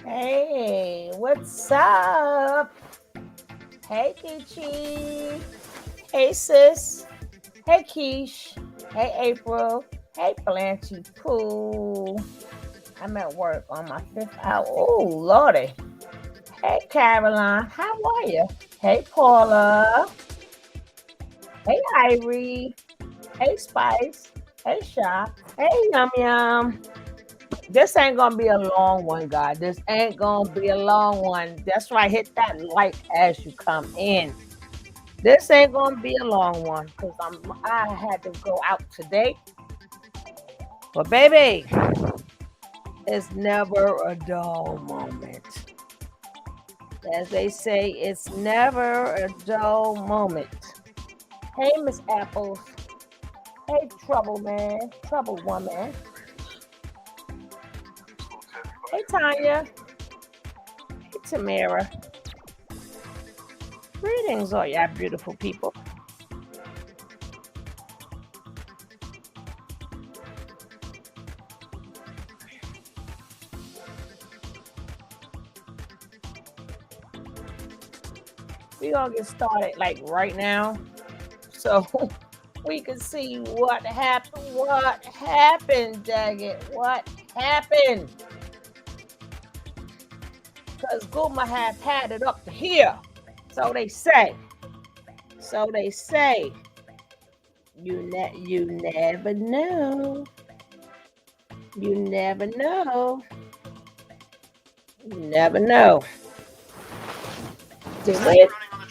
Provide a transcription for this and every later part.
Hey, what's up? Hey, Kichi. Hey, sis. Hey, Keish. Hey, April. Hey, Blanche Pooh. I'm at work on my 5th hour. Oh, Lordy. Hey, Caroline. How are you? Hey, Paula. Hey, Irie. Hey, Spice. Hey, Sha. Hey, Yum Yum. This ain't gonna be a long one, God. This ain't gonna be a long one. That's right. Hit that like as you come in. This ain't gonna be a long one because I had to go out today. But baby, it's never a dull moment. As they say, it's never a dull moment. Hey, Miss Apples. Hey, Trouble Man. Trouble Woman. Hey, Tanya. Hey, Tamara. Greetings, all y'all beautiful people. We're gonna get started like right now. So we can see what happened. What happened, dang it? What happened? Because Goomba has had it up to here. So they say. So they say. You never know. You never know. You never know.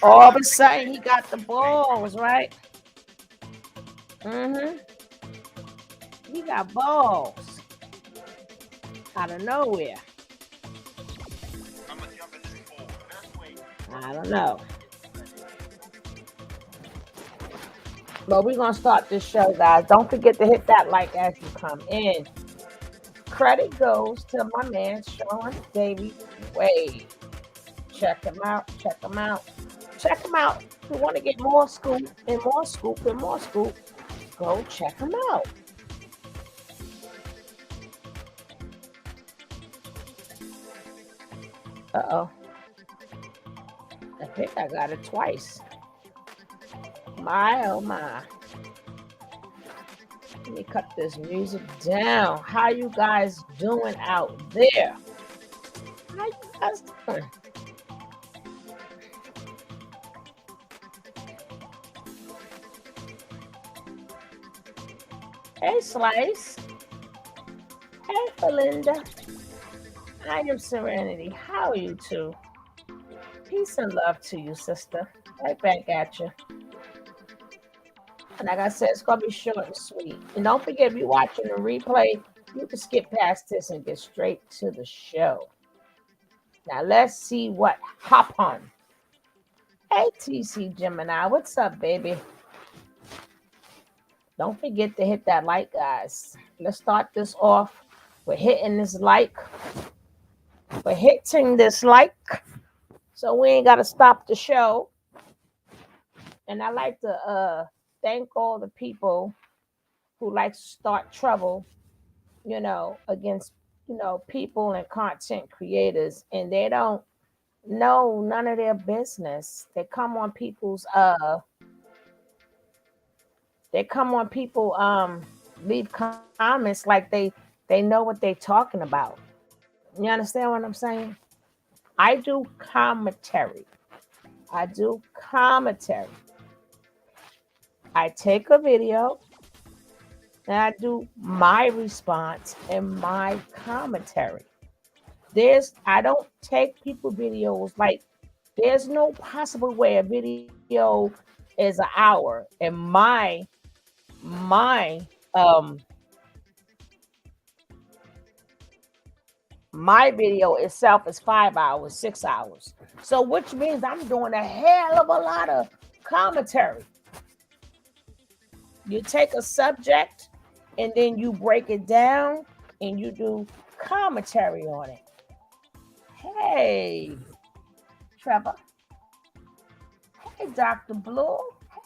All of a sudden he got the balls, right? Mm-hmm. He got balls out of nowhere. I don't know. But we're going to start this show, guys. Don't forget to hit that like as you come in. Credit goes to my man, Sean Davy Wade. Check him out. Check him out. Check him out. If you want to get more scoop and more scoop and more scoop, go check him out. Uh-oh. I think I got it twice. My, oh my. Let me cut this music down. How you guys doing out there? How you guys doing? Hey, Slice. Hey, Belinda. I am Serenity. How are you two? Peace and love to you, sister. Right back at you. And like I said, it's going to be short and sweet. And don't forget, if you're watching the replay, you can skip past this and get straight to the show. Now, let's see what happened. Hey, TC Gemini. What's up, baby? Don't forget to hit that like, guys. Let's start this off with hitting this like. We're hitting this like. So we ain't got to stop the show. And I like to thank all the people who like to start trouble, against, people and content creators. And they don't know none of their business. They come on people leave comments like they know what they're talking about. You understand what I'm saying? I do commentary. I take a video and I do my response and my commentary. I don't take people videos like there's no possible way a video is an hour and um my video itself is 5 hours, 6 hours. So which means I'm doing a hell of a lot of commentary. You take a subject and then you break it down and you do commentary on it. Hey, Trevor. Hey, Dr. Blue.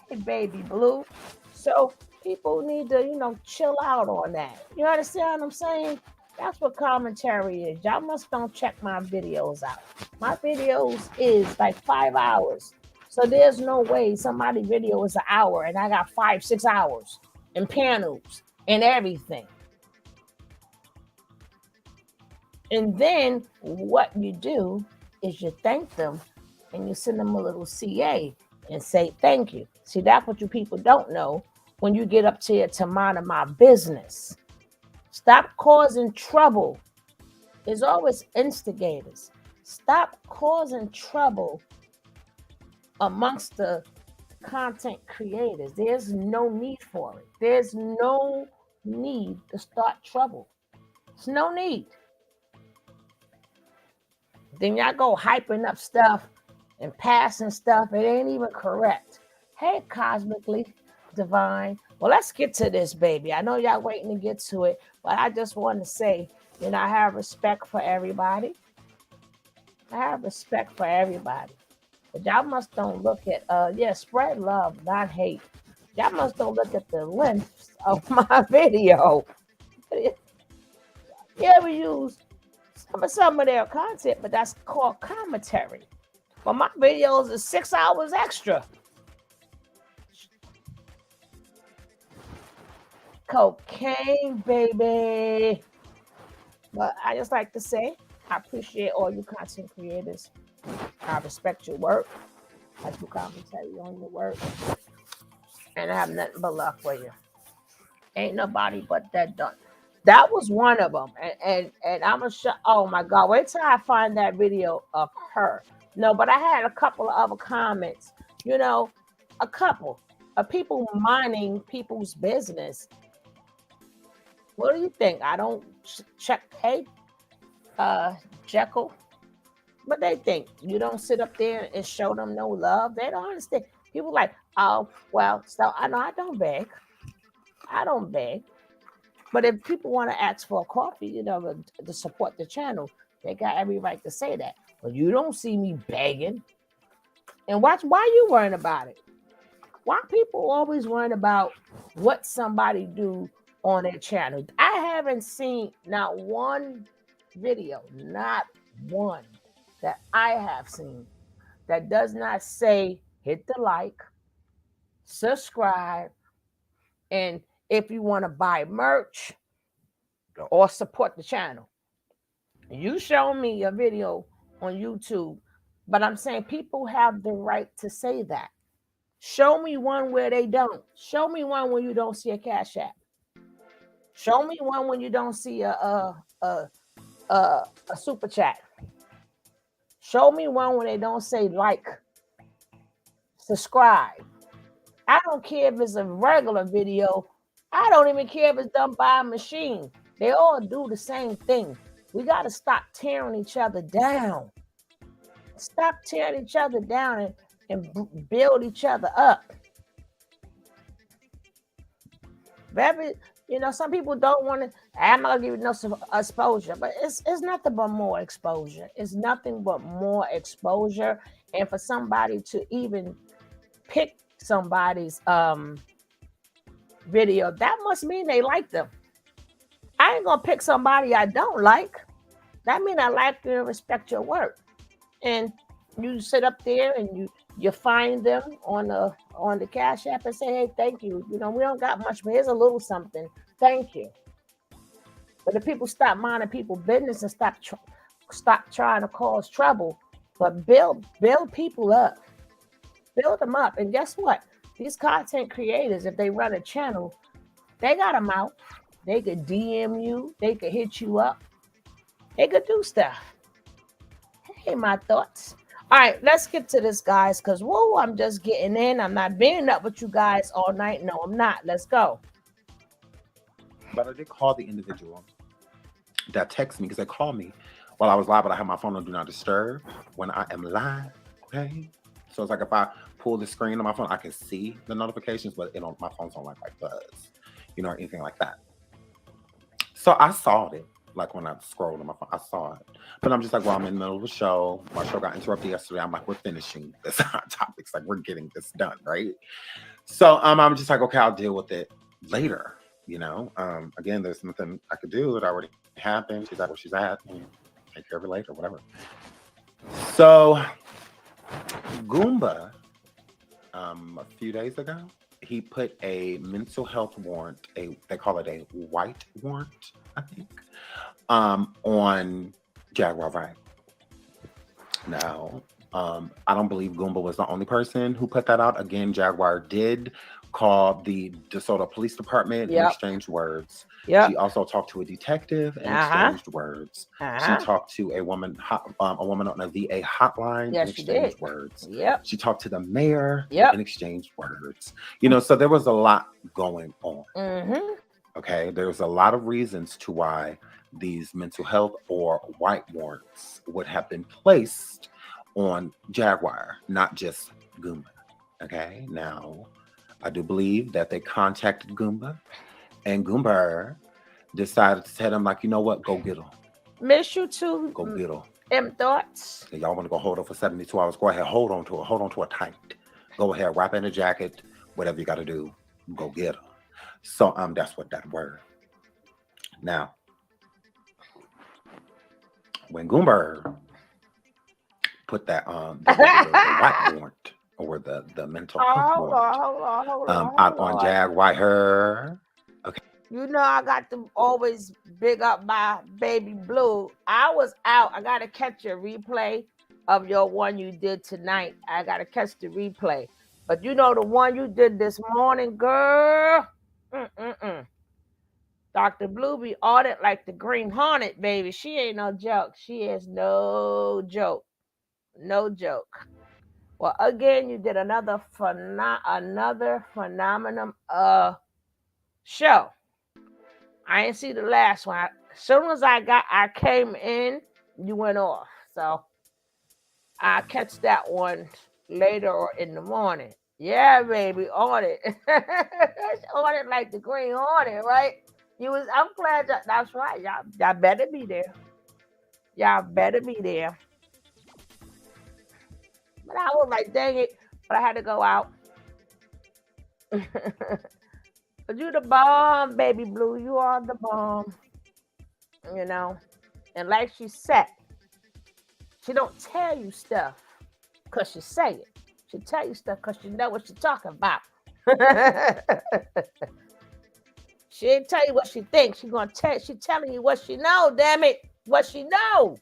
Hey, Baby Blue. So people need to, chill out on that. You understand what I'm saying? That's what commentary is. Y'all must don't check my videos out. My videos is like 5 hours. So there's no way somebody's video is an hour and I got 5, 6 hours and panels and everything. And then what you do is you thank them and you send them a little CA and say thank you. See, that's what you people don't know when you get up to mind my business. Stop causing trouble. There's always instigators. Stop causing trouble amongst the content creators. There's no need for it. There's no need to start trouble. There's no need. Then y'all go hyping up stuff and passing stuff. It ain't even correct. Hey, cosmically divine. Well, let's get to this, baby. I know y'all waiting to get to it, but I just want to say, I have respect for everybody. I have respect for everybody. But y'all must don't look at spread love, not hate. Y'all must don't look at the length of my video. Yeah, we use some of their content, but that's called commentary. But my videos are 6 hours extra. Cocaine, baby. But I just like to say, I appreciate all you content creators. I respect your work. I do commentary on your work. And I have nothing but love for you. Ain't nobody but that done. That was one of them. And I'm going to show, oh my God, wait till I find that video of her. No, but I had a couple of other comments, a couple of people minding people's business. What do you think? I don't check, hey, Jekyll. But they think you don't sit up there and show them no love. They don't understand. People like, oh, well, so I know I don't beg. I don't beg. But if people want to ask for a coffee, to support the channel, they got every right to say that. But you don't see me begging. And watch, why you worrying about it? Why people always worrying about what somebody do on their channel? I haven't seen not one video, not one that I have seen that does not say hit the like, subscribe, and if you want to buy merch or support the channel. You show me a video on YouTube, but I'm saying people have the right to say that. Show me one where they don't. Show me one when you don't see a Cash App. Show me one when you don't see a super chat. Show me one when they don't say like, subscribe. I don't care if it's a regular video. I don't even care if it's done by a machine. They all do the same thing. We got to stop tearing each other down. Stop tearing each other down and build each other up. Baby, some people don't want to. I'm not gonna give you no exposure, but it's nothing but more exposure. It's nothing but more exposure, and for somebody to even pick somebody's video, that must mean they like them. I ain't gonna pick somebody I don't like. That means I like you and respect your work. And you sit up there and you find them on the Cash App and say, hey, thank you. We don't got much, but here's a little something. Thank you. But if people stop minding people's business and stop trying to cause trouble, but build people up. Build them up. And guess what? These content creators, if they run a channel, they got them out. They could DM you. They could hit you up. They could do stuff. Hey, my thoughts. All right, let's get to this, guys, because, whoa, I'm just getting in. I'm not being up with you guys all night. No, I'm not. Let's go. But I did call the individual that texted me because they called me while I was live, but I have my phone on Do Not Disturb when I am live, okay? So it's like if I pull the screen on my phone, I can see the notifications, but my phone's don't like buzz, or anything like that. So I saw it, like when I scrolled on my phone, I saw it. But I'm just like, well, I'm in the middle of a show. My show got interrupted yesterday. I'm like, we're finishing this topics, like we're getting this done, right? So I'm just like, okay, I'll deal with it later, Again, there's nothing I could do. It already happened. She's at where she's at. Take care of it later, whatever. So Goomba, a few days ago, he put a mental health warrant, they call it a white warrant, I think, on Jaguar Wright. Now, I don't believe Goomba was the only person who put that out. Again, Jaguar did called the DeSoto Police Department and Yep. exchanged words. She Yep. also talked to a detective and Uh-huh. exchanged words. She Uh-huh. talked to a woman on a VA hotline and Yes, she did. exchanged words. Yep. She talked to the mayor and Yep. exchanged words. So there was a lot going on. Mm-hmm. Okay, there's a lot of reasons to why these mental health or white warrants would have been placed on Jaguar, not just Goomba. Okay, now I do believe that they contacted Goomba, and Goomba decided to tell them, like, you know what, go get them, Miss you too. go get them. Thoughts. Y'all want to go hold her for 72 hours? Go ahead, hold on to her tight. Go ahead, wrap in a jacket, whatever you got to do, go get her. So that's what that word. Now, when Goomba put that the white warrant or the mental health warrant out on Jaguar. Okay. You know I got to always big up my baby Blue. I was out. I gotta catch a replay of your one you did tonight. I gotta catch the replay. But you know the one you did this morning, girl. Dr. Blue be audit like the Green Hornet, baby. She ain't no joke. She is no joke. No joke. Well, again, you did another phenomenal show. I didn't see the last one. As soon as I came in, you went off. So I'll catch that one later or in the morning. Yeah, baby, on it. On it like the Green Hornet, right? I'm glad that's right. Y'all better be there. Y'all better be there. But I was like, dang it. But I had to go out. But you the bomb, baby Blue. You are the bomb. And like she said, she don't tell you stuff because she say it. She tell you stuff because she know what she's talking about. She ain't tell you what she thinks. She telling you what she know, damn it. What she know.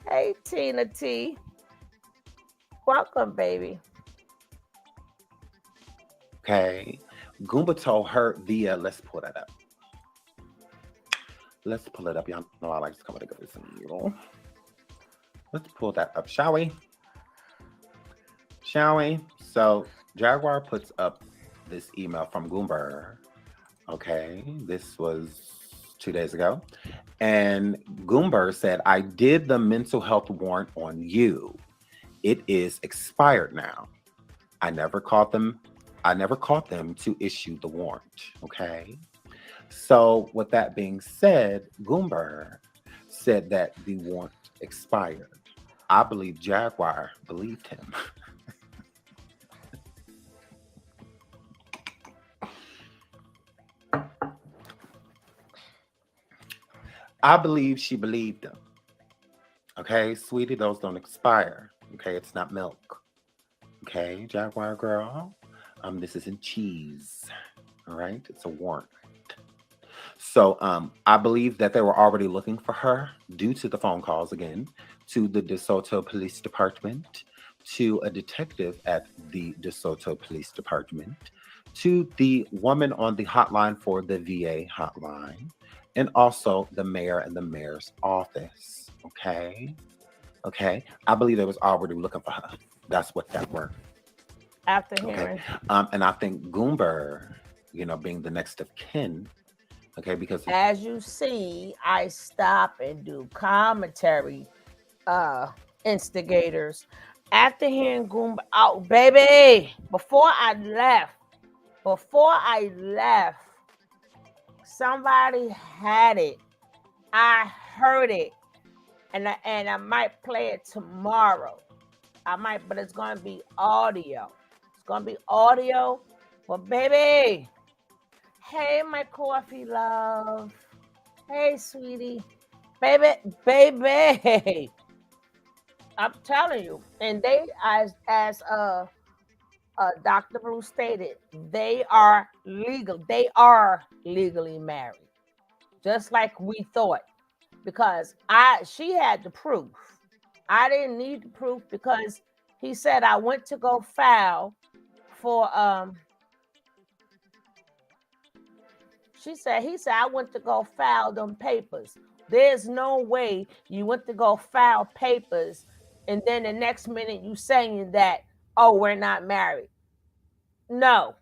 Hey, Tina T. Welcome, baby. Okay. Goomba told her via, let's pull that up. Let's pull it up. Y'all know I like to come together some evil. Let's pull that up, shall we? Shall we? So Jaguar puts up this email from Goomba. Okay. This was 2 days ago. And Goomba said, I did the mental health warrant on you. It is expired now. I never caught them to issue the warrant. Okay. So with that being said, Goomba said that the warrant expired. I believe Jaguar believed him. I believe she believed him. Okay, sweetie, those don't expire. Okay, it's not milk. Okay, Jaguar girl. This isn't cheese. All right, it's a warrant. So I believe that they were already looking for her due to the phone calls again to the DeSoto Police Department, to a detective at the DeSoto Police Department, to the woman on the hotline for the VA hotline, and also the mayor and the mayor's office. Okay. I believe they was already looking for her. That's what that were. After hearing. And I think Goomba, being the next of kin. Okay, because as you see, I stop and do commentary instigators. After hearing Goomba out, baby, before I left, somebody had it. I heard it. And I might play it tomorrow. But it's gonna be audio. It's gonna be audio. But baby, hey, my coffee love. Hey, sweetie. Baby. I'm telling you. And they, as Dr. Blue stated, they are legal. They are legally married. Just like we thought. because she had the proof. I didn't need the proof because he said I went to go file for he said I went to go file them papers. There's no way you went to go file papers and then the next minute you saying that, oh, we're not married. No,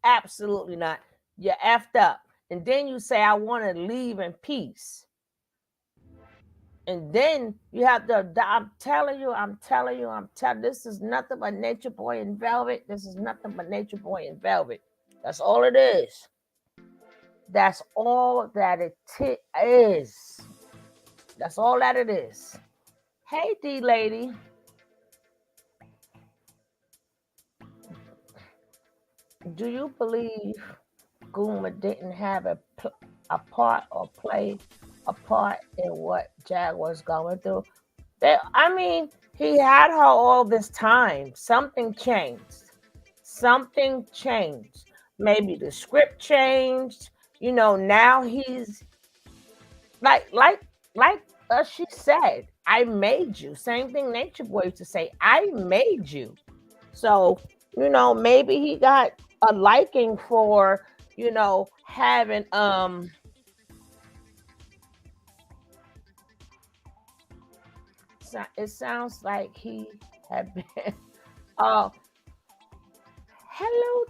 absolutely not. You effed up. And then you say I want to leave in peace. And then you have to, I'm telling you, this is nothing but Nature Boy in Velvet. This is nothing but Nature Boy in Velvet. That's all it is. That's all that it is. That's all that it is. Hey, D lady. Do you believe Goomba didn't have a part or play a part in what Jaguar's going through? I mean, he had her all this time. Something changed. Something changed. Maybe the script changed. You know, now he's like she said, I made you. Same thing Nature Boy used to say, I made you. So, you know, maybe he got a liking for, you know, having it sounds like he had been hello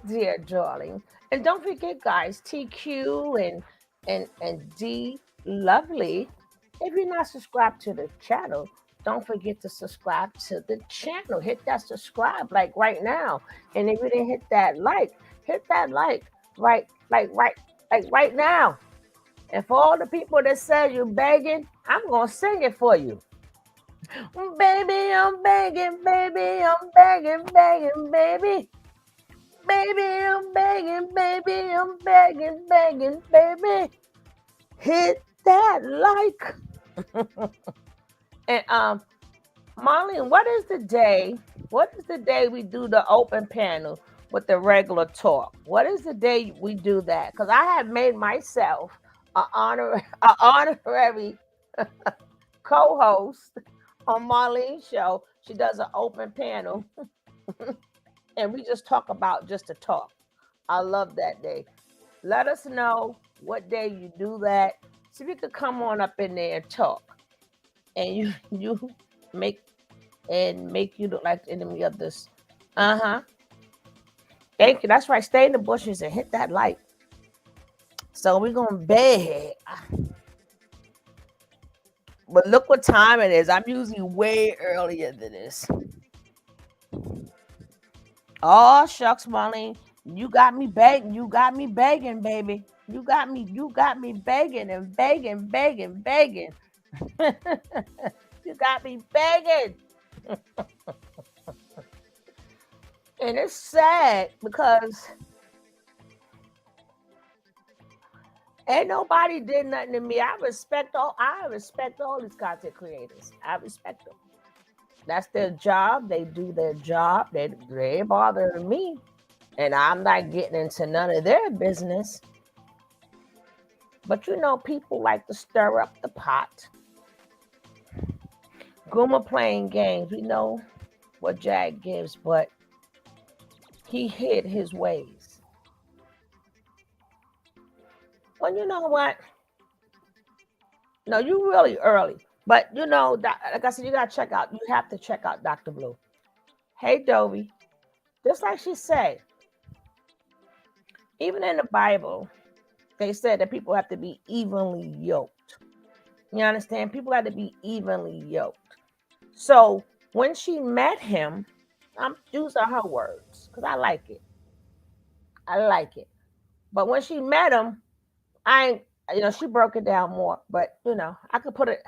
dear darling. And don't forget guys, TQ and D Lovely. If you're not subscribed to the channel, don't forget to subscribe to the channel. Hit that subscribe like right now. And if you didn't hit that like right now. And for all the people that say you're begging, I'm gonna sing it for you. Baby, I'm begging, baby, I'm begging, baby. Baby, I'm begging, baby, I'm begging, baby. Hit that like. And Marlene, what is the day? What is the day we do the open panel with the regular talk? What is the day we do that? Because I have made myself an honorary co-host on Marlene's show. She does an open panel, and we just talk about just to talk. I love that day. Let us know what day you do that. So you could come on up in there and talk. And you make you look like the enemy of this. Thank you. That's right. Stay in the bushes and hit that like. So we're gonna bed. But look what time it is. I'm usually way earlier than this. Oh shucks, Marlene. You got me begging. You got me begging, baby. You got me begging and begging. You got me begging. And it's sad because ain't nobody did nothing to me. I respect all these content creators. I respect them. That's their job. They do their job. They ain't bothering me. And I'm not getting into none of their business. But you know, people like to stir up the pot. Goomba playing games. We know what Jag gives, but he hid his ways. Well, you know what? No, you really early. But you know, like I said, you have to check out Dr. Blue. Hey, Dovey. Just like she said, even in the Bible, they said that people have to be evenly yoked. You understand? People have to be evenly yoked. So when she met him, I'm using her words because I like it. But when she met him, she broke it down more. But I could put it.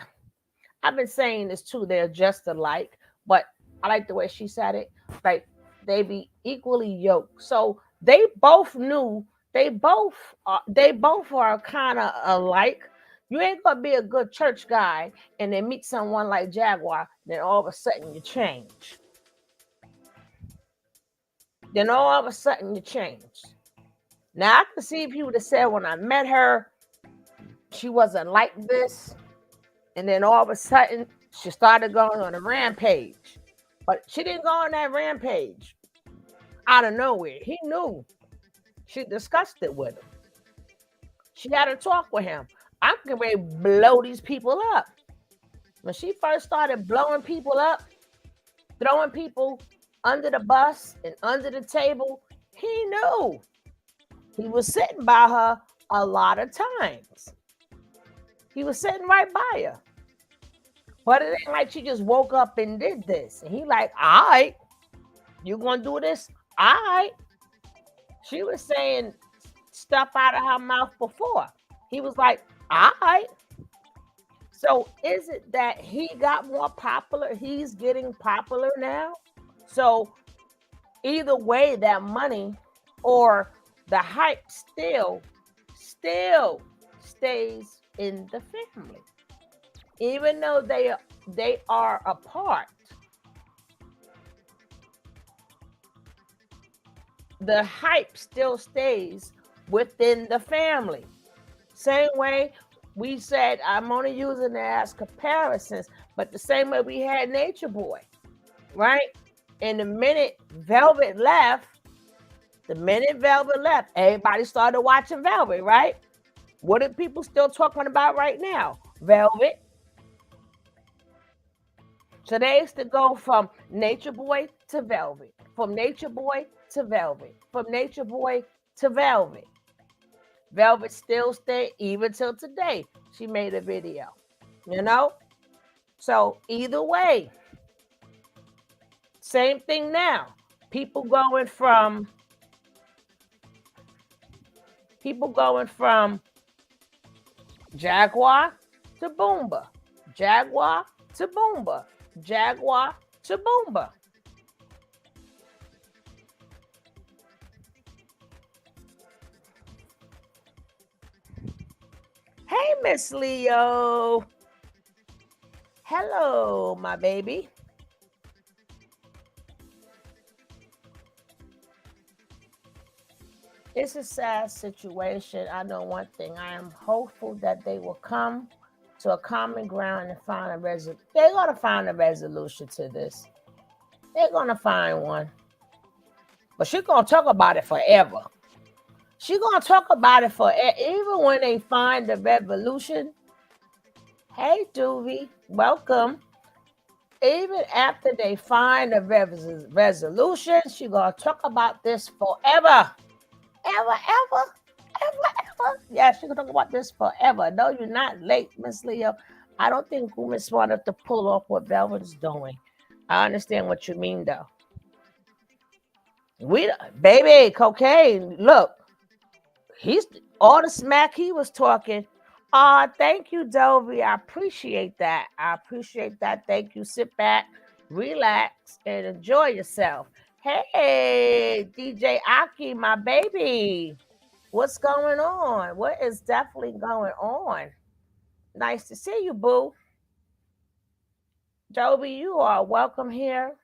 I've been saying this too. They're just alike, but I like the way she said it. Like they be equally yoked. So they both knew. They both are kind of alike. You ain't gonna be a good church guy and then meet someone like Jaguar. Then all of a sudden you change. Now I can see if you would have said when I met her, she wasn't like this. And then all of a sudden, she started going on a rampage. But she didn't go on that rampage out of nowhere. He knew. She discussed it with him. She had a talk with him. I'm getting ready to blow these people up. When she first started blowing people up, throwing people under the bus and under the table, he knew. He was sitting by her a lot of times. He was sitting right by her. But it ain't like she just woke up and did this. And he like, all right, you gonna do this? All right. She was saying stuff out of her mouth before. He was like, all right. So is it that he got more popular? He's getting popular now. So either way, that money or the hype still stays in the family. Even though they are apart, the hype still stays within the family. Same way we said, I'm only using it as comparisons, but the same way we had Nature Boy, right? And the minute Velvet left, everybody started watching Velvet, right? What are people still talking about right now? Velvet. So they used to go from Nature Boy to Velvet, from Nature Boy to Velvet, from Nature Boy to Velvet. Velvet still stayed even till today. She made a video, you know? So either way, same thing now. People going from Jaguar to Boomba, Jaguar to Boomba, Jaguar to Boomba. Hey, Miss Leo. Hello, my baby. It's a sad situation. I know one thing. I am hopeful that they will come to a common ground and find a resolution. They're going to find a resolution to this. They're going to find one. But she's going to talk about it forever. She's going to talk about it forever. Even when they find the revolution. Hey, Doovie. Welcome. Even after they find a resolution, she's going to talk about this forever. Ever. Yeah, she can talk about this forever. No, you're not late, Miss Leo. I don't think Goomba is smart enough to pull off what Velvet is doing. I understand what you mean, though. Baby, cocaine. Look, he's all the smack he was talking. Thank you, Dovey. I appreciate that. Thank you. Sit back, relax, and enjoy yourself. Hey, DJ Aki, my baby. What's going on? What is definitely going on? Nice to see you, boo. Joby, you are welcome here.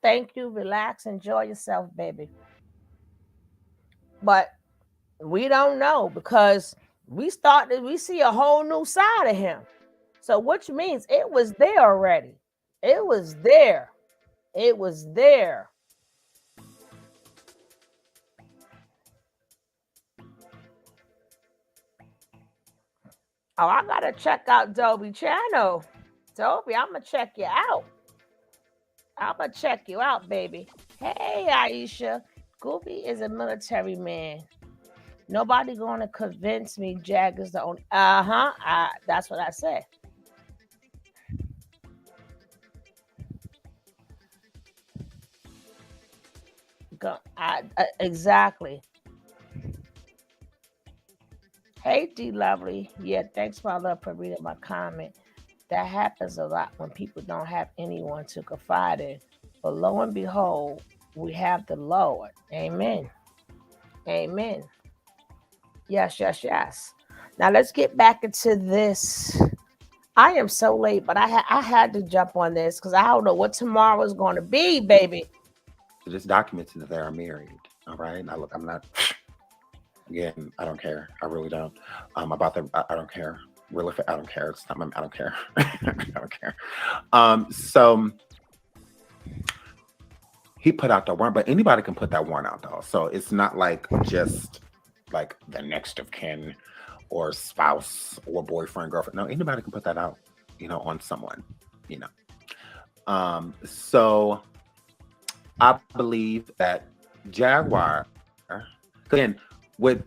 Thank you. Relax. Enjoy yourself, baby. But we don't know because we see a whole new side of him. So which means it was there already. It was there. Oh, I gotta check out Dobie channel. Dobie, I'm gonna check you out. Baby. Hey, Aisha. Goopy is a military man. Nobody gonna convince me Jag is the only. That's what I said. Exactly. Hey, D Lovely. Yeah, thanks, my love, for reading my comment. That happens a lot when people don't have anyone to confide in. But lo and behold, we have the Lord. Amen. Amen. Yes. Now let's get back into this. I am so late, but I had to jump on this because I don't know what tomorrow is going to be, baby. This documents that they are married. All right. Now look, I'm not. Again, I don't care. I really don't. About them, I don't care. Really, I don't care. It's not my, I don't care. I don't care. So he put out the warrant, but anybody can put that warrant out though. So it's not like just like the next of kin or spouse or boyfriend, girlfriend. No, anybody can put that out, on someone, you know. So I believe that Jaguar, again, with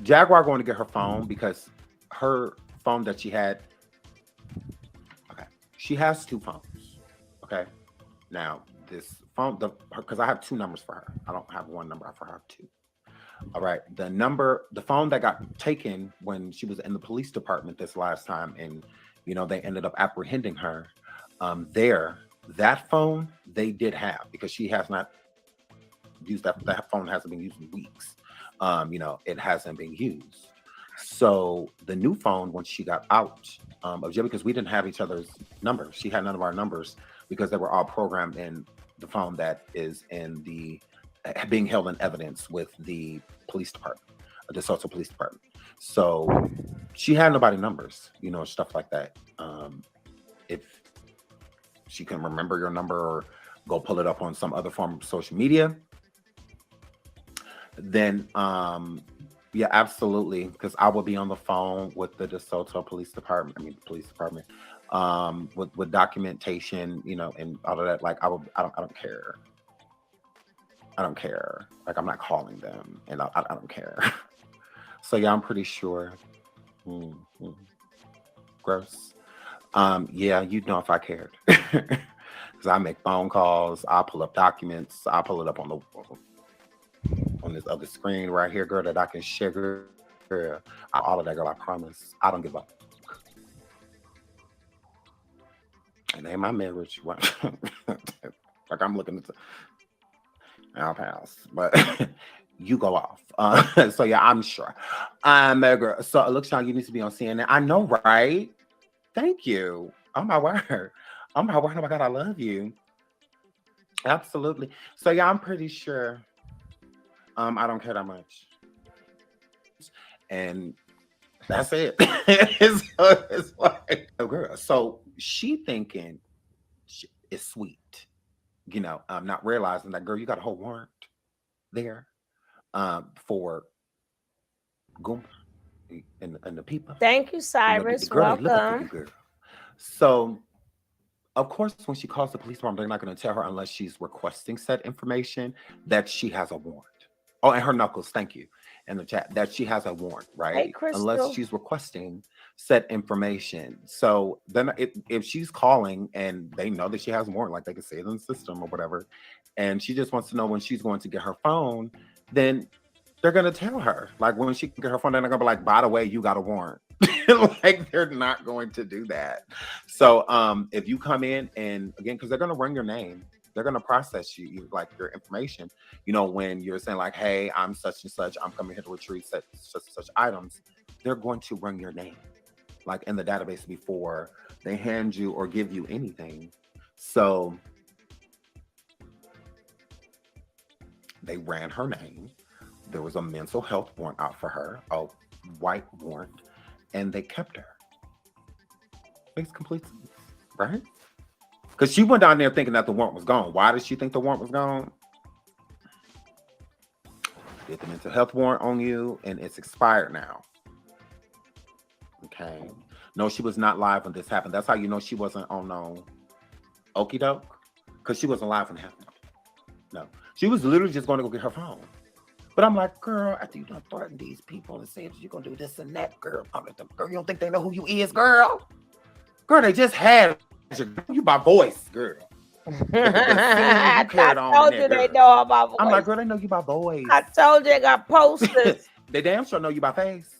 Jaguar going to get her phone because her phone that she had, okay, she has two phones. Okay. Now, this phone, because I have two numbers for her. I don't have one number for her, I have two. All right. The phone that got taken when she was in the police department this last time, and they ended up apprehending her. That phone they did have because she has not used that phone hasn't been used in weeks. It hasn't been used. So the new phone, when she got out of jail, because we didn't have each other's numbers, she had none of our numbers because they were all programmed in the phone that is in the being held in evidence with the police department, the social police department. So she had nobody numbers, stuff like that. If she can remember your number or go pull it up on some other form of social media, then yeah, absolutely, because I will be on the phone with the DeSoto police department, police department, with documentation, and all of that. Like I don't care. I don't care. Like I'm not calling them, and I don't care. So yeah, I'm pretty sure. Mhm. Gross. Yeah, you'd know if I cared. Because I make phone calls, I pull up documents, I pull it up on this other screen right here, girl, that I can share, girl. All of that, girl, I promise. I don't give up. And ain't my marriage. Like I'm looking at I'll pass. But you go off. So yeah, I'm sure. Girl. So it looks like you need to be on CNN. I know, right? Thank you. Oh my word. Oh my word. Oh my God, I love you. Absolutely. So yeah, I'm pretty sure. I don't care that much. And that's it. It's like, oh girl. So she thinking it's sweet, not realizing that, girl, you got a whole warrant there for Goomba and the people. Thank you, The Cyrus. girl, they looking for you, Welcome. girl. So of course, when she calls the police department, they're not going to tell her unless she's requesting said information that she has a warrant. Oh, and her knuckles, thank you, in the chat, that she has a warrant, Hey, right? Unless Crystal. she's requesting said information. So then if she's calling and they know that she has a warrant, like they can say it in the system or whatever, and she just wants to know when she's going to get her phone, then they're going to tell her. Like when she can get her phone, they're not going to be like, by the way, you got a warrant. Like they're not going to do that. So if you come in and again, because they're going to run your name, they're going to process like your information, when you're saying like, hey, I'm such and such, I'm coming here to retrieve such and such items, they're going to run your name like in the database before they hand you or give you anything. So they ran her name. There was a mental health warrant out for her, a white warrant, and they kept her. Makes complete sense, right? Because she went down there thinking that the warrant was gone. Why did she think the warrant was gone? Get the mental health warrant on you, and it's expired now. Okay. No, she was not live when this happened. That's how you know she wasn't on no okie doke, because she wasn't live when it happened. No, she was literally just going to go get her phone. But I'm like, girl, after you done threatened these people and said you're gonna do this and that, girl, I'm like, girl, you don't think they know who you is, girl? Girl, they just had you by voice, girl. I Carried on told there, you they girl. know my voice. I'm like, girl, they know you by voice. I told you they got posters. They damn sure know you by face.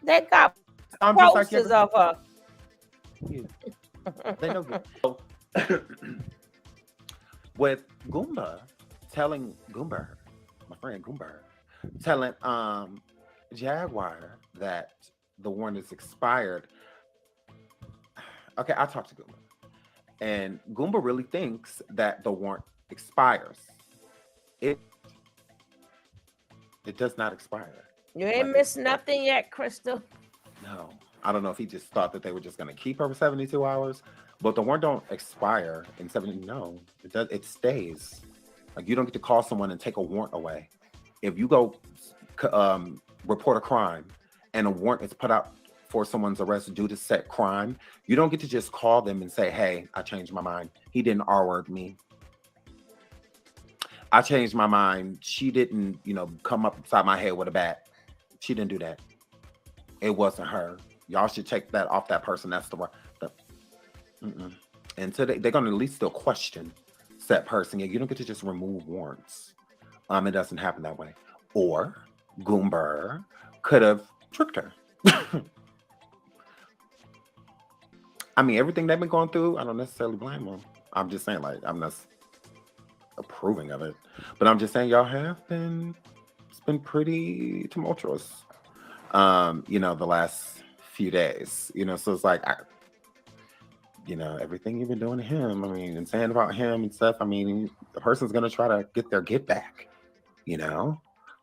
They got I'm just like, posters of her. You. They know you. With Goomba, telling Goomba, my friend Goomba, telling Jaguar that the warrant is expired. Okay, I talked to Goomba. And Goomba really thinks that the warrant expires. It does not expire. You ain't missed nothing yet, Crystal. No. I don't know if he just thought that they were just going to keep her for 72 hours, but the warrant don't expire in 70. No, it does. It stays. Like you don't get to call someone and take a warrant away. If you go report a crime and a warrant is put out for someone's arrest due to said crime, you don't get to just call them and say, "Hey, I changed my mind. He didn't R-word me. I changed my mind. She didn't, come up inside my head with a bat. She didn't do that. It wasn't her. Y'all should take that off that person. That's the one." Mm-mm. And so they're going to at least still question said person. Yeah, you don't get to just remove warrants. It doesn't happen that way. Or Goomba could have tricked her. I mean, everything they've been going through, I don't necessarily blame them. I'm just saying, like, I'm not approving of it, but I'm just saying y'all have been, it's been pretty tumultuous, the last few days, so it's like, everything you've been doing to him, I mean, and saying about him and stuff, I mean, the person's going to try to get their get back,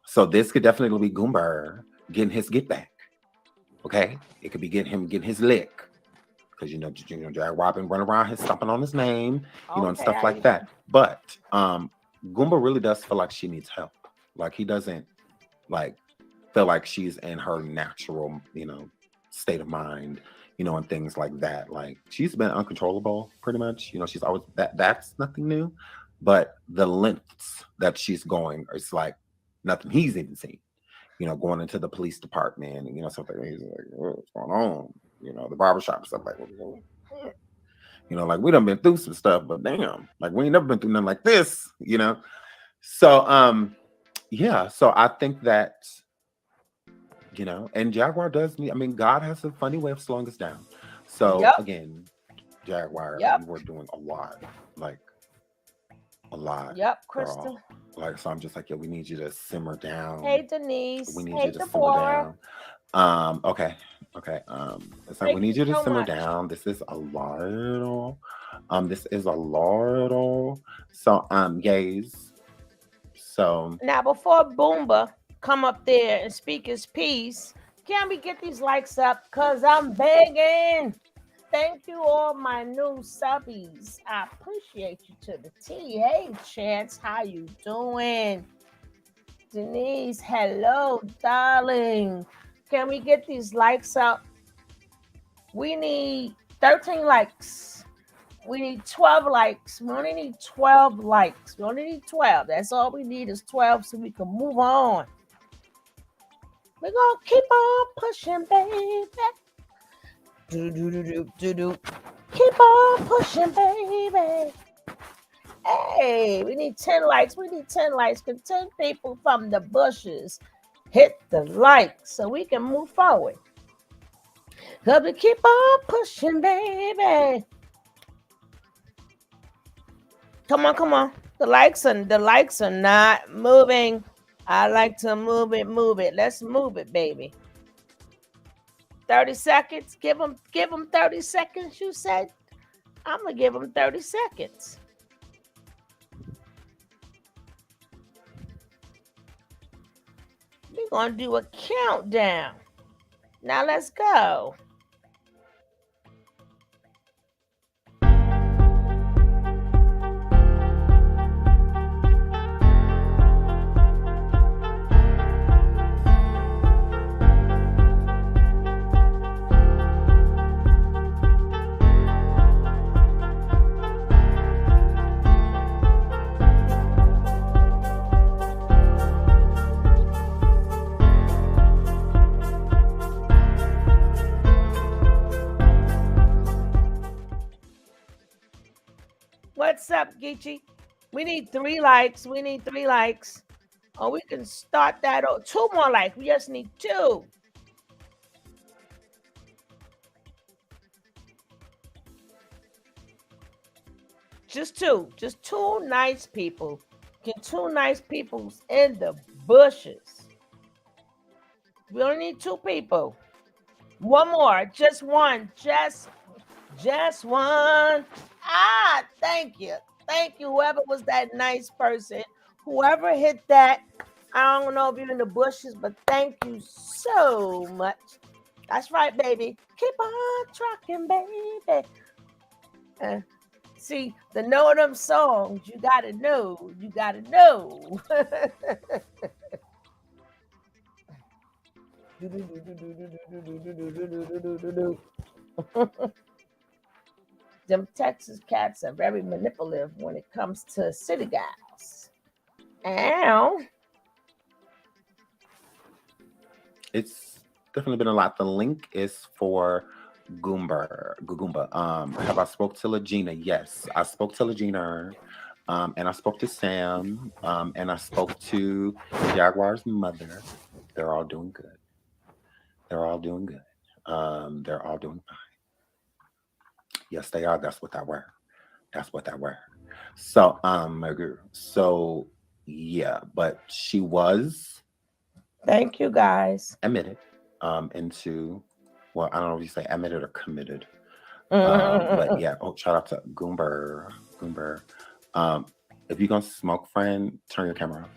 so this could definitely be Goomba getting his get back. Okay, it could be getting his lick, because Jaguar been running around, his stomping on his name, and stuff like that. But Goomba really does feel like she needs help. Like he doesn't feel like she's in her natural, state of mind, and things like that. Like she's been uncontrollable pretty much. She's always that's nothing new. But the lengths that she's going is like nothing he's even seen. Going into the police department and something. He's like, what's going on? The barbershop stuff, like, like we done been through some stuff, but damn, like we ain't never been through nothing like this, So, yeah. So I think that, and Jaguar does need. I mean, God has a funny way of slowing us down. So again, Jaguar, you were doing a lot, like a lot. Yep, girl. Crystal. Like, so I'm just like, we need you to simmer down. Hey, Denise. We need hey, you to Deborah. simmer down. Okay. It's like we need you to so simmer much. down. This is a lot. This is a lot. So, gays. So now before Boomba come up there and speak his piece, can we get these likes up? Cause I'm begging. Thank you, all my new subbies. I appreciate you to the T. Hey, Chance, how you doing? Denise, hello, darling. Can we get these likes up? We need 13 likes. We need 12 likes. We only need 12 likes. We only need 12. That's all we need is 12 so we can move on. We're going to keep on pushing, baby. Do. Keep on pushing, baby. Hey, we need 10 likes. We need 10 likes. Can 10 people from the bushes hit the like so we can move forward? Cause we keep on pushing, baby. Come on. The likes are not moving. I like to move it. Let's move it, baby. 30 seconds. Give them 30 seconds, you said? I'm going to give them 30 seconds. We're going to do a countdown. Now let's go. What's up, Geechee? We need 3 likes. Or we can start that. 2 more likes. We just need 2. Just 2. Just 2 nice people. Get 2 nice people in the bushes. We only need 2 people. 1 more. Just 1. Just 1. Thank you. Whoever was that nice person, whoever hit that, I don't know if you're in the bushes, but thank you so much. That's right, baby. Keep on trucking, baby. Uh, see, the know them songs, you gotta know. You gotta know. Them Texas cats are very manipulative when it comes to city guys. Ow. It's definitely been a lot. The link is for Goomba. Have I spoke to Legina? Yes, I spoke to Legina. And I spoke to Sam. And I spoke to Jaguar's mother. They're all doing good. They're all doing good. They're all doing fine. Yes, they are. That's what I wear. That's what I wear. So, my girl. So yeah, but she was Thank you guys. admitted into, well, I don't know if you say admitted or committed. But yeah, oh, shout out to Goomba. Um, if you're gonna smoke, friend, turn your camera off.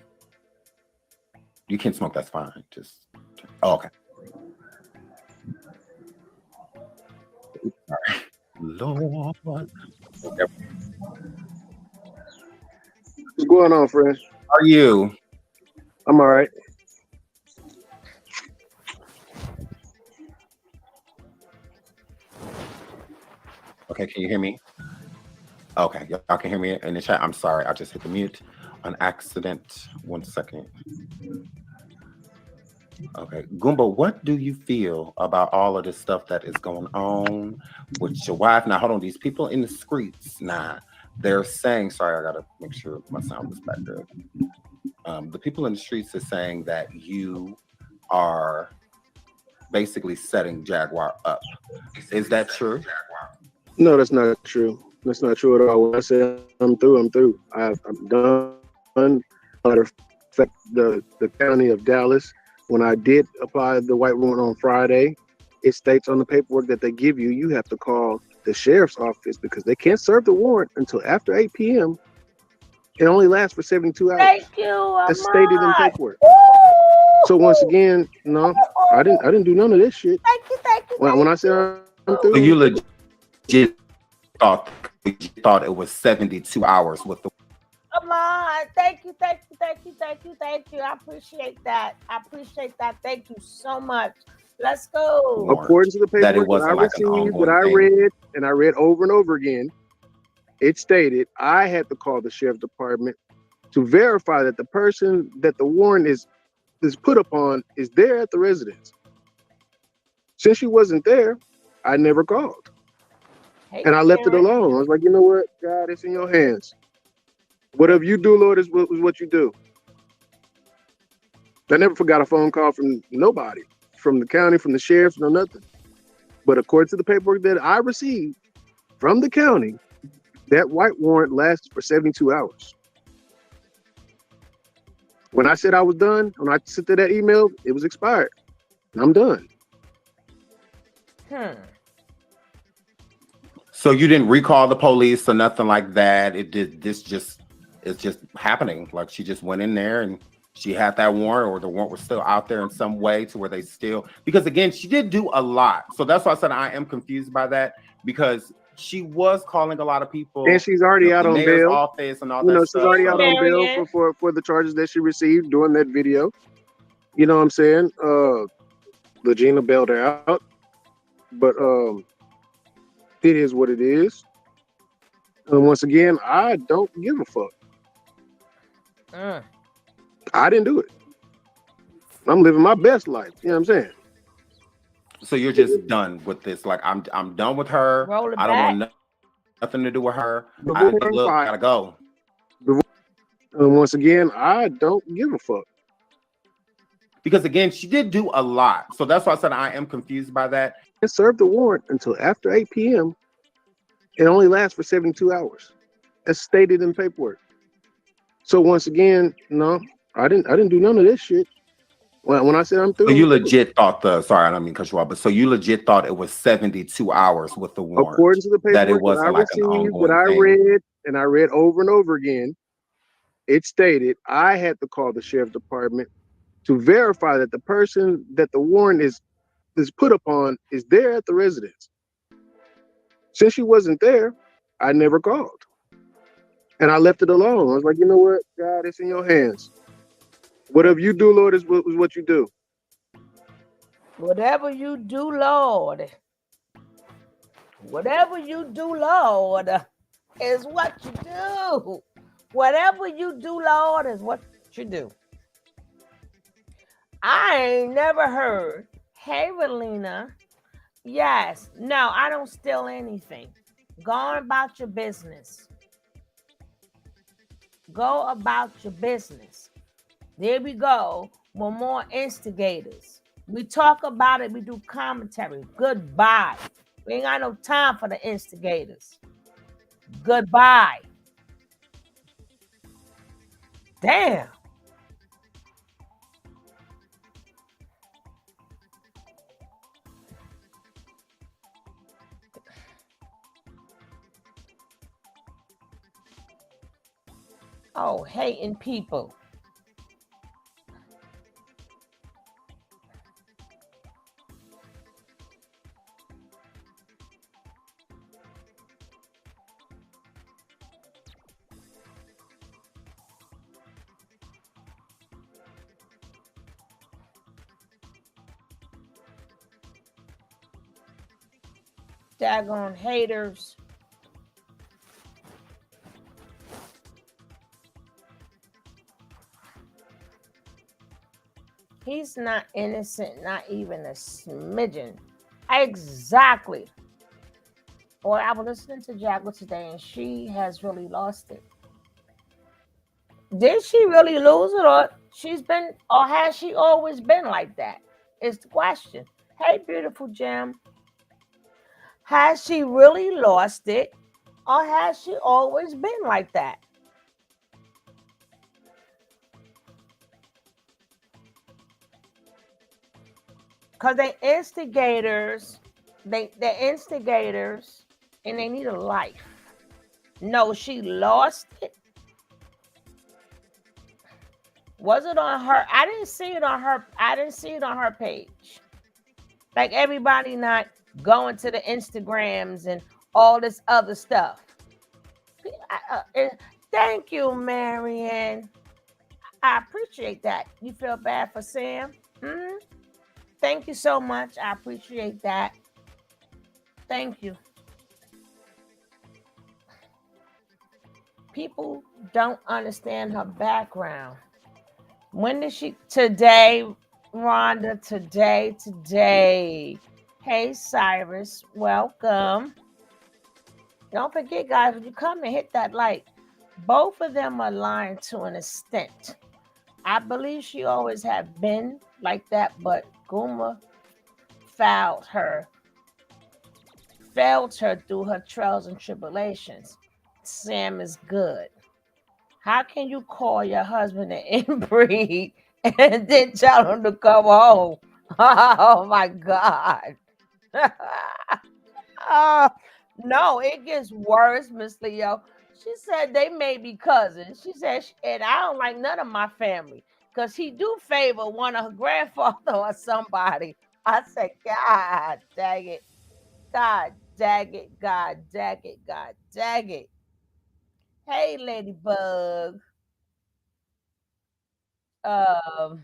You can smoke, that's fine. Just okay. All right. Lord. Okay. What's going on, friend? How are you? I'm all right. Okay, can you hear me? Okay, y'all can hear me in the chat. I'm sorry, I just hit the mute on accident. 1 second. Okay, Goomba, what do you feel about all of this stuff that is going on with your wife? Now, hold on, these people in the streets, nah, they're saying, sorry, I gotta make sure my sound is back good. The people in the streets are saying that you are basically setting Jaguar up. Is that true? No, that's not true. That's not true at all. When I say I'm through, I'm through. I'm done. Matter of fact, the county of Dallas, when I did apply the white warrant on Friday, it states on the paperwork that they give you, you have to call the sheriff's office because they can't serve the warrant until after 8 p.m. It only lasts for 72 hours. Thank you, That's stated in Ahmad. paperwork. So once again, no, I didn't do none of this shit. Thank you, thank you. When I said I'm So through, you legit thought it was 72 hours with the Ahmad, thank you, thank you, thank you, thank you, thank you. I appreciate that. I appreciate that. Thank you so much. Let's go. according to the that it paperwork that wasn't I like an received, that ongoing I thing. read, and I read over and over again, it stated I had to call the sheriff's department to verify that the person that the warrant is put upon is there at the residence. Since she wasn't there, I never called. Hey, And I left it Karen. alone. I was like, you know what, God, it's in your hands. Whatever you do, Lord, is what you do. I never forgot a phone call from nobody, from the county, from the sheriff, no nothing. But according to the paperwork that I received from the county, that white warrant lasted for 72 hours. When I said I was done, when I sent that email, it was expired. And I'm done. So you didn't recall the police or nothing like that. It's just happening. Like she just went in there and she had that warrant, or the warrant was still out there in some way to where they still, because again, she did do a lot. So that's why I said I am confused by that, because she was calling a lot of people. And she's already out the on mayor's bail. office and all You know, that she's stuff. already out on bail Marion. for the charges that she received during that video. You know what I'm saying? Legina bailed her out. But it is what it is. And once again, I don't give a fuck. I didn't do it. I'm living my best life. You know what I'm saying? So you're just done with this. Like I'm done with her. Roll it I don't back. want nothing to do with her. Before Look, I gotta go. And once again, I don't give a fuck. Because again, she did do a lot. So that's why I said I am confused by that. It served the warrant until after 8 p.m. It only lasts for 72 hours. As stated in paperwork. So once again, no, I didn't do none of this shit. When I said I'm through, So you legit thought sorry, I don't mean to cut you off, but so you legit thought it was 72 hours with the warrant. According to the paperwork that it wasn't that I like an received, ongoing that I thing. read, and I read over and over again, it stated I had to call the sheriff's department to verify that the person that the warrant is is put upon is there at the residence. Since she wasn't there, I never called. And I left it alone. I was like, you know what, God, it's in your hands. Whatever you do, Lord, is what you do. Whatever you do, Lord. Whatever you do, Lord, is what you do. Whatever you do, Lord, is what you do. I ain't never heard, hey, Relina, yes, no, I don't steal anything. Go on about your business. Go about your business. There we go. We're more instigators. We talk about it. We do commentary. Goodbye. We ain't got no time for the instigators. Goodbye. Damn. Oh, hating people. Daggone haters. He's not innocent, not even a smidgen. Exactly. Or I was listening to Jaguar today, and she has really lost it. Did she really lose it, or has she always been like that? Is the question. Hey, beautiful Gem. Has she really lost it, or has she always been like that? Because they're instigators, they're instigators, and they need a life. No, she lost it. Was it on her? I didn't see it on her. I didn't see it on her page. Like everybody not going to the Instagrams and all this other stuff. Thank you, Marianne. I appreciate that. You feel bad for Sam? Mm-hmm. Thank you so much. I appreciate that. Thank you. People don't understand her background. When did she? Today, Rhonda. Today. Hey, Cyrus. Welcome. Don't forget, guys, when you come and hit that like, both of them are lying to an extent. I believe she always had been like that, but Goomba failed her through her trials and tribulations. Sam is good. How can you call your husband an inbreed and then tell him to come home? Oh my God. No, it gets worse, Miss Leo. She said they may be cousins. She said, and I don't like none of my family because he do favor one of her grandfather or somebody. I said, God dang it. God dang it. God dang it. God dang it. Hey, Ladybug. Um,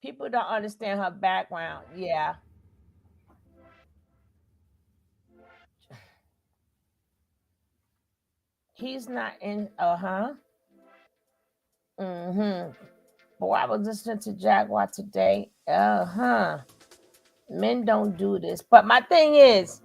People don't understand her background. Yeah. He's not in, Mm-hmm. Boy, I was listening to Jaguar today. Men don't do this. But my thing is,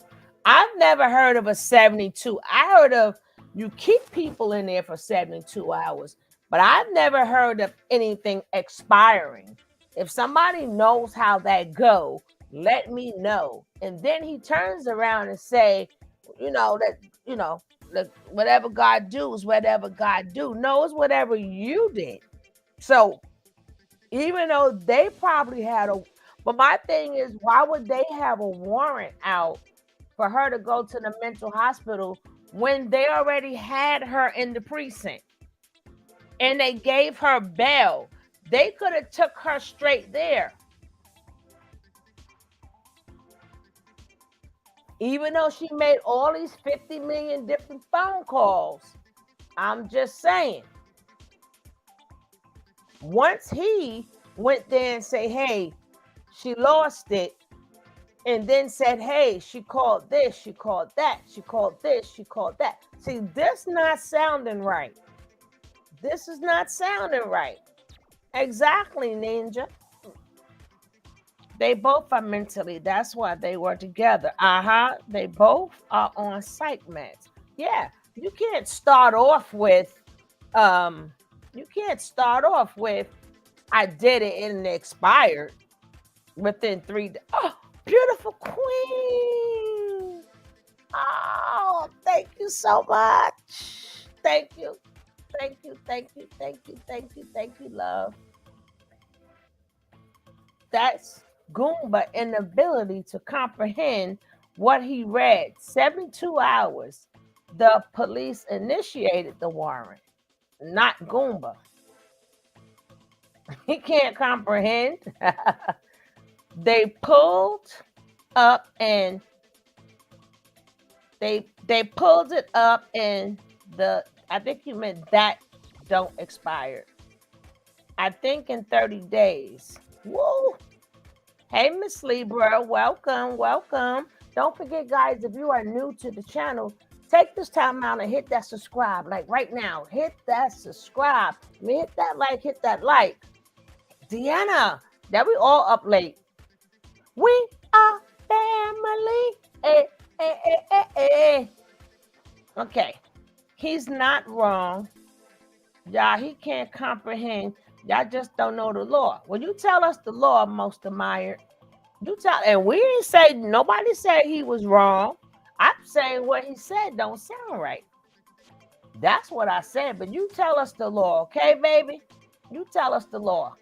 I've never heard of a 72. I heard of you keep people in there for 72 hours, but I've never heard of anything expiring. If somebody knows how that go, let me know. And then he turns around and say, that whatever God do is whatever God do. No, it's whatever you did. So even though they probably had but my thing is, why would they have a warrant out for her to go to the mental hospital when they already had her in the precinct and they gave her bail? They could have took her straight there. Even though she made all these 50 million different phone calls. I'm just saying. Once he went there and say, hey, she lost it, and then said, hey, she called this, she called that, she called this, she called that. See, this not sounding right. This is not sounding right. Exactly, Ninja. They both are mentally. That's why they were together. They both are on psych meds. Yeah, you can't start off with, you can't start off with, I did it and it expired within 3 days. Oh, beautiful queen. Oh, thank you so much. Thank you. Thank you. Thank you. Thank you. Thank you. Thank you, love. That's Goomba inability to comprehend what he read. 72 hours. The police initiated the warrant, not Goomba. He can't comprehend. They pulled up and they pulled it up and I think you meant that don't expire. I think in 30 days. Woo! Hey, Miss Libra, welcome, welcome. Don't forget, guys, if you are new to the channel, take this time out and hit that subscribe. Like right now, hit that subscribe. I mean, hit that like, hit that like. Deanna, that we all up late. We are family. Eh, eh, eh, eh, eh. Okay, he's not wrong. Y'all, he can't comprehend. Y'all just don't know the law. When you tell us the law, most admired, you tell, and we didn't say, nobody said he was wrong. I'm saying what he said don't sound right. That's what I said. But you tell us the law, okay, baby? You tell us the law.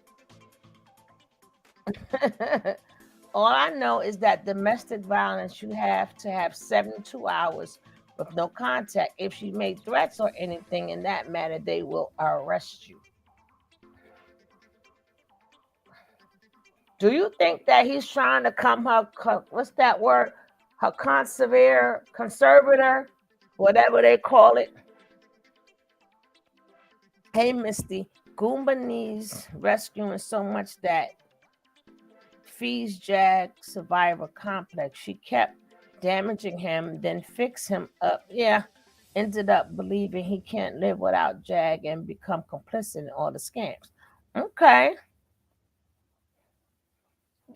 All I know is that domestic violence, you have to have 72 hours with no contact. If she made threats or anything in that matter, they will arrest you. Do you think that he's trying to come her, what's that word? Her conservator, whatever they call it. Hey, Misty, Goomba needs rescuing so much that feeds Jag survivor complex. She kept damaging him, then fix him up. Yeah, ended up believing he can't live without Jag and become complicit in all the scams. Okay.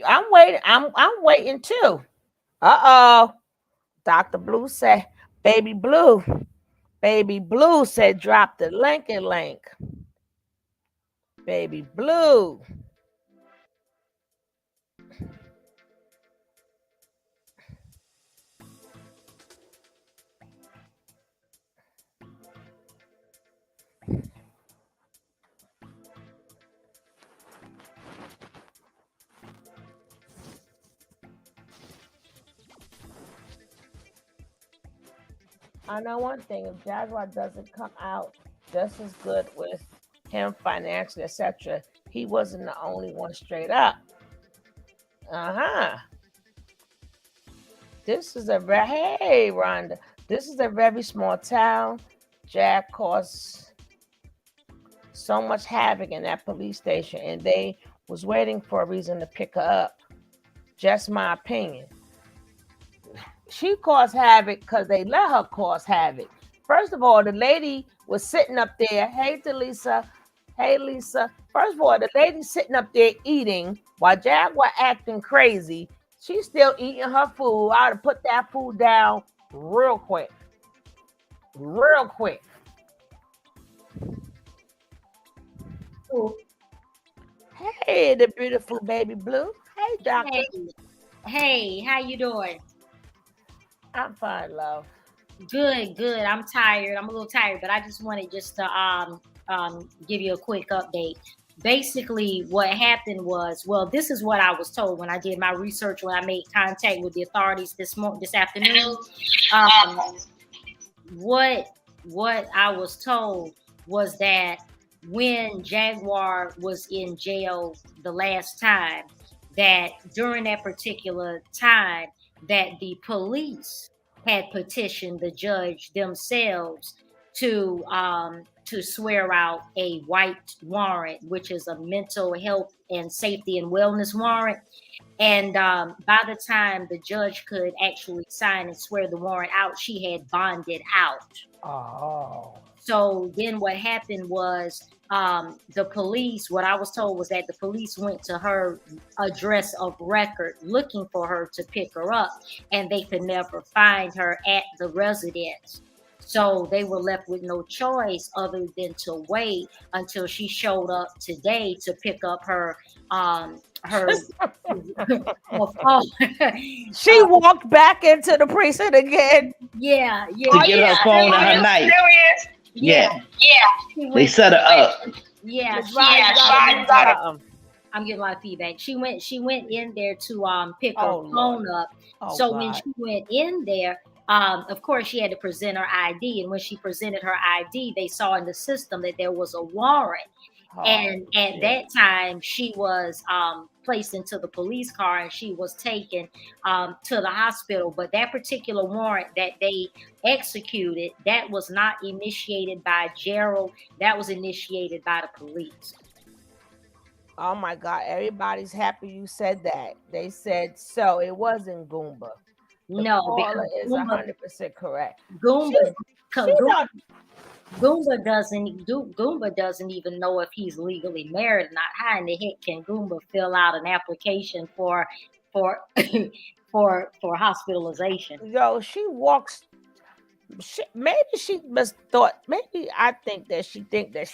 I'm waiting. I'm waiting too. Uh-oh. Dr. Blue said, Baby Blue said, drop the link. Baby Blue. I know one thing, if Jaguar doesn't come out just as good with him financially, etc., he wasn't the only one straight up. This is hey, Rhonda. This is a very small town. Jag caused so much havoc in that police station, and they was waiting for a reason to pick her up. Just my opinion. She caused havoc because they let her cause havoc. First of all, the lady was sitting up there. Hey, Lisa. Hey, Lisa. First of all, the lady sitting up there eating while Jaguar acting crazy. She's still eating her food. I ought to put that food down real quick. Real quick. Ooh. Hey, the beautiful Baby Blue. Hey, Doctor. Hey, how you doing? I'm fine, love. Good. I'm tired. I'm a little tired, but I just wanted to give you a quick update. Basically, what happened was, well, this is what I was told when I did my research, when I made contact with the authorities this afternoon. What I was told was that when Jaguar was in jail the last time, that during that particular time, that the police had petitioned the judge themselves to swear out a white warrant, which is a mental health and safety and wellness warrant. And by the time the judge could actually sign and swear the warrant out, she had bonded out. Oh. So then what happened was the police, what I was told was that the police went to her address of record looking for her to pick her up, and they could never find her at the residence. So they were left with no choice other than to wait until she showed up today to pick up her her phone. She walked back into the precinct again. Yeah, yeah. To get her phone and her knife. Yeah. They set her up. Yeah, Yeah. I'm getting a lot of feedback. She went in there to pick her phone up. So when she went in there, of course she had to present her ID, and when she presented her ID, they saw in the system that there was a warrant. And at that time, she was placed into the police car and she was taken to the hospital. But that particular warrant that they executed, that was not initiated by Gerald. That was initiated by the police. Oh my God! Everybody's happy you said that. They said so. It wasn't Goomba. No, Paula is 100% correct. Goomba doesn't even know if he's legally married or not. How in the heck can Goomba fill out an application for hospitalization? Yo, she walks. Maybe she must thought. Maybe I think that she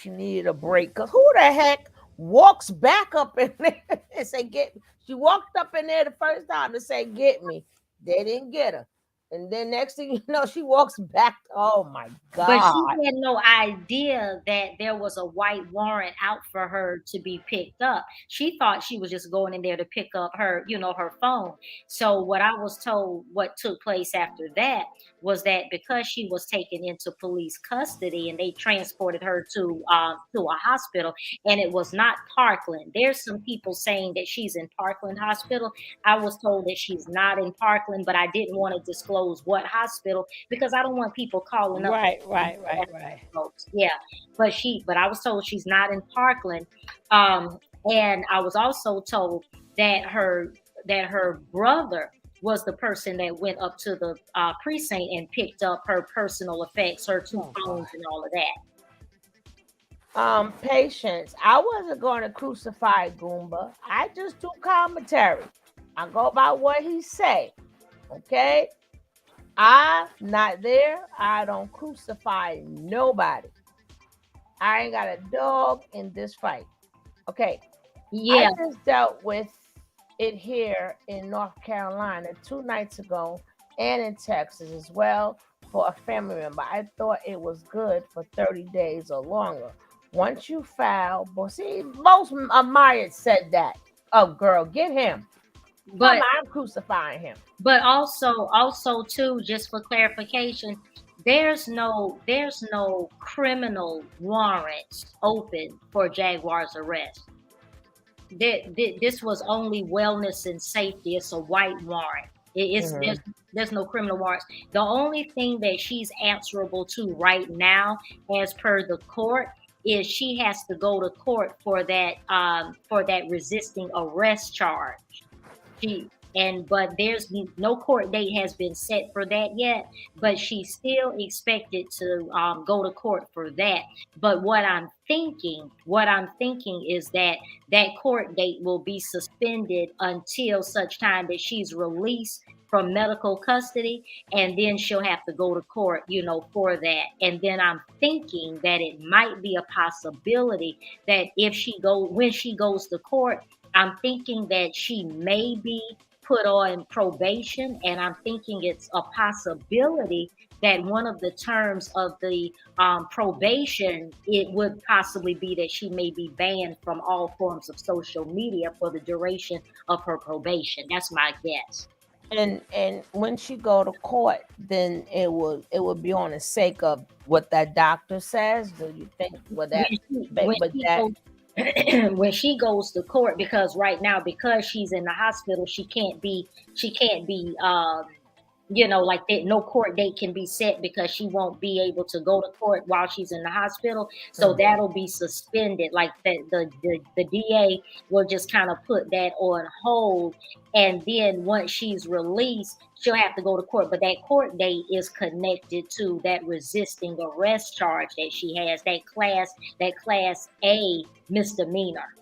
needed a break. Cause who the heck walks back up in there and say get? She walked up in there the first time to say get me. They didn't get her. And then next thing you know, she walks back. Oh my God. But she had no idea that there was a white warrant out for her to be picked up. She thought she was just going in there to pick up her, her phone. So what I was told, what took place after that was that because she was taken into police custody and they transported her to a hospital, and it was not Parkland. There's some people saying that she's in Parkland Hospital. I was told that she's not in Parkland, but I didn't want to disclose what hospital because I don't want people calling up. Right. Yeah, but I was told she's not in Parkland, and I was also told that her brother was the person that went up to the precinct and picked up her personal effects, her two phones, and all of that. Patience. I wasn't going to crucify Goomba. I just do commentary. I go by what he say. Okay. I'm not there. I don't crucify nobody. I ain't got a dog in this fight. Okay. Yeah. I just dealt with it here in North Carolina 2 nights ago and in Texas as well for a family member. I thought it was good for 30 days or longer. Once you file, but see, most of Maya said that. Oh, girl, get him. But I'm crucifying him. But also too, just for clarification, there's no criminal warrants open for Jaguar's arrest. This was only wellness and safety. It's a white warrant. There's no criminal warrants. The only thing that she's answerable to right now, as per the court, is she has to go to court for that resisting arrest charge. But there's no court date has been set for that yet, but she's still expected to go to court for that. But what I'm thinking is that court date will be suspended until such time that she's released from medical custody, and then she'll have to go to court, for that. And then I'm thinking that it might be a possibility that when she goes to court, I'm thinking that she may be put on probation, and I'm thinking it's a possibility that one of the terms of the probation, it would possibly be that she may be banned from all forms of social media for the duration of her probation. That's my guess. And when she go to court, then it would be on the sake of what that doctor says. Do you think when she goes to court, because right now, because she's in the hospital, she can't be like that. No court date can be set because she won't be able to go to court while she's in the hospital. So that'll be suspended. Like the DA will just kind of put that on hold, and then once she's released, she'll have to go to court. But that court date is connected to that resisting arrest charge that she has, that class A misdemeanor.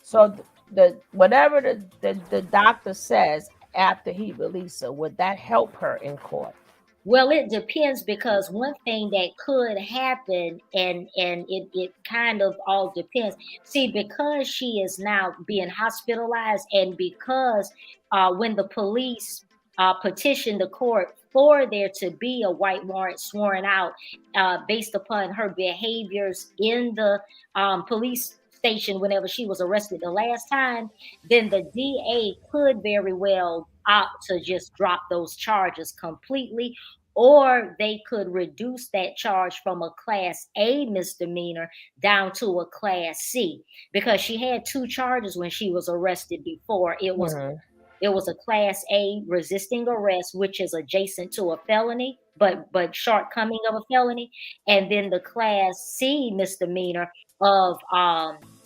So the whatever the doctor says after he released her, would that help her in court? Well, it depends, because one thing that could happen, and it kind of all depends. See, because she is now being hospitalized, and because when the police petitioned the court for there to be a white warrant sworn out based upon her behaviors in the police station whenever she was arrested the last time, then the DA could very well opt to just drop those charges completely, or they could reduce that charge from a class A misdemeanor down to a class C, because she had 2 charges when she was arrested before. It was a class A resisting arrest, which is adjacent to a felony, but shortcoming of a felony, and then the class C misdemeanor of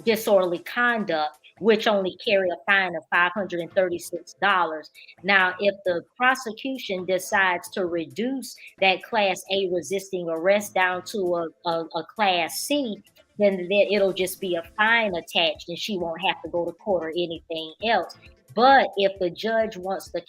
disorderly conduct, which only carry a fine of $536. Now, if the prosecution decides to reduce that class A resisting arrest down to a class C, then it'll just be a fine attached, and she won't have to go to court or anything else. But if the judge wants to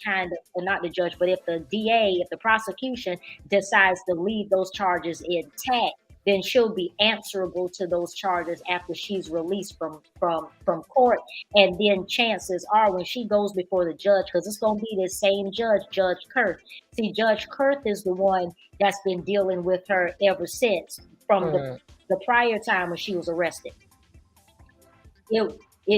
not the judge, but if the DA, if the prosecution decides to leave those charges intact, then she'll be answerable to those charges after she's released from court. And then chances are, when she goes before the judge, because it's going to be the same judge, Judge Kurth. See, Judge Kurth is the one that's been dealing with her ever since, from the prior time when she was arrested.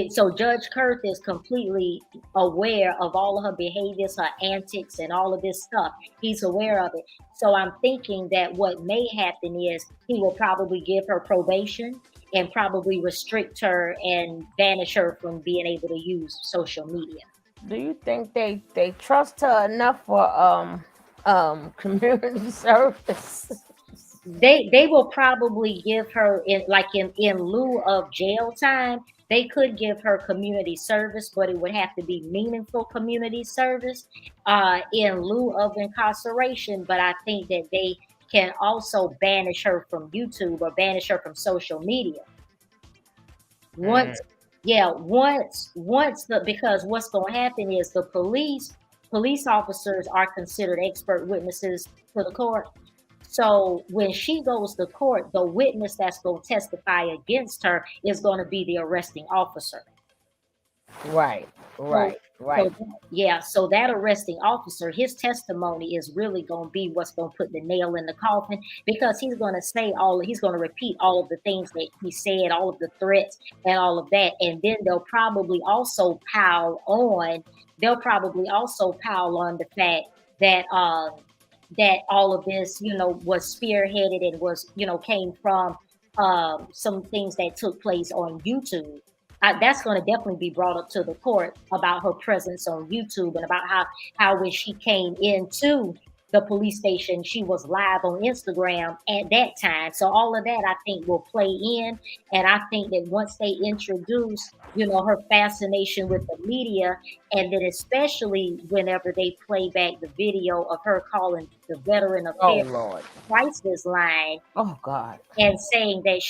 So Judge Kurth is completely aware of all of her behaviors, her antics, and all of this stuff. He's aware of it. So I'm thinking that what may happen is he will probably give her probation and probably restrict her and banish her from being able to use social media. Do you think they trust her enough for community service? They will probably give her in lieu of jail time. They could give her community service, but it would have to be meaningful community service in lieu of incarceration. But I think that they can also banish her from YouTube or banish her from social media. Because what's going to happen is the police officers are considered expert witnesses to the court. So when she goes to court, the witness that's going to testify against her is going to be the arresting officer. Right. So that arresting officer, his testimony is really going to be what's going to put the nail in the coffin, because he's going to repeat all of the things that he said, all of the threats and all of that. And then they'll probably also pile on the fact that that all of this, was spearheaded and was, came from some things that took place on YouTube. That's going to definitely be brought up to the court about her presence on YouTube, and about how when she came into the police station, she was live on Instagram at that time. So all of that, I think, will play in. And I think that once they introduce, her fascination with the media, and then especially whenever they play back the video of her calling the Veteran Affairs Crisis Line. Oh, God. And saying that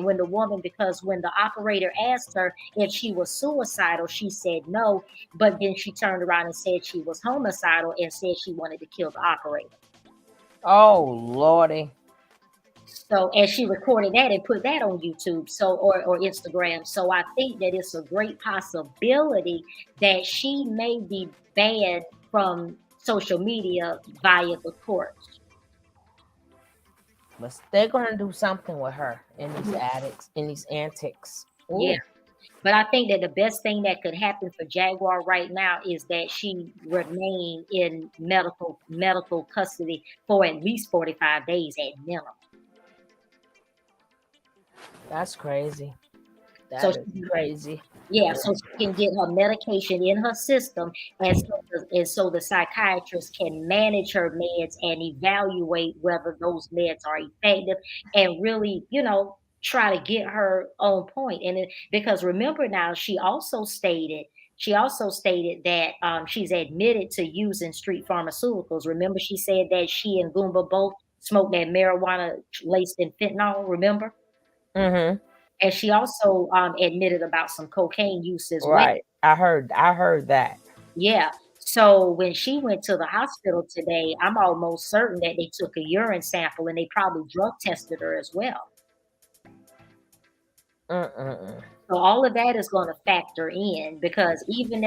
when the operator asked her if she was suicidal, she said no, but then she turned around and said she was homicidal and said she wanted to kill the operator. Oh, Lordy. So, and she recorded that and put that on YouTube, or Instagram. So I think that it's a great possibility that she may be banned from social media via the courts. But they're going to do something with her in these antics. Ooh. Yeah. But I think that the best thing that could happen for Jaguar right now is that she remain in medical custody for at least 45 days at minimum. That's crazy. So That is crazy. yeah, so she can get her medication in her system, and so the psychiatrist can manage her meds and evaluate whether those meds are effective, and really, try to get her on point. Because remember now, she also stated that she's admitted to using street pharmaceuticals. Remember, she said that she and Goomba both smoked that marijuana laced in fentanyl. Remember? Mm-hmm. And she also admitted about some cocaine use as well. Right. I heard that. Yeah. So when she went to the hospital today, I'm almost certain that they took a urine sample and they probably drug tested her as well. Mm-mm-mm. So all of that is going to factor in, because even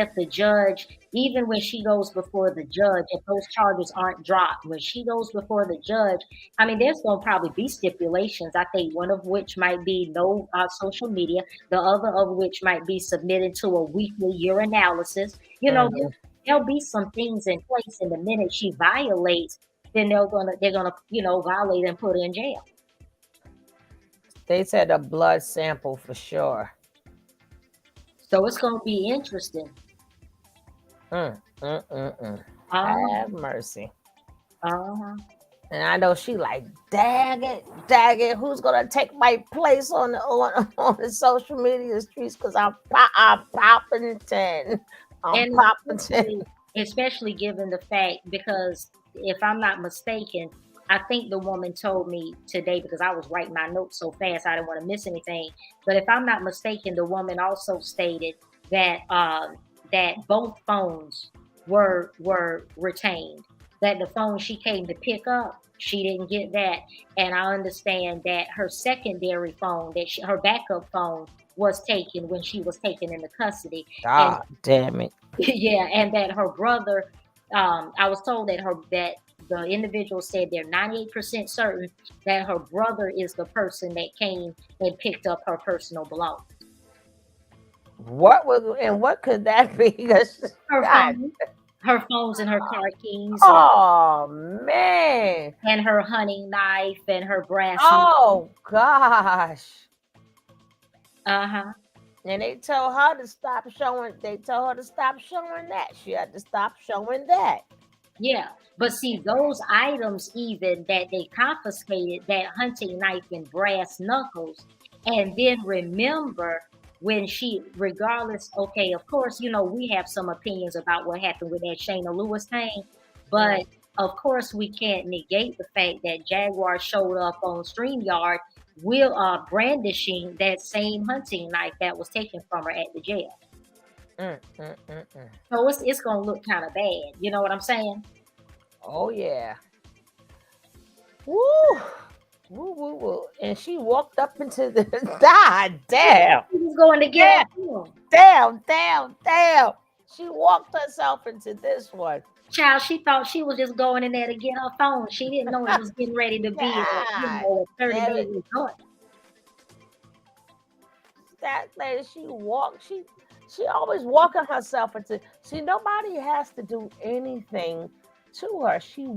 when she goes before the judge, if those charges aren't dropped, when she goes before the judge, I mean, there's going to probably be stipulations. I think one of which might be no social media, the other of which might be submitted to a weekly urinalysis. Mhm. There'll be some things in place, and the minute she violates, then they're gonna violate and put her in jail. They said a blood sample for sure. So it's going to be interesting. Have mercy. Uh-huh. And I know she like, dag it, who's gonna take my place on the social media streets? Because I'm popping 10. I'm popping 10. Especially given the fact, because if I'm not mistaken, I think the woman told me today, because I was writing my notes so fast I didn't want to miss anything. But if I'm not mistaken, the woman also stated that both phones were retained. That the phone she came to pick up, she didn't get that, and I understand that her secondary phone, her backup phone, was taken when she was taken into custody. God damn it. Yeah, and that her brother, I was told that the individual said they're 98% certain that her brother is the person that came and picked up her personal belongings. What could that be? Her phones and her car keys. Oh man. And her hunting knife and her brass. Oh gosh. Uh-huh. And they told her to stop showing. They told her to stop showing that. She had to stop showing that. Yeah, but see, those items even that they confiscated, that hunting knife and brass knuckles, and then remember when regardless, okay, of course, we have some opinions about what happened with that Shayna Lewis thing, but of course we can't negate the fact that Jaguar showed up on StreamYard brandishing that same hunting knife that was taken from her at the jail. So it's gonna look kind of bad. You know what I'm saying? Oh yeah. Woo. Woo woo woo. And she walked up into the God damn. She was going to get Damn. She walked herself into this one. Child, she thought she was just going in there to get her phone. She didn't know it was getting ready to be a 30-day resort. That lady, she always walking herself into. See, nobody has to do anything to her. She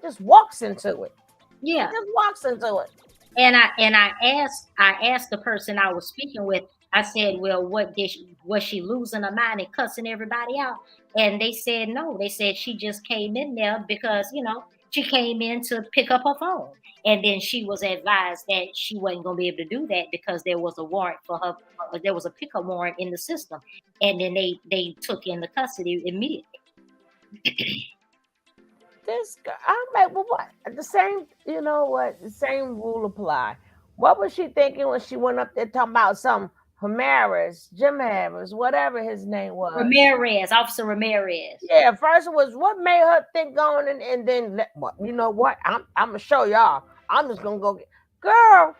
just walks into it. Yeah, she just walks into it. And I asked the person I was speaking with. I said, well, was she losing her mind and cussing everybody out? And they said no. They said she just came in there because she came in to pick up her phone, and then she was advised that she wasn't going to be able to do that because there was a warrant for her. There was a pickup warrant in the system, and then they took into custody immediately. This girl, I'm like, well, what? The same, the same rule apply. What was she thinking when she went up there talking about some Jim Harris, whatever his name was? Officer Ramirez. Yeah, first it was what made her think going, and then you know what? I'm gonna show y'all. I'm just gonna go get girl.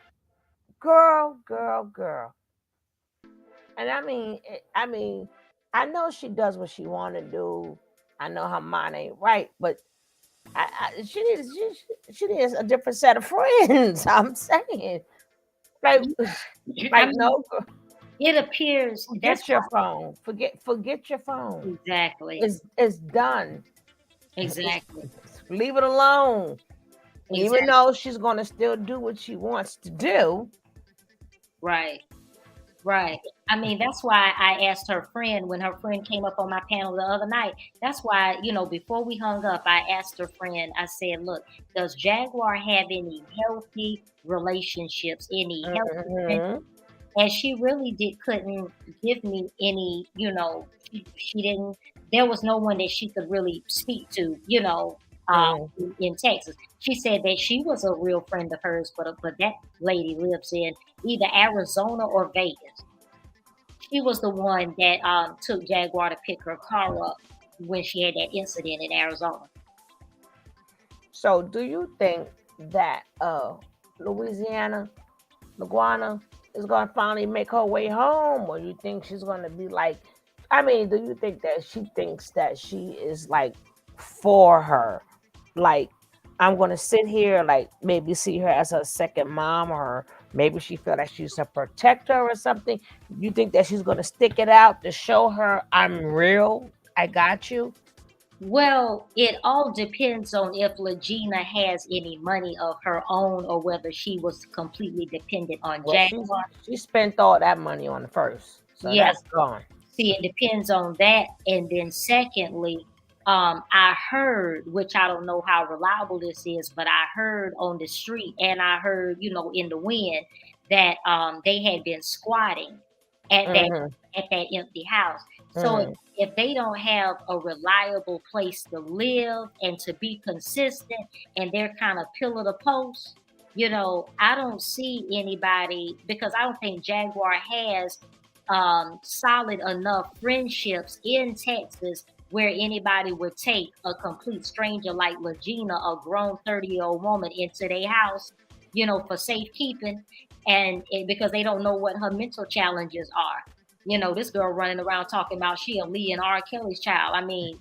And I mean, I know she does what she want to do. I know her mind ain't right, but she needs a different set of friends. I'm saying, no. It appears forget your phone. Forget your phone. Exactly. It's done. Exactly. Leave it alone. Exactly. Even though she's gonna still do what she wants to do. Right. Right. I mean, that's why I asked her friend when her friend came up on my panel the other night. That's why, before we hung up, I asked her friend, I said, look, does Jaguar have any healthy relationships, any healthy friendships? And she really couldn't give me any, she didn't, there was no one that she could really speak to, in Texas. She said that she was a real friend of hers, but that lady lives in either Arizona or Vegas. She was the one that took Jaguar to pick her car up when she had that incident in Arizona. So, do you think that Louisiana, Laguana, is going to finally make her way home, or you think she's going to be like? I mean, do you think that she thinks that she is like for her? Like, I'm going to sit here, like maybe see her as a second mom, or maybe she feel like she's a protector or something. You think that she's going to stick it out to show her I'm real? I got you. Well, it all depends on if Legina has any money of her own or whether she was completely dependent on Well, Jaguar. she spent all that money on the first, so Yeah. that's gone. See, it depends on that. And then secondly, I heard, which I don't know how reliable this is, but I heard on the street and I heard, in the wind that they had been squatting at that empty house. So if they don't have a reliable place to live and to be consistent and they're kind of pillar to post, I don't see anybody, because I don't think Jaguar has solid enough friendships in Texas where anybody would take a complete stranger like Legina, a grown 30-year-old woman, into their house, for safekeeping, and because they don't know what her mental challenges are. This girl running around talking about she a Lee and R. Kelly's child. I mean,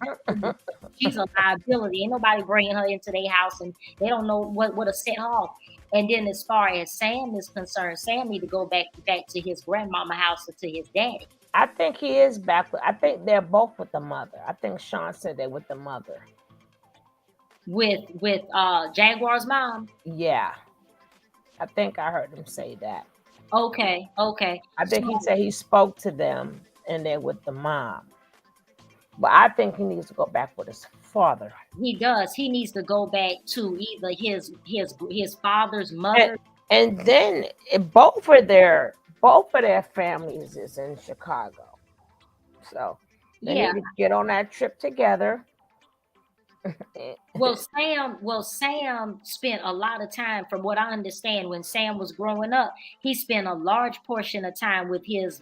she's a liability. Ain't nobody bringing her into their house, and they don't know what would have set her off. And then as far as Sam is concerned, Sam need to go back to his grandmama house or to his daddy. I think he is back. I think they're both with the mother. I think Sean said they're with the mother. With Jaguar's mom? Yeah. I think I heard him say that. Okay. I think he said he spoke to them and they're with the mom. But I think he needs to go back with his father. He does. He needs to go back to either his father's mother. And then both of their families is in Chicago. So they need to get on that trip together. Well, Sam spent a lot of time, from what I understand, when Sam was growing up, he spent a large portion of time with his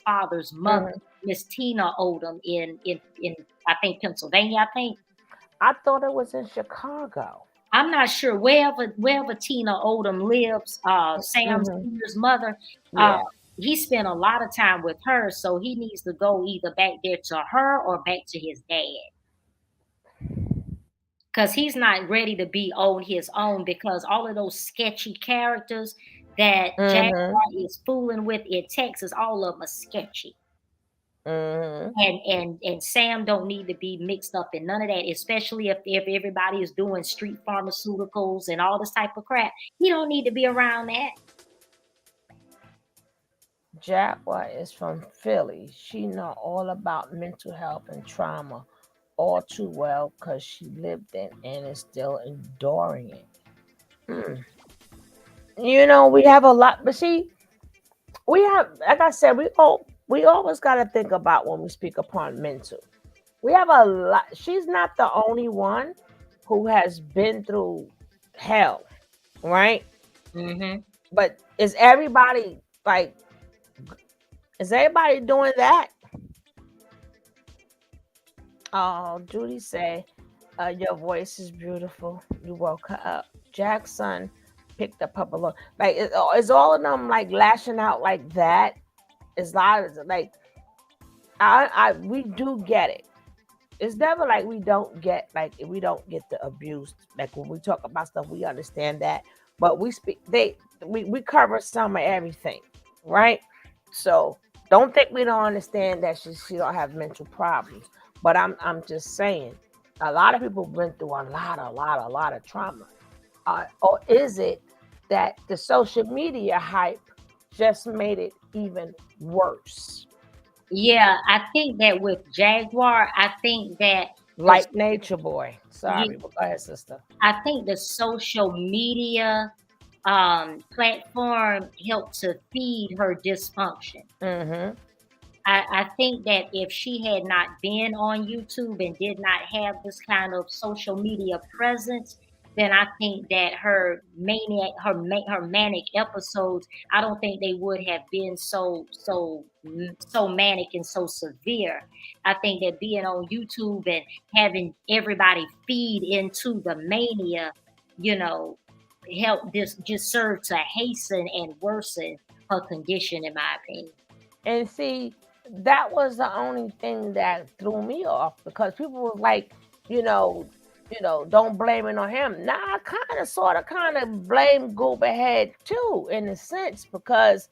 father's mother, Miss Tina Odom, in I think Pennsylvania. I thought it was in Chicago. I'm not sure. Wherever Tina Odom lives, Sam's mother, he spent a lot of time with her, so he needs to go either back there to her or back to his dad. Because he's not ready to be on his own, because all of those sketchy characters that Jaguar is fooling with in Texas, all of them are sketchy. And Sam don't need to be mixed up in none of that, especially if everybody is doing street pharmaceuticals and all this type of crap. He don't need to be around that. Jaguar is from Philly. She know all about mental health and trauma all too well because she lived it and is still enduring it. We have a lot, but we have, like I said, we always got to think about when we speak upon mental. We have a lot. She's not the only one who has been through hell, right? But is everybody doing that? Oh, Judy say, your voice is beautiful. You woke her up. Jackson picked up a lot. Like, is all of them like lashing out like that? It's like, we do get it. It's never like we don't get the abuse. Like when we talk about stuff, we understand that. But we cover some of everything, right? So don't think we don't understand that she don't have mental problems. But I'm just saying, a lot of people went through a lot of trauma. Or is it that the social media hype just made it even worse. Yeah, I think that with Jaguar, I think that Like Nature Boy. yeah, Sorry, but go ahead, sister. I think the social media platform helped to feed her dysfunction. Mm-hmm. I think that if she had not been on YouTube and did not have this kind of social media presence, then I think that her manic episodes, I don't think they would have been so manic and so severe. I think that being on YouTube and having everybody feed into the mania, you know, helped this just serve to hasten and worsen her condition, in my opinion. And see, that was the only thing that threw me off because people was like, you know, don't blame it on him. Now I kind of blame Gooba Head too, in a sense, because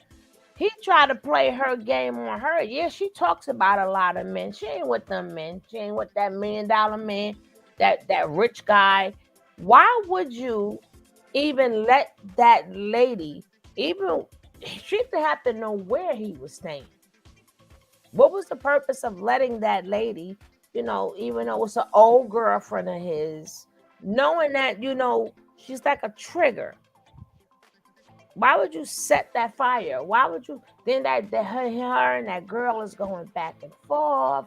he tried to play her game on her. Yeah, she talks about a lot of men. She ain't with them men. She ain't with that $1 million man, that rich guy. Why would you even let that lady even? She didn't have to know where he was staying. What was the purpose of letting that lady, even though it's an old girlfriend of his, knowing that, she's like a trigger? Why would you set that fire? Why would you? Then her and that girl is going back and forth,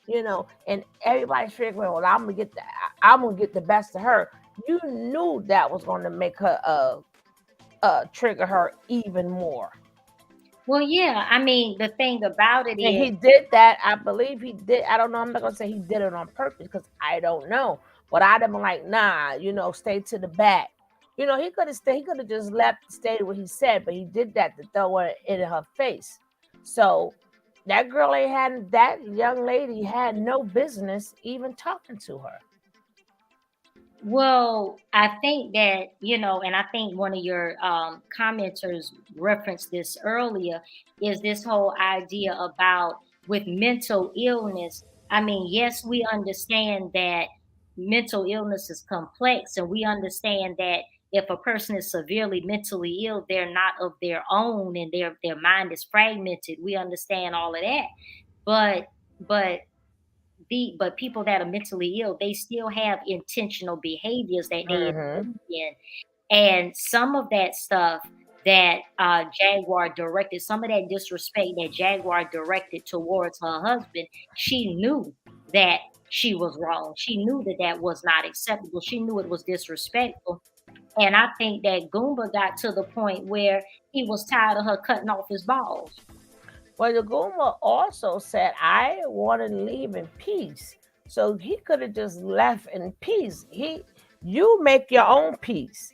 and everybody's figuring, well, I'm gonna get the best of her. You knew that was going to make her trigger her even more. Well, yeah. I mean, the thing about it And he is, did that. I believe he did. I don't know. I'm not gonna say he did it on purpose because I don't know. But I'd have been like, nah, stay to the back. He could have stayed. He could have just left, stayed what he said, but he did that to throw it in her face. So that young lady had no business even talking to her. well, I think that, and I think one of your commenters referenced this earlier, is this whole idea about with mental illness. I mean, yes, we understand that mental illness is complex, and we understand that if a person is severely mentally ill, they're not of their own and their mind is fragmented. We understand all of that. But but but people that are mentally ill, they still have intentional behaviors that they Mm-hmm. engage in. And some of that stuff that Jaguar directed, some of that disrespect that Jaguar directed towards her husband, she knew that she was wrong. She knew that that was not acceptable. She knew it was disrespectful. And I think that Goomba got to the point where he was tired of her cutting off his balls. Well, the Guma also said, I want to leave in peace. So he could have just left in peace. You make your own peace.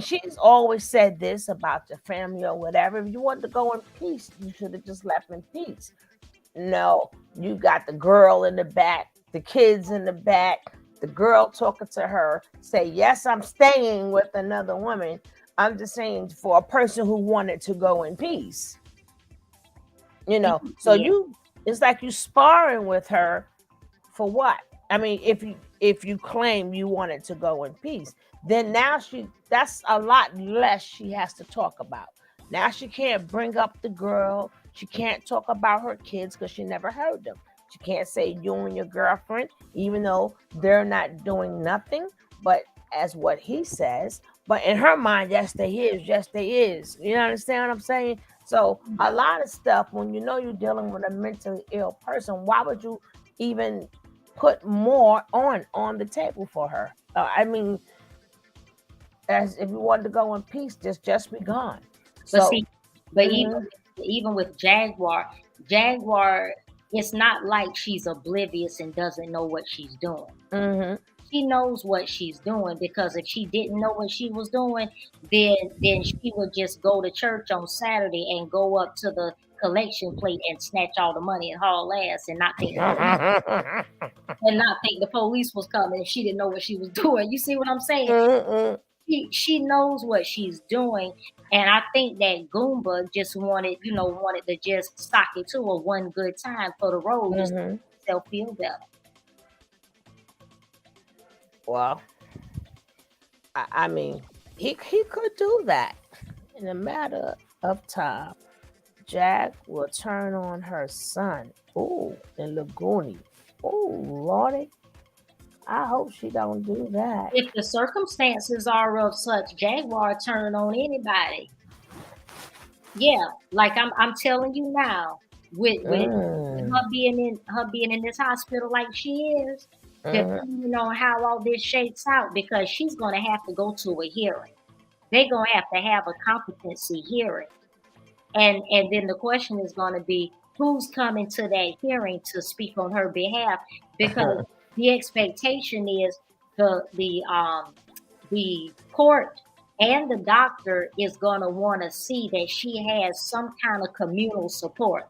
She's always said this about your family or whatever. If you want to go in peace, you should have just left in peace. No, you got the girl in the back, the kids in the back, the girl talking to her, say, yes, I'm staying with another woman. I'm just saying for a person who wanted to go in peace. So Yeah. it's like you sparring with her for what? I mean, if you claim you wanted to go in peace, then now that's a lot less she has to talk about. Now she can't bring up the girl. She can't talk about her kids because she never heard them. She can't say you and your girlfriend, even though they're not doing nothing, but as what he says. But in her mind, yes, they is. Yes, they is. You understand what I'm saying? So a lot of stuff, when you're dealing with a mentally ill person, why would you even put more on the table for her? As if you wanted to go in peace, just be gone. But So see, but mhm, even with Jaguar, it's not like she's oblivious and doesn't know what she's doing. mhm. She knows what she's doing, because if she didn't know what she was doing, then she would just go to church on Saturday and go up to the collection plate and snatch all the money and haul ass and not think the police was coming if she didn't know what she was doing. You see what I'm saying? Mm-mm. She knows what she's doing, and I think that Goomba just wanted to just sock it to her one good time for the road, just to Mhm. make herself feel better. Well, I mean, he could do that in a matter of time. Jag will turn on her son. Ooh, in Laguni. Ooh, Lordy. I hope she don't do that. If the circumstances are of such, Jaguar turn on anybody. Yeah, like I'm telling you now, with her being in this hospital like she is, depending on how all this shakes out, because she's gonna have to go to a hearing. They're gonna have to have a competency hearing. And then the question is gonna be who's coming to that hearing to speak on her behalf, because the expectation is the court and the doctor is going to want to see that she has some kind of communal support.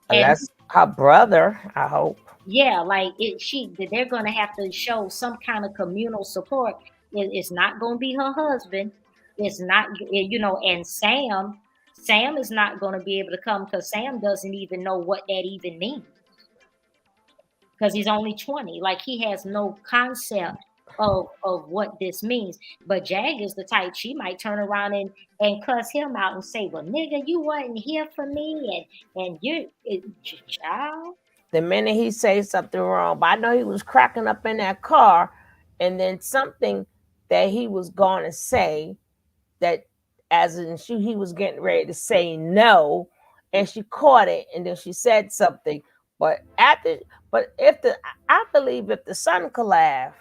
And that's her brother, I hope. Yeah, like they're going to have to show some kind of communal support. It's not going to be her husband. It's not, and Sam is not going to be able to come because Sam doesn't even know what that even means. Because he's only 20. Like, he has no concept of what this means. But Jag is the type, she might turn around and cuss him out and say, well, nigga, you wasn't here for me, and child. The minute he says something wrong, but I know he was cracking up in that car, and then something that he was going to say, that as in he was getting ready to say no, and she caught it, and then she said something. But I believe if the son could laugh,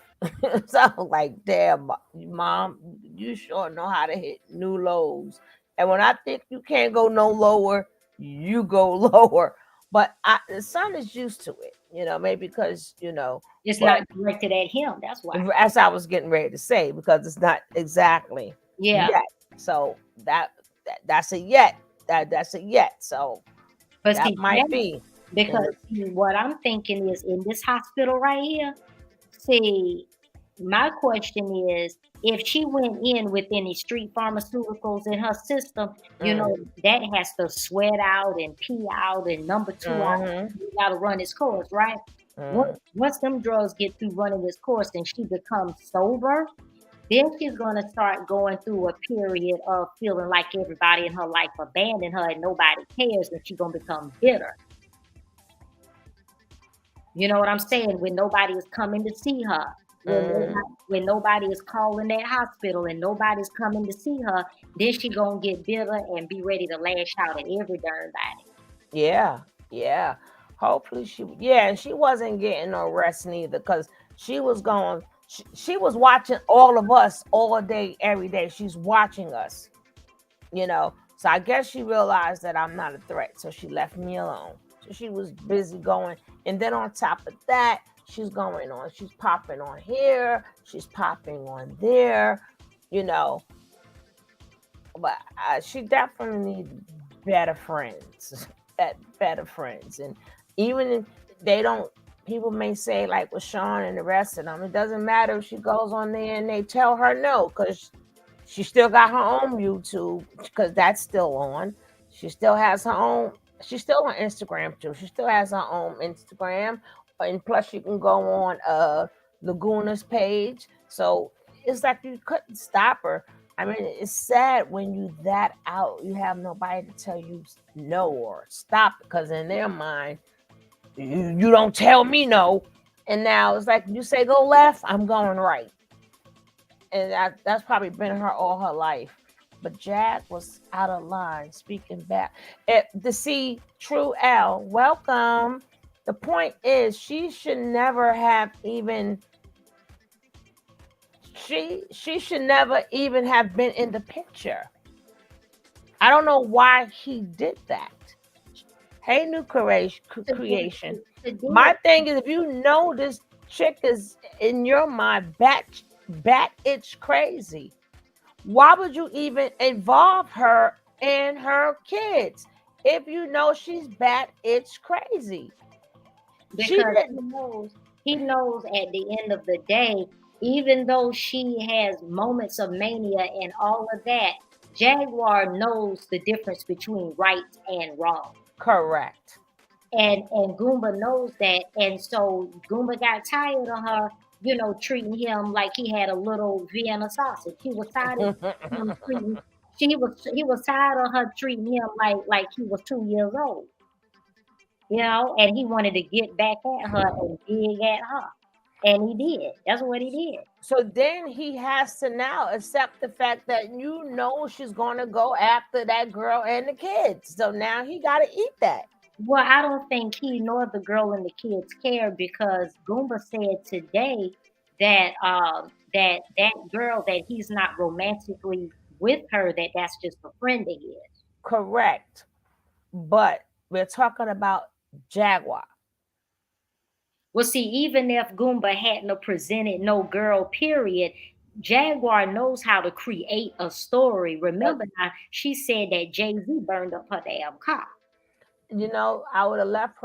so I was like, damn, Mom, you sure know how to hit new lows. And when I think you can't go no lower, you go lower. But the son is used to it, maybe because, it's not directed at him. That's why. As I was getting ready to say, because it's not exactly yet. So that's a yet. That's a yet. So but that might be. Because what I'm thinking is, in this hospital right here, see, my question is, if she went in with any street pharmaceuticals in her system, that has to sweat out and pee out, and number 2 out, you got to run its course, right? Once them drugs get through running this course and she becomes sober, then she's going to start going through a period of feeling like everybody in her life abandoned her and nobody cares, and she's going to become bitter. You know what I'm saying? When nobody is coming to see her, when nobody is calling that hospital and nobody's coming to see her, then she gonna get bitter and be ready to lash out at every darn body. Yeah. Hopefully and she wasn't getting no rest neither, because she was going. She was watching all of us all day, every day. She's watching us, So I guess she realized that I'm not a threat, so she left me alone. So she was busy going. And then on top of that, she's going on. She's popping on here. She's popping on there, But she definitely needs better friends. Better friends. And even if they don't, people may say, like with Sean and the rest of them, it doesn't matter if she goes on there and they tell her no, because she still got her own YouTube, because that's still on. She still has her own. She's still on Instagram too. She still has her own Instagram, and plus you can go on Laguna's page. So it's like you couldn't stop her. I mean, it's sad when you that out, you have nobody to tell you no or stop, because in their mind, you don't tell me no. And now it's like you say go left, I'm going right. And that's probably been her all her life. But Jag was out of line, speaking back. To see True L, welcome. The point is, she should never have even. She should never even have been in the picture. I don't know why he did that. Hey, new creation. My thing is, if you know this chick is in your mind bat itch crazy, why would you even involve her and her kids if you know she's bat itch crazy? Because he knows at the end of the day, even though she has moments of mania and all of that, Jaguar knows the difference between right and wrong. Correct. And Goomba knows that. And so Goomba got tired of her, treating him like he had a little Vienna sausage. He was tired of him He was tired of her treating him like he was 2 years old, and he wanted to get back at her and dig at her. And he did. That's what he did. So then he has to now accept the fact that she's going to go after that girl and the kids. So now he got to eat that. Well, I don't think he nor the girl and the kids care, because Goomba said today that that girl, that he's not romantically with her, that's just a friend of his. Correct. But we're talking about Jaguar. Well, see, even if Goomba hadn't presented no girl, period, Jaguar knows how to create a story. Remember now, she said that Jay-Z burned up her damn car. I would have left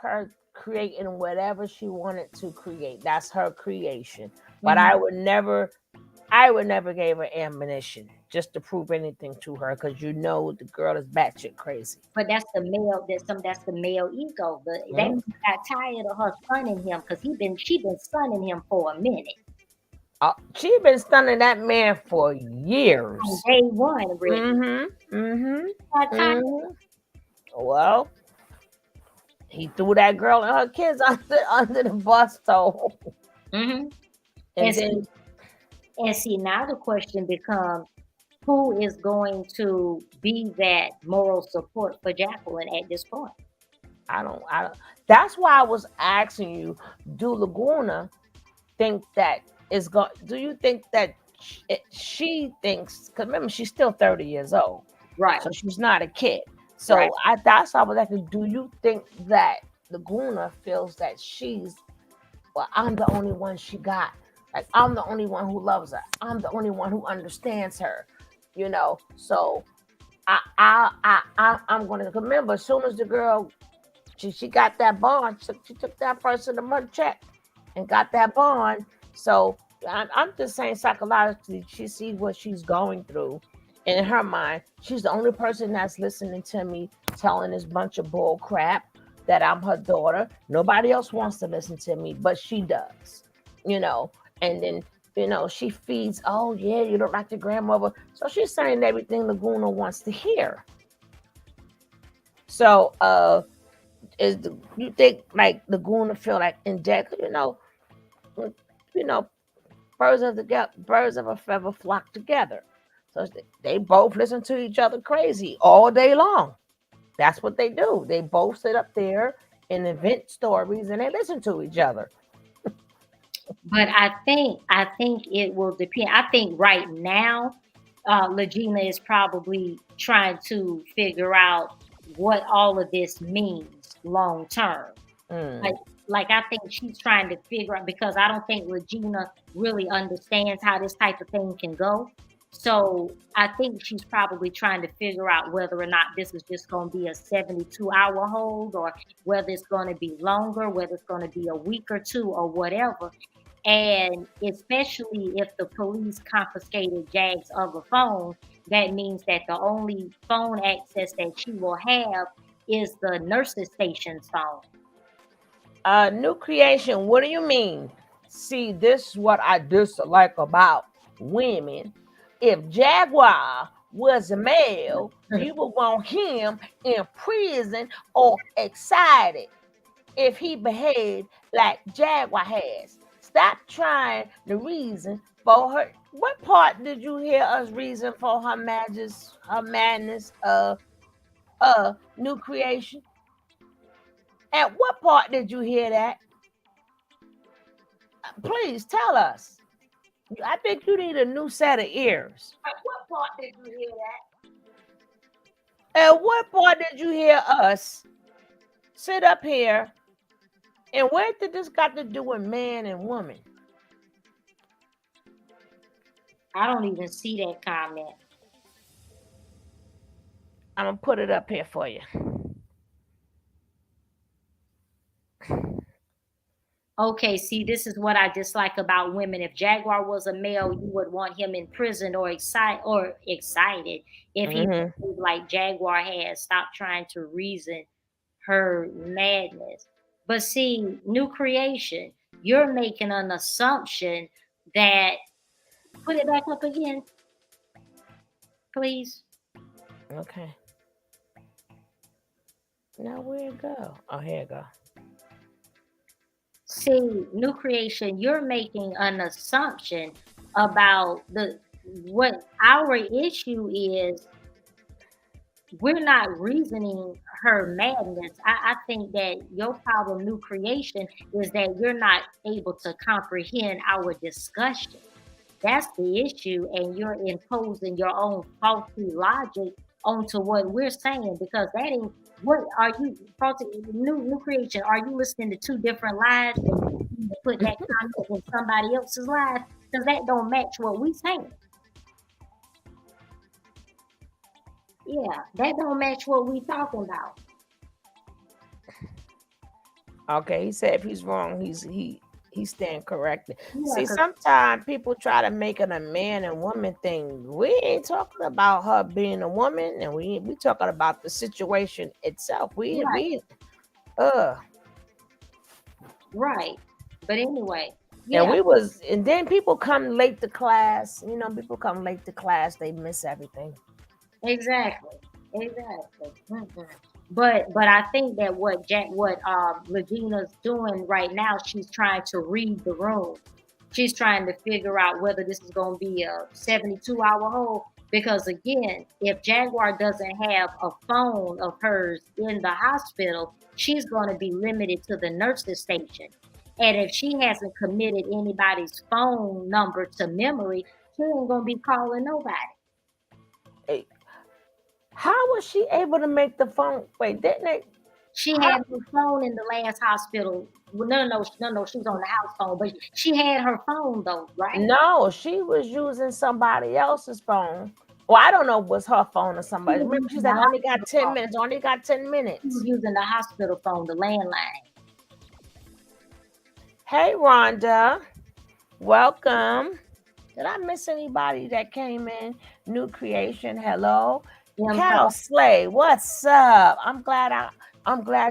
her creating whatever she wanted to create. That's her creation. But I would never give her ammunition just to prove anything to her, because the girl is batshit crazy. But that's the male. That's the male ego. They got tired of her stunning him, because she been stunning him for a minute. She been stunning that man for years. From day one, really. Well, he threw that girl and her kids under the bus, though. And see, now the question becomes, who is going to be that moral support for Jacqueline at this point? I don't. That's why I was asking you, do Laguna think that is going? Do you think that she thinks? Because remember, she's still 30 years old, right? So she's not a kid. So that's why I was asking, do you think that Laguna feels that I'm the only one she got? Like, I'm the only one who loves her. I'm the only one who understands her. So I'm going to remember, as soon as the girl, she got that bond, she took that person a month check and got that bond. So I'm just saying, psychologically, she sees what she's going through. And in her mind, she's the only person that's listening to me telling this bunch of bull crap that I'm her daughter. Nobody else wants to listen to me, but she does, and then she feeds, oh yeah, you look like your grandmother. So she's saying everything Laguna wants to hear. So you think like Laguna feel like in Jack, birds of a feather flock together. So they both listen to each other crazy all day long. That's what they do. They both sit up there and invent stories and they listen to each other. But I think it will depend. I think right now, Legina is probably trying to figure out what all of this means long term. Like I think she's trying to figure out, because I don't think Regina really understands how this type of thing can go. So I think she's probably trying to figure out whether or not this is just going to be a 72-hour hold, or whether it's going to be longer, whether it's going to be a week or two or whatever. And especially if the police confiscated Jag's other phone, that means that the only phone access that she will have is the nurse's station's phone. New creation, what do you mean? See, this is what I dislike about women. If Jaguar was a male, you would want him in prison or excited if he behaved like Jaguar has. Stop trying the reason for her. What part did you hear us reason for her madness, new creation? At what part did you hear that? Please tell us. I think you need a new set of ears. At what part did you hear that? At what part did you hear us sit up here? And where did this got to do with man and woman? I don't even see that comment. I'm going to put it up here for you. Okay, see, this is what I dislike about women. If Jaguar was a male, you would want him in prison or excited. If he behaved like Jaguar has, stop trying to reason her madness. But see, new creation, you're making an assumption that, put it back up again. please. Okay. Now where it go? Oh, here it go. See, new creation, you're making an assumption about what our issue is. We're not reasoning her madness. I think that your problem, new creation, is that you're not able to comprehend our discussion. That's the issue, and you're imposing your own faulty logic onto what we're saying because that ain't what are you faulty new creation. Are you listening to two different lives and you put that comment in somebody else's live? Because that don't match what we saying. Yeah, that don't match what we talking about. Okay, he said if he's wrong, he's stand corrected. Yeah, See, sometimes people try to make it a man and woman thing. We ain't talking about her being a woman, and we talking about the situation itself. Right. But anyway, yeah. And then people come late to class. You know, people come late to class, they miss everything. Exactly. Mm-hmm. But I think that what Regina's doing right now, she's trying to read the room. She's trying to figure out whether this is going to be a 72-hour hold. Because again, if Jaguar doesn't have a phone of hers in the hospital, she's going to be limited to the nurse's station. And if she hasn't committed anybody's phone number to memory, she ain't going to be calling nobody. Hey, how was she able to make the phone? Wait, didn't they? She had her phone in the last hospital. Well, no, she was on the house phone, but she had her phone though, right? No, she was using somebody else's phone. Well, I don't know if it was her phone or somebody. Remember, she said, only got 10 minutes, only got 10 minutes. She was using the hospital phone, the landline. Hey, Rhonda. Welcome. Did I miss anybody that came in? New creation, hello. Carol Slay, what's up? I'm glad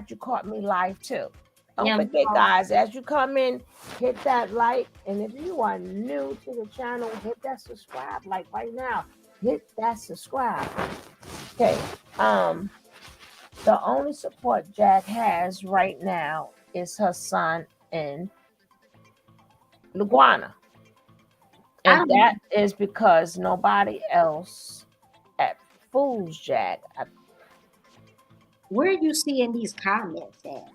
you caught me live too. Don't forget, guys, as you come in, hit that like. And if you are new to the channel, hit that subscribe like right now. Hit that subscribe. Okay. The only support Jag has right now is her son and Luguana. And that is because nobody else at Fools Jag. Where are you seeing these comments at?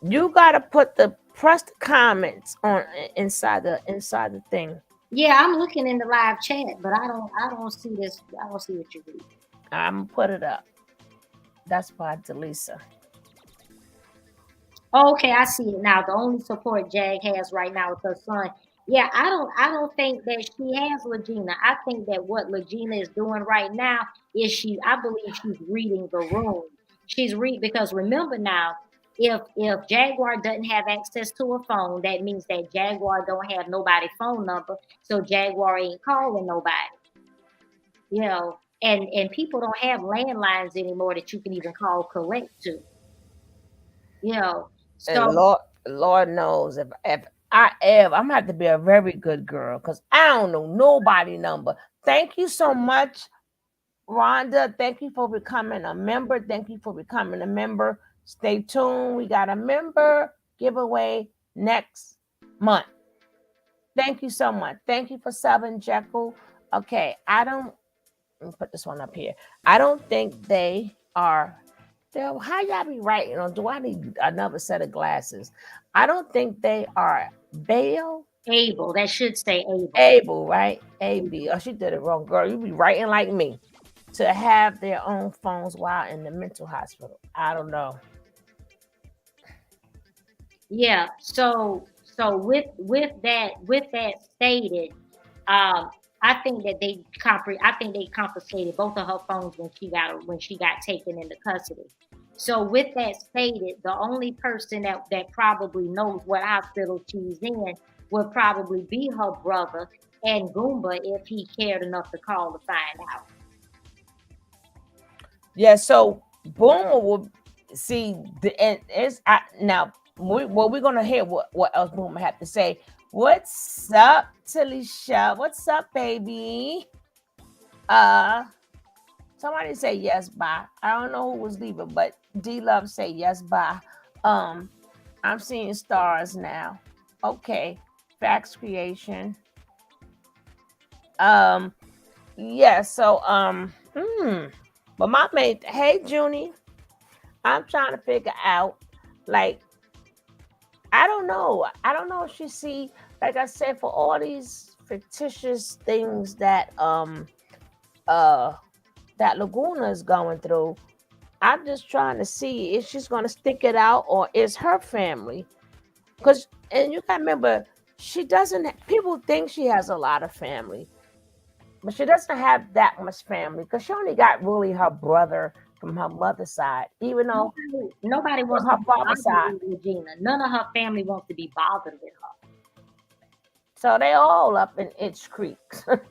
You gotta press the comments on inside the thing. Yeah, I'm looking in the live chat, but I don't see this. I don't see what you read. I'm gonna put it up. That's by Delisa. Okay, I see it now. The only support Jag has right now is her son. Yeah, I don't think that she has Legina. I think that what Legina is doing right now is I believe she's reading the room. She's because remember now, if Jaguar doesn't have access to a phone, that means that Jaguar don't have nobody's phone number, so Jaguar ain't calling nobody. You know, and people don't have landlines anymore that you can even call collect to. You know, so and Lord knows if I'm gonna have to be a very good girl because I don't know nobody number. Thank you so much, Rhonda. Thank you for becoming a member. Stay tuned. We got a member giveaway next month. Thank you so much. Thank you for subbing, Jekyll. Okay, let me put this one up here. I don't think they are. How y'all be writing? Or do I need another set of glasses? I don't think they are able. That should say able. Able, right? A-B. Oh, she did it wrong, girl. You be writing like me. To have their own phones while in the mental hospital. I don't know. Yeah. So with that stated, I think that they confiscated both of her phones when she got taken into custody. So with that stated, the only person that probably knows what hospital she's in would probably be her brother and Goomba if he cared enough to call to find out. Yeah, so Boomer will see now. We're gonna hear what else Boomer have to say. What's up, Talisha? What's up, baby? Somebody say yes, bye. I don't know who was leaving, but D Love say yes, bye. I'm seeing stars now. Okay. Facts creation. Yeah, so but my mate, hey Junie, I'm trying to figure out, like, I don't know if she see, like I said, for all these fictitious things that that Laguna is going through. I'm just trying to see if she's going to stick it out or is her family. Because, and you got to remember, she doesn't, people think she has a lot of family, but she doesn't have that much family because she only got really her brother from her mother's side, even though nobody wants her to be father's side. bothered with Regina. None of her family wants to be bothered with her. So they all up in Itch Creek.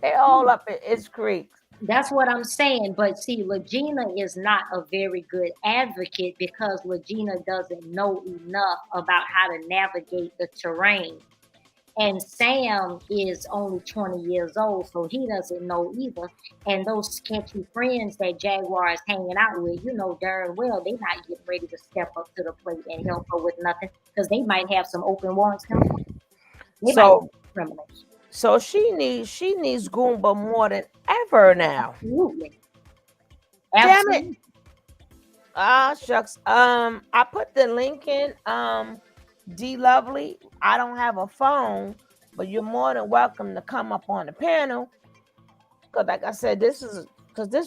They all up in Itch Creek. That's what I'm saying. But see, Legina is not a very good advocate because Legina doesn't know enough about how to navigate the terrain. And Sam is only 20 years old, so he doesn't know either. And those sketchy friends that Jaguar is hanging out with, you know darn well they're not getting ready to step up to the plate and help her with nothing because they might have some open warrants coming. So she needs Goomba more than ever now. Absolutely. Damn it. Ah, shucks. I put the link in. D Lovely. I don't have a phone, but you're more than welcome to come up on the panel. Because like I said, this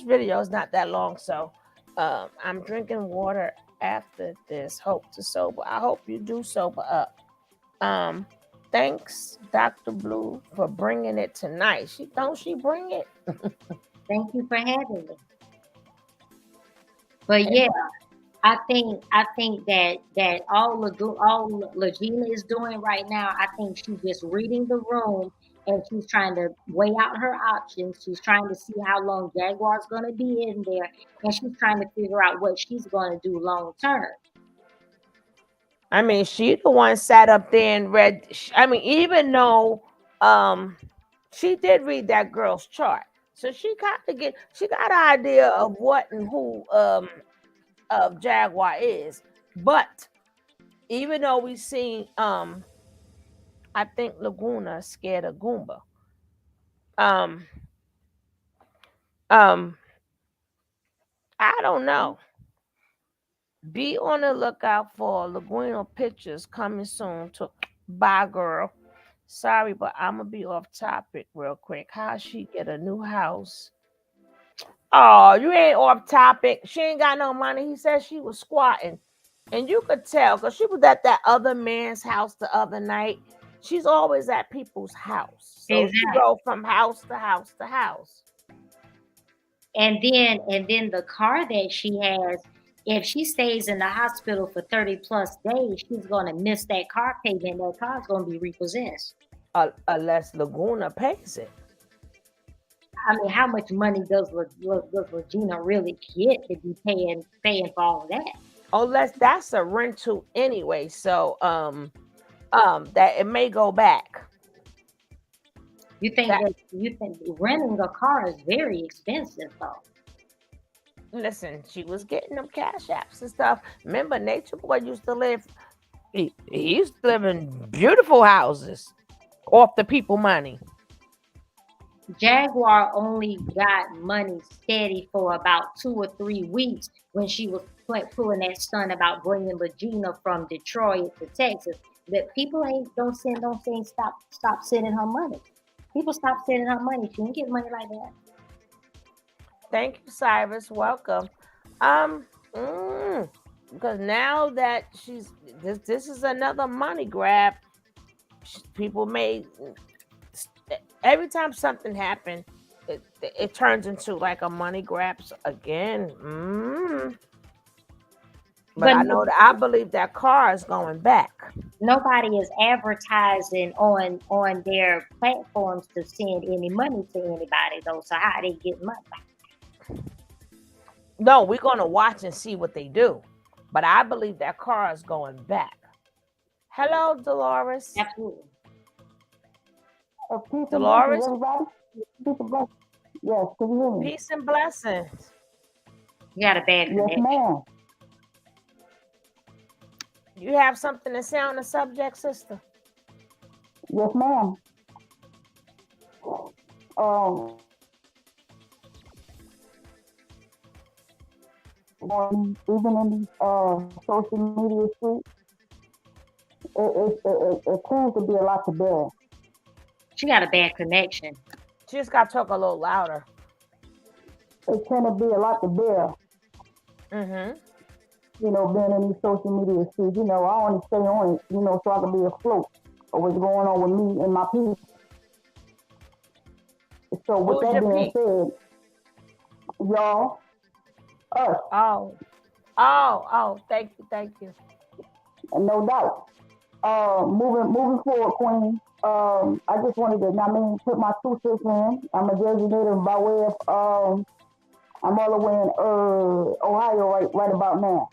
video is not that long. So I'm drinking water after this. Hope to sober. I hope you do sober up. Thanks, Dr. Blue, for bringing it tonight. She bring it? Thank you for having me. But yeah, I think that all Legina is doing right now, I think she's just reading the room and she's trying to weigh out her options. She's trying to see how long Jaguar's going to be in there, and she's trying to figure out what she's going to do long term. I mean, she the one sat up there and read. I mean, even though she did read that girl's chart, so she got an idea of what and who of Jaguar is. But even though we seen I think Laguna is scared of Goomba. I don't know. Be on the lookout for Laguna pictures coming soon. Bye, girl. Sorry, but I'm gonna be off topic real quick. How she get a new house? Oh, you ain't off topic. She ain't got no money. He said she was squatting, and you could tell because she was at that other man's house the other night. She's always at people's house, so exactly. She go from house to house to house. And then the car that she has, if she stays in the hospital for 30 plus days, she's going to miss that car payment. That car's going to be repossessed. Unless Laguna pays it. I mean, how much money does Regina really get to be paying for all of that? Unless that's a rental anyway, so that it may go back. You think renting a car is very expensive though? Listen, she was getting them cash apps and stuff. Remember, Nature Boy used to live. He used to live in beautiful houses off the people money. Jaguar only got money steady for about 2 or 3 weeks when she was pulling that stunt about bringing Regina from Detroit to Texas. That people don't say stop sending her money. People stop sending her money. She didn't get money like that. Thank you, Cyrus. Welcome. Because now that this is another money grab. People may. Every time something happens, it turns into like a money grab again. But I believe that car is going back. Nobody is advertising on their platforms to send any money to anybody though. So how they get money back? No, we're going to watch and see what they do. But I believe that car is going back. Hello, Dolores. Absolutely. Dolores? Yes, can you hear me? Peace and blessings. You got a bad Yes, connection. ma'am. You have something to say on the subject, sister? Yes, ma'am. Um, even in these social media streets, it tends to be a lot to bear. She got a bad connection. She just got to talk a little louder. It tends to be a lot to bear. Mm-hmm. You know, being in these social media streets. You know, I want to stay on it. You know, so I can be afloat of what's going on with me and my people. So with Who's that your being peep? said, y'all, us, Oh, thank you. and no doubt. Moving forward, Queen. I just wanted to, I mean, put my 2 cents in. I'm a Jersey native by way of, I'm all the way in Ohio right about now.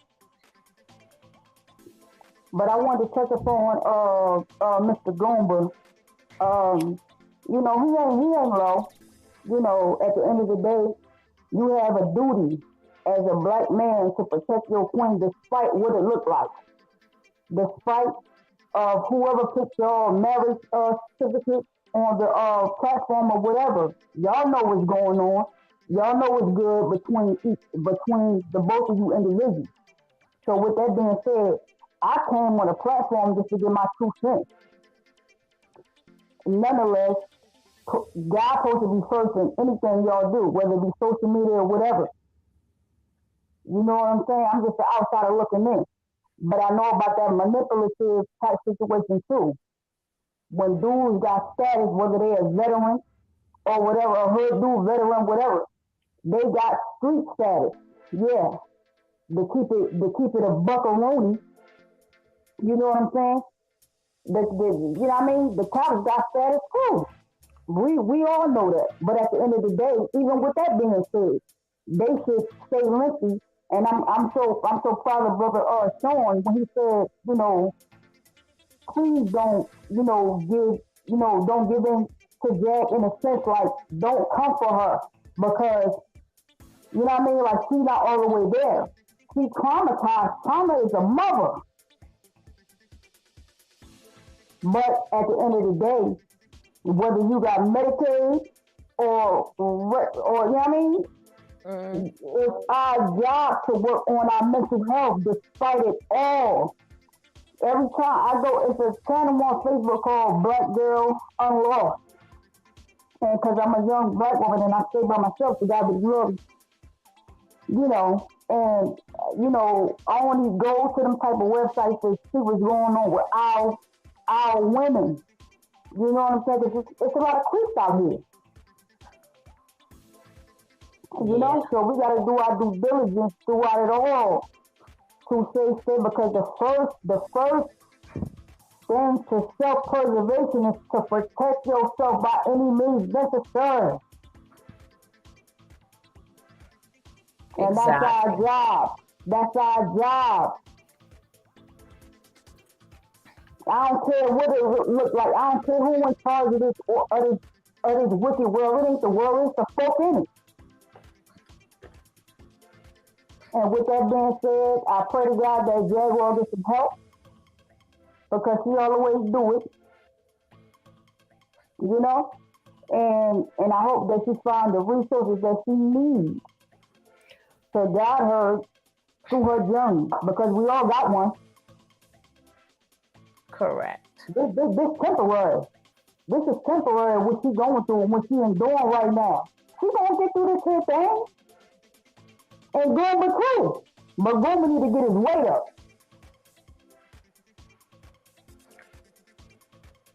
But I wanted to touch upon Mr. Goomba. You know, he ain't low. You know, at the end of the day, you have a duty as a black man to protect your queen despite what it looked like. Despite whoever puts your marriage certificate on the platform or whatever. Y'all know what's going on. Y'all know what's good between the both of you individuals. So with that being said, I came on a platform just to get my 2 cents. Nonetheless, God supposed to be first in anything y'all do, whether it be social media or whatever. You know what I'm saying? I'm just the outsider looking in. But I know about that manipulative type situation too. When dudes got status, whether they're a veteran or whatever, a hood dude, veteran, whatever, they got street status. Yeah. To keep it a buckaroni. You know what I'm saying? You know what I mean? The cops got status too. We all know that. But at the end of the day, even with that being said, they should stay lengthy. And I'm so proud of brother Sean when he said, you know, please don't, don't give in to Jack in a sense like don't come for her because you know what I mean, like she's not all the way there. She's traumatized. Trauma is a mother. But at the end of the day, whether you got Medicaid or you know what I mean, it's our job to work on our mental health despite it all. Every time I go, it's a channel on Facebook called Black Girl Unlost. And because I'm a young black woman and I stay by myself, to God be glory, you know, and, you know, I only go to them type of websites to see what's going on with our women. You know what I'm saying? It's a lot of creeps out here. You know, so we got to do our due diligence throughout it all to stay because the first thing to self-preservation is to protect yourself by any means necessary. And that's our job. That's our job. I don't care what it look like. I don't care who in charge of this or of this wicked world. It ain't the world, it's the folk in it. And with that being said, I pray to God that Jaguar gets some help because she always do it. You know? And I hope that she finds the resources that she needs to guide her through her journey because we all got one. Correct. This temporary. This is temporary what she's going through and what she's enduring right now. She's gonna get through this here thing. And Goomba too. But Goomba need to get his weight up.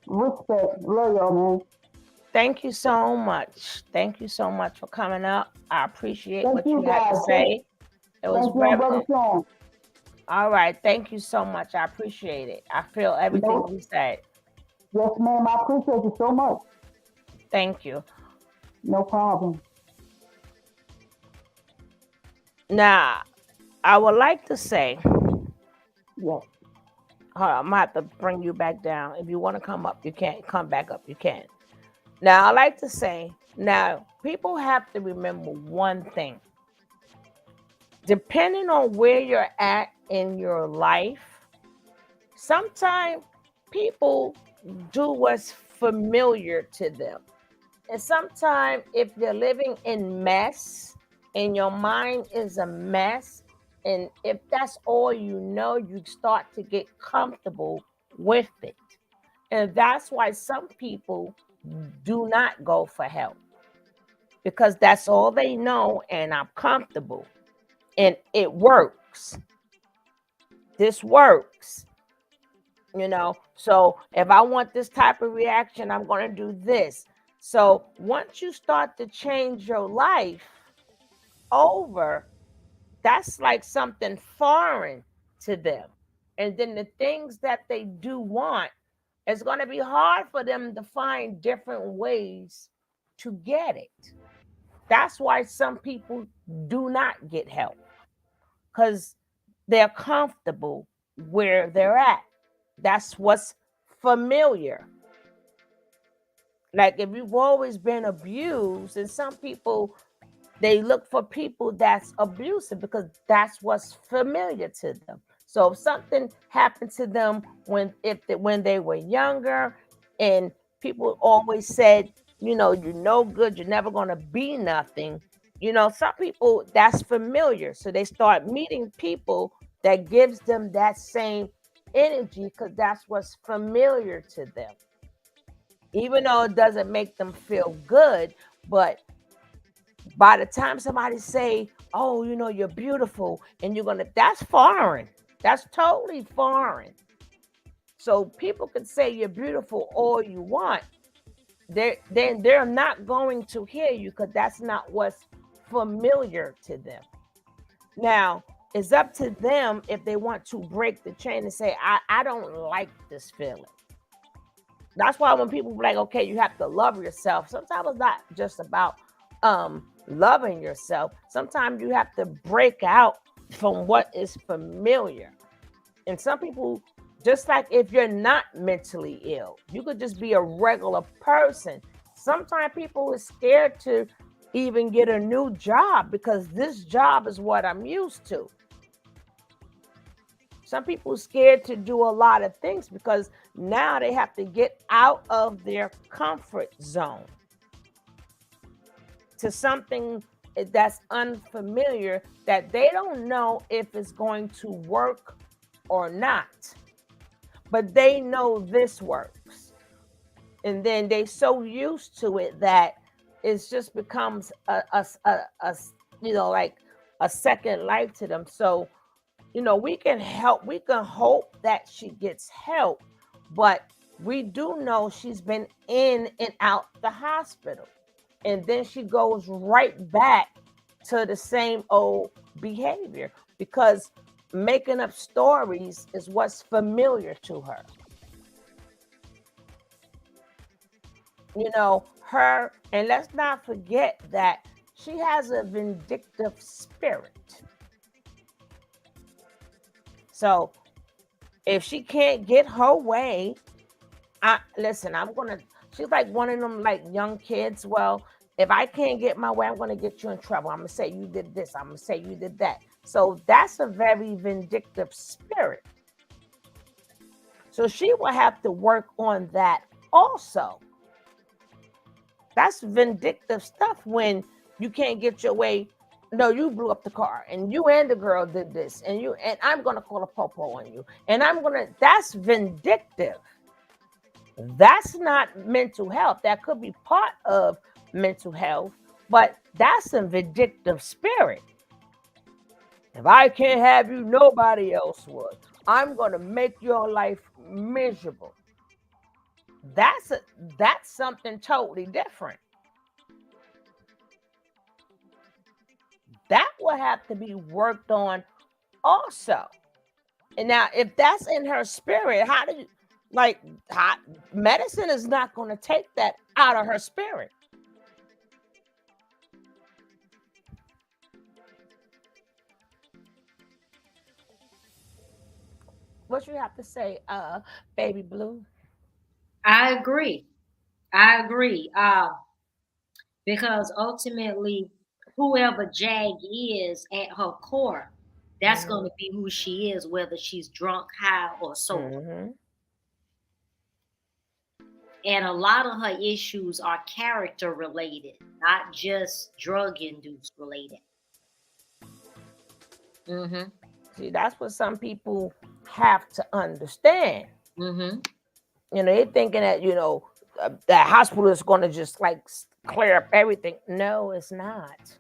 Respect. Love y'all, man. Thank you so much. Thank you so much for coming up. I appreciate what you guys had to say. It was very brother Sean. All right. Thank you so much. I appreciate it. I feel everything you said. Yes, ma'am. I appreciate you so much. Thank you. No problem. Now, I would like to say, yes. I'm gonna have to bring you back down. If you want to come up, you can't. Come back up, you can. Now, I like to say, now people have to remember one thing. depending on where you're at in your life, sometimes people do what's familiar to them. And sometimes if you're living in mess and your mind is a mess, and if that's all you know, you start to get comfortable with it. And that's why some people do not go for help because that's all they know, and I'm comfortable and it works. This works, you know. So if I want this type of reaction, I'm going to do this. So once you start to change your life over, that's like something foreign to them. And then the things that they do want, it's going to be hard for them to find different ways to get it. That's why some people do not get help because they're comfortable where they're at. That's what's familiar. Like if you've always been abused, and some people they look for people that's abusive because that's what's familiar to them. So if something happened to them when they were younger, and people always said, you're no good, you're never going to be nothing. Some people that's familiar, so they start meeting people that gives them that same energy because that's what's familiar to them. Even though it doesn't make them feel good, but by the time somebody say, oh, you're beautiful, and that's foreign. That's totally foreign. So people can say you're beautiful all you want. They're not going to hear you because that's not what's familiar to them. Now, it's up to them if they want to break the chain and say, I don't like this feeling. That's why when people be like, okay, you have to love yourself, sometimes it's not just about loving yourself. Sometimes you have to break out from what is familiar. And some people, just like if you're not mentally ill, you could just be a regular person. Sometimes people are scared to even get a new job because this job is what I'm used to. Some people are scared to do a lot of things because now they have to get out of their comfort zone to something that's unfamiliar that they don't know if it's going to work or not. But they know this works. And then they so used to it that it just becomes a like a second life to them. So we can help, we can hope that she gets help, but we do know she's been in and out the hospital. And then she goes right back to the same old behavior because making up stories is what's familiar to her. Her, and let's not forget that she has a vindictive spirit. So if she can't get her way, she's like one of them like young kids. Well, if I can't get my way, I'm gonna get you in trouble. I'm gonna say you did this, I'm gonna say you did that. So that's a very vindictive spirit. So she will have to work on that also. That's vindictive stuff when you can't get your way. No, you blew up the car and you and the girl did this and I'm going to call a popo on you. And that's vindictive. That's not mental health. That could be part of mental health, but that's a vindictive spirit. If I can't have you, nobody else would. I'm going to make your life miserable. That's something totally different. That will have to be worked on also. And now, if that's in her spirit, medicine is not going to take that out of her spirit. What you have to say, Baby Blue? I agree. Because ultimately, whoever Jag is at her core, that's going to be who she is, whether she's drunk, high, or sober. And a lot of her issues are character related, not just drug induced related. See, that's what some people have to understand. You know, they're thinking that, you know, the hospital is going to just like clear up everything. No, it's not.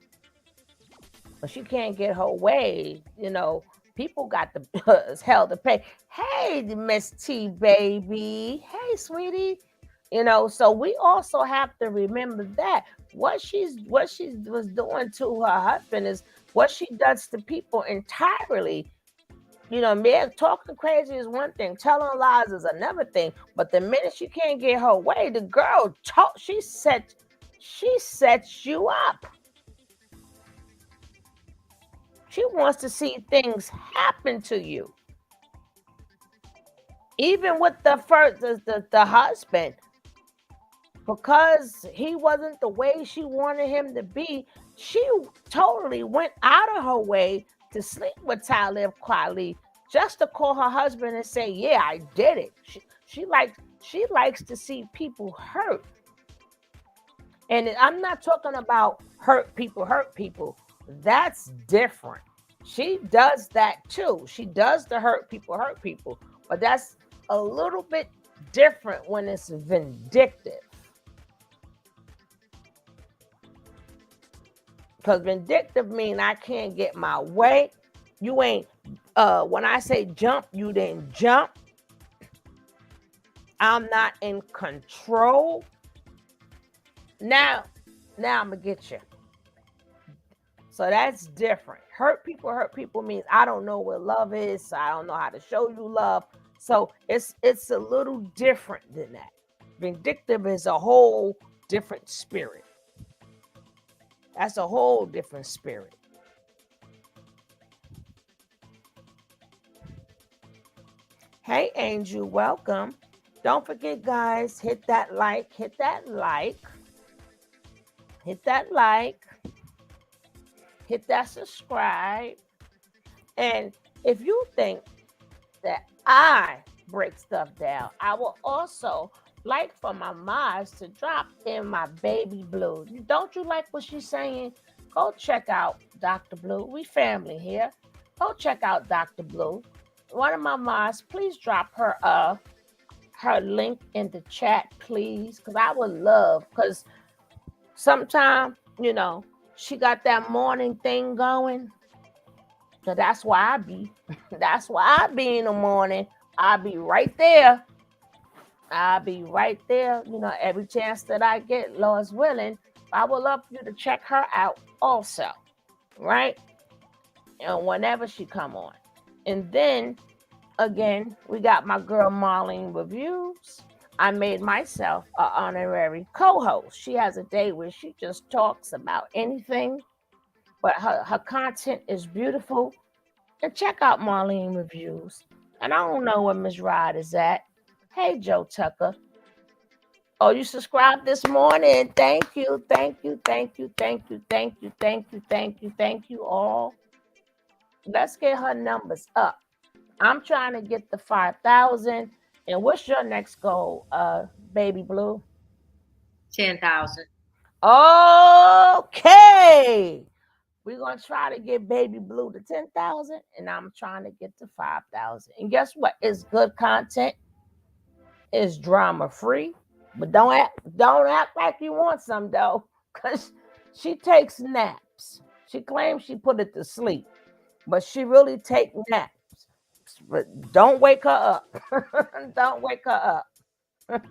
But she can't get her way. You know, people got the hell to pay. Hey, Miss T, baby. Hey, sweetie. You know, so we also have to remember that what she was doing to her husband is what she does to people entirely. You know, man, talking crazy is one thing, telling lies is another thing. But the minute she can't get her way, the girl she sets you up. She wants to see things happen to you. Even with the husband, because he wasn't the way she wanted him to be, she totally went out of her way to sleep with Talib Kweli just to call her husband and say, yeah, I did it. She likes to see people hurt. And I'm not talking about hurt people. That's different. She does that too. She does the hurt people. But that's a little bit different when it's vindictive. Because vindictive means I can't get my way. You ain't, when I say jump, you didn't jump. I'm not in control. Now I'm going to get you. So that's different. Hurt people means I don't know what love is. So I don't know how to show you love. So it's a little different than that. Vindictive is a whole different spirit. That's a whole different spirit. Hey, Angel, welcome. Don't forget, guys, hit that like. Hit that subscribe. And if you think that I break stuff down, I will also like for my mods to drop in my baby Blue. Don't you like what she's saying? Go check out Dr. Blue. We family here. Go check out Dr. Blue. One of my mods, please drop her link in the chat, please, because I would love, because sometimes, you know, she got that morning thing going. So that's why I be in the morning. I'll be right there. You know, every chance that I get, Lord's willing. I would love for you to check her out also, right? And whenever she come on. And then, again, we got my girl Marlene Reviews. I made myself an honorary co-host. She has a day where she just talks about anything, but her content is beautiful. And check out Marlene Reviews. And I don't know where Ms. Rod is at. Hey, Joe Tucker. Oh, you subscribed this morning. Thank you all. Let's get her numbers up. I'm trying to get the 5,000. And what's your next goal, Baby Blue? 10,000. Okay. We're going to try to get Baby Blue to 10,000. And I'm trying to get to 5,000. And guess what? It's good content. It's drama free. But don't act like you want some, though. Because she takes naps. She claims she put it to sleep. But she really takes naps. But don't wake her up. Don't wake her up.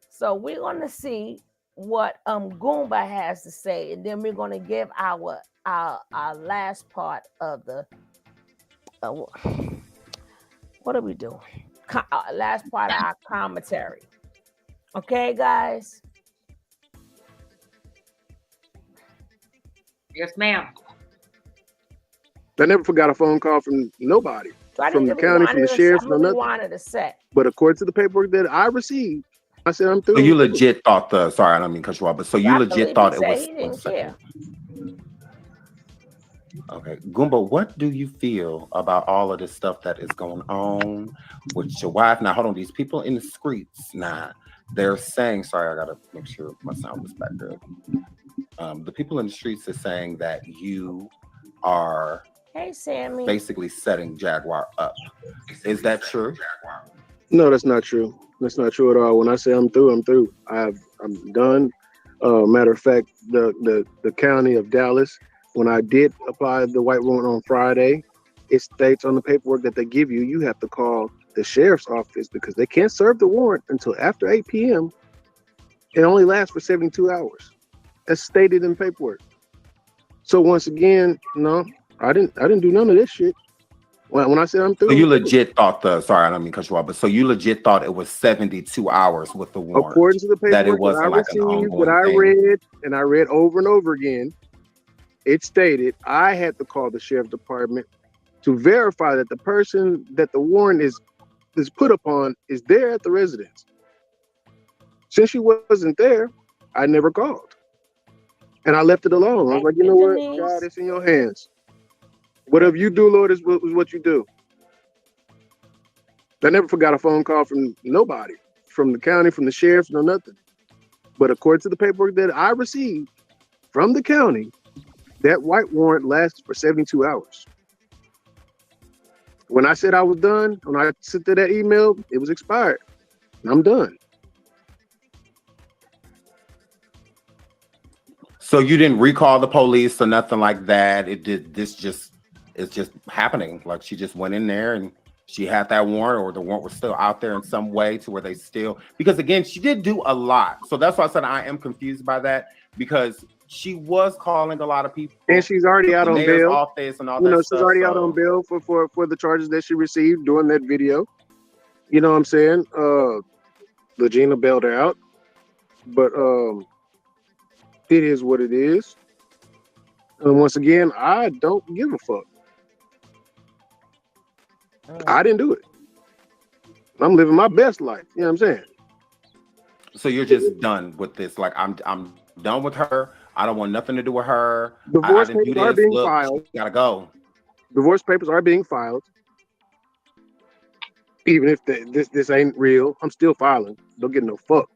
So we're going to see what Goomba has to say, and then we're going to give our last part of the what are we doing? Last part of our commentary. Okay, guys. Yes, ma'am. I never forgot a phone call from nobody, from the county, from the sheriff, no nothing. Wanted to say. But according to the paperwork that I received, I said I'm through. So you legit thought sorry, I don't mean to cut you off, but so you legit thought it was he didn't care. Okay, Goomba, what do you feel about all of this stuff that is going on with your wife? Now, hold on, these people in the streets now, they're saying, sorry, I gotta make sure my sound is back good. The people in the streets are saying that you are Hey, Sammy. basically setting Jaguar up. Is that true? No, that's not true. That's not true at all. When I say I'm through, I'm through. I'm done. Matter of fact, the county of Dallas, when I did apply the white warrant on Friday, it states on the paperwork that they give you, you have to call the sheriff's office because they can't serve the warrant until after 8 p.m. It only lasts for 72 hours. That's stated in paperwork. So once again, no, I didn't do none of this shit. When I said I'm through, So you legit thought sorry, I don't mean to cut you off, but so you legit thought it was 72 hours with the warrant. According to the paperwork that it wasn't I like an received, ongoing that I thing. read, and I read over and over again, it stated I had to call the sheriff's department to verify that the person that the warrant is put upon is there at the residence. Since she wasn't there, I never called. And I left it alone. I was like, you know what, God, it's in your hands. Whatever you do, Lord, is what you do. I never forgot a phone call from nobody, from the county, from the sheriff, no nothing. But according to the paperwork that I received from the county, that white warrant lasted for 72 hours. When I said I was done, when I sent to that email, it was expired. I'm done. So you didn't recall the police or nothing like that. It's just happening. Like she just went in there and she had that warrant, or the warrant was still out there in some way to where they still, because again, she did do a lot. So that's why I said I am confused by that, because she was calling a lot of people. And she's already out on bail. Office and all you know, that she's stuff, already out on bail for the charges that she received during that video. You know what I'm saying? Legina bailed her out. But it is what it is. And once again, I don't give a fuck. I didn't do it. I'm living my best life. You know what I'm saying? So you're just done with this. Like I'm done with her. I don't want nothing to do with her. Divorce papers are being filed. Gotta go. Divorce papers are being filed. Even if this ain't real, I'm still filing. Don't get no fuck.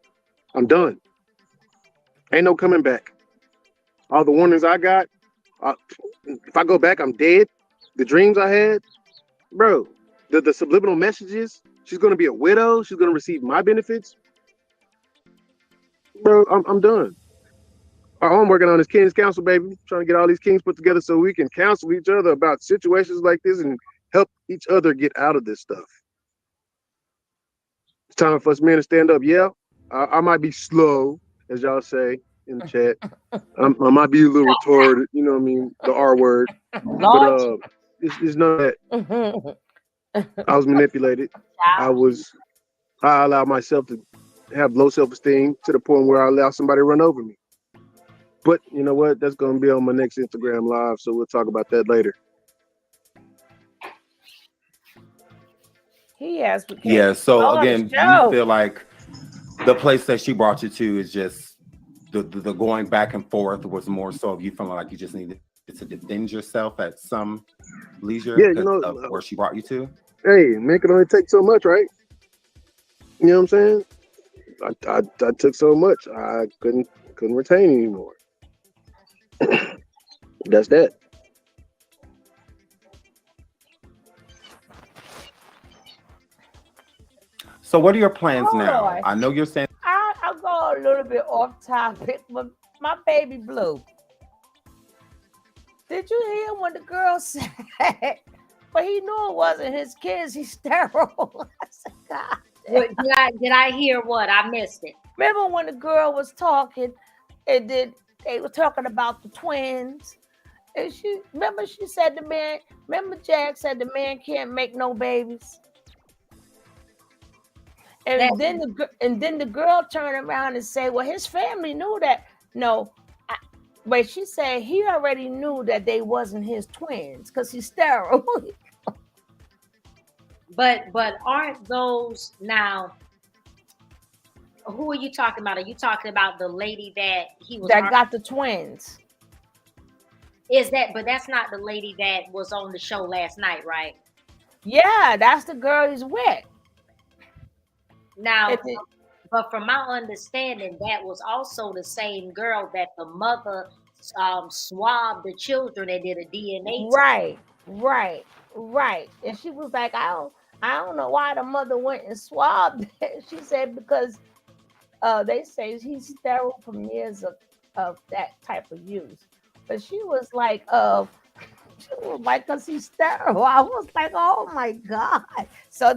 I'm done. Ain't no coming back. All the warnings I got, if I go back, I'm dead. The dreams I had, bro, the subliminal messages, she's going to be a widow. She's going to receive my benefits. Bro, I'm done. All I'm working on is King's Council, baby. Trying to get all these kings put together so we can counsel each other about situations like this and help each other get out of this stuff. It's time for us men to stand up. Yeah, I might be slow, as y'all say in the chat. I might be a little retarded, you know what I mean? The R word. But it's none of that. I was manipulated. I allowed myself to have low self-esteem to the point where I allow somebody to run over me. But you know what? That's going to be on my next Instagram live, so we'll talk about that later. Yeah, so again, do you feel like the place that she brought you to is just the going back and forth was more so of you feeling like you just needed to defend yourself at some leisure, yeah, you know, of where she brought you to? Hey, man can only take so much, right? You know what I'm saying? I took so much. I couldn't retain anymore. That's that. So what are your plans now? I know you're saying I'll go a little bit off topic, but my baby Blue. Did you hear when the girl said, but he knew it wasn't his kids, he's sterile? I said, God. Did I hear what? I missed it. Remember when the girl was talking and then they were talking about the twins? And she said Jack said the man can't make no babies. And then the girl turned around and said, well, his family knew that. No, but she said he already knew that they wasn't his twins because he's sterile. But aren't those now? Who are you talking about? Are you talking about the lady that he was that got the twins? Is that? But that's not the lady that was on the show last night, right? Yeah, that's the girl he's with. Now, It- it- but from my understanding, that was also the same girl that the mother swabbed the children and did a DNA test. right, right, right. And she was like, I don't know why the mother went and swabbed it. She said because they say he's sterile from years of that type of use. But she was like, she was like, cause he's sterile. I was like, oh my God. So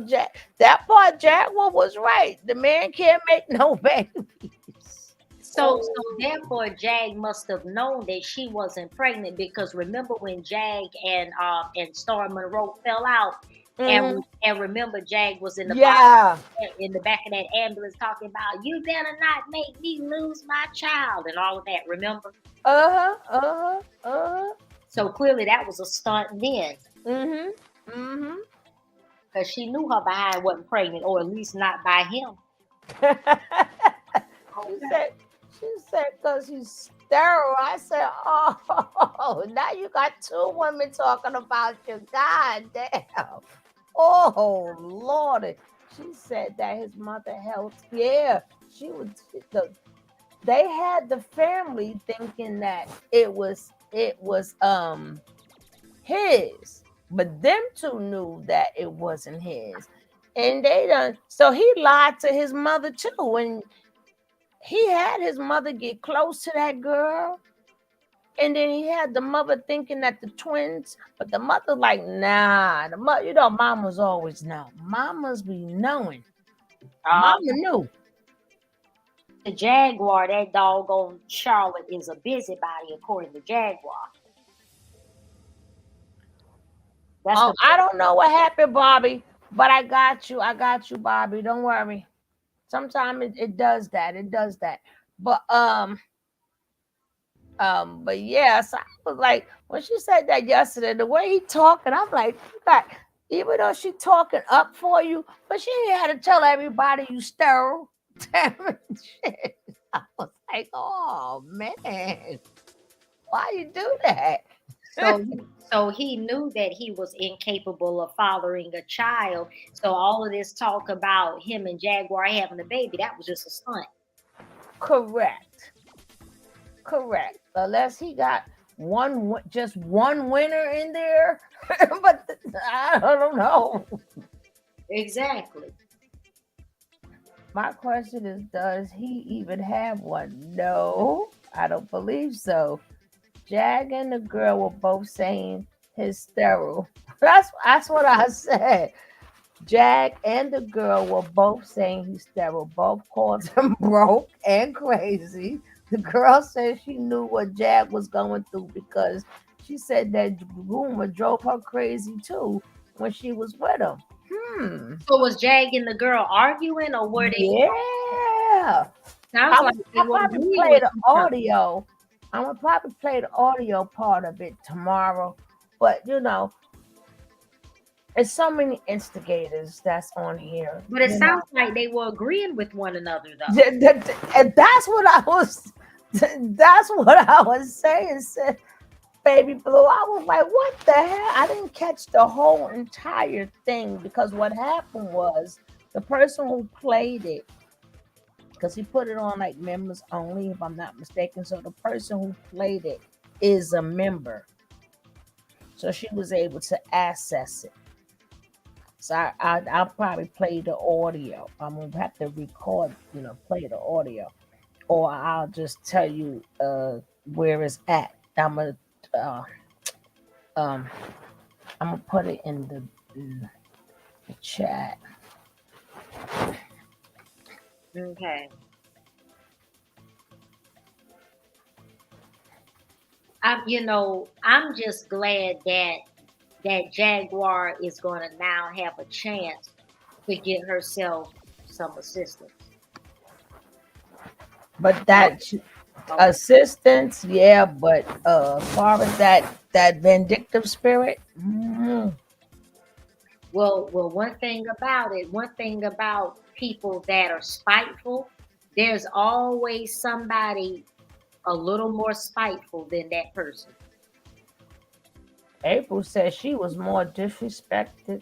that part, Jaguar was right. The man can't make no babies. So therefore, Jag must have known that she wasn't pregnant because remember when Jag and Star Monroe fell out, Mhm. and remember Jag was in the Yeah. in the back of that ambulance talking about you better not make me lose my child and all of that. Remember? Uh-huh. So clearly that was a stunt then Mhm. Mhm. because she knew her behind wasn't pregnant, or at least not by him. She said, because he's sterile. I said, oh, now you got two women talking about you. God damn. Oh, Lord. She said that his mother held, yeah, she was, the, they had the family thinking that it was his, but them two knew that it wasn't his. And they done, so he lied to his mother too. And he had his mother get close to that girl, and then he had the mother thinking that the twins, but the mother like, nah, the mother, mamas always know. Mamas be knowing. Mama knew. The Jaguar, that doggone Charlotte, is a busybody according to Jaguar. I don't know what happened, Bobby, but I got you. I got you, Bobby. Don't worry. Sometimes it does that. It does that. But but yeah, so I was like, when she said that yesterday, the way he talking, I'm like, you got, even though she talking up for you, but she ain't had to tell everybody you sterile. Damn it, shit. I was like, oh man, why you do that? So he knew that he was incapable of fathering a child. So all of this talk about him and Jaguar having a baby, that was just a stunt. Correct. Unless he got just one winner in there, but I don't know. Exactly. My question is, does he even have one? No, I don't believe so. Jag and the girl were both saying he's sterile. That's what I said. Jag and the girl were both saying he's sterile. Both called him broke and crazy. The girl said she knew what Jag was going through because she said that Goomba drove her crazy too when she was with him. So was Jag and the girl arguing, or were they? Yeah. Sounds like they I'll were probably agreeing play with the each other. audio. I'm gonna probably play the audio part of it tomorrow. But there's so many instigators that's on here. But it sounds like they were agreeing with one another, though. And that's what I was. That's what I was saying, Baby Blue. I was like, what the hell? I didn't catch the whole entire thing because what happened was the person who played it, because he put it on like members only, if I'm not mistaken. So the person who played it is a member. So she was able to access it. So I'll probably play the audio. I'm gonna have to record, play the audio, or I'll just tell you where it's at. I'm gonna put it in the chat. Okay. I'm just glad that Jaguar is going to now have a chance to get herself some assistance. But that assistance, yeah. But as far as that vindictive spirit, Well, one thing about people that are spiteful, there's always somebody a little more spiteful than that person. April said she was more disrespectful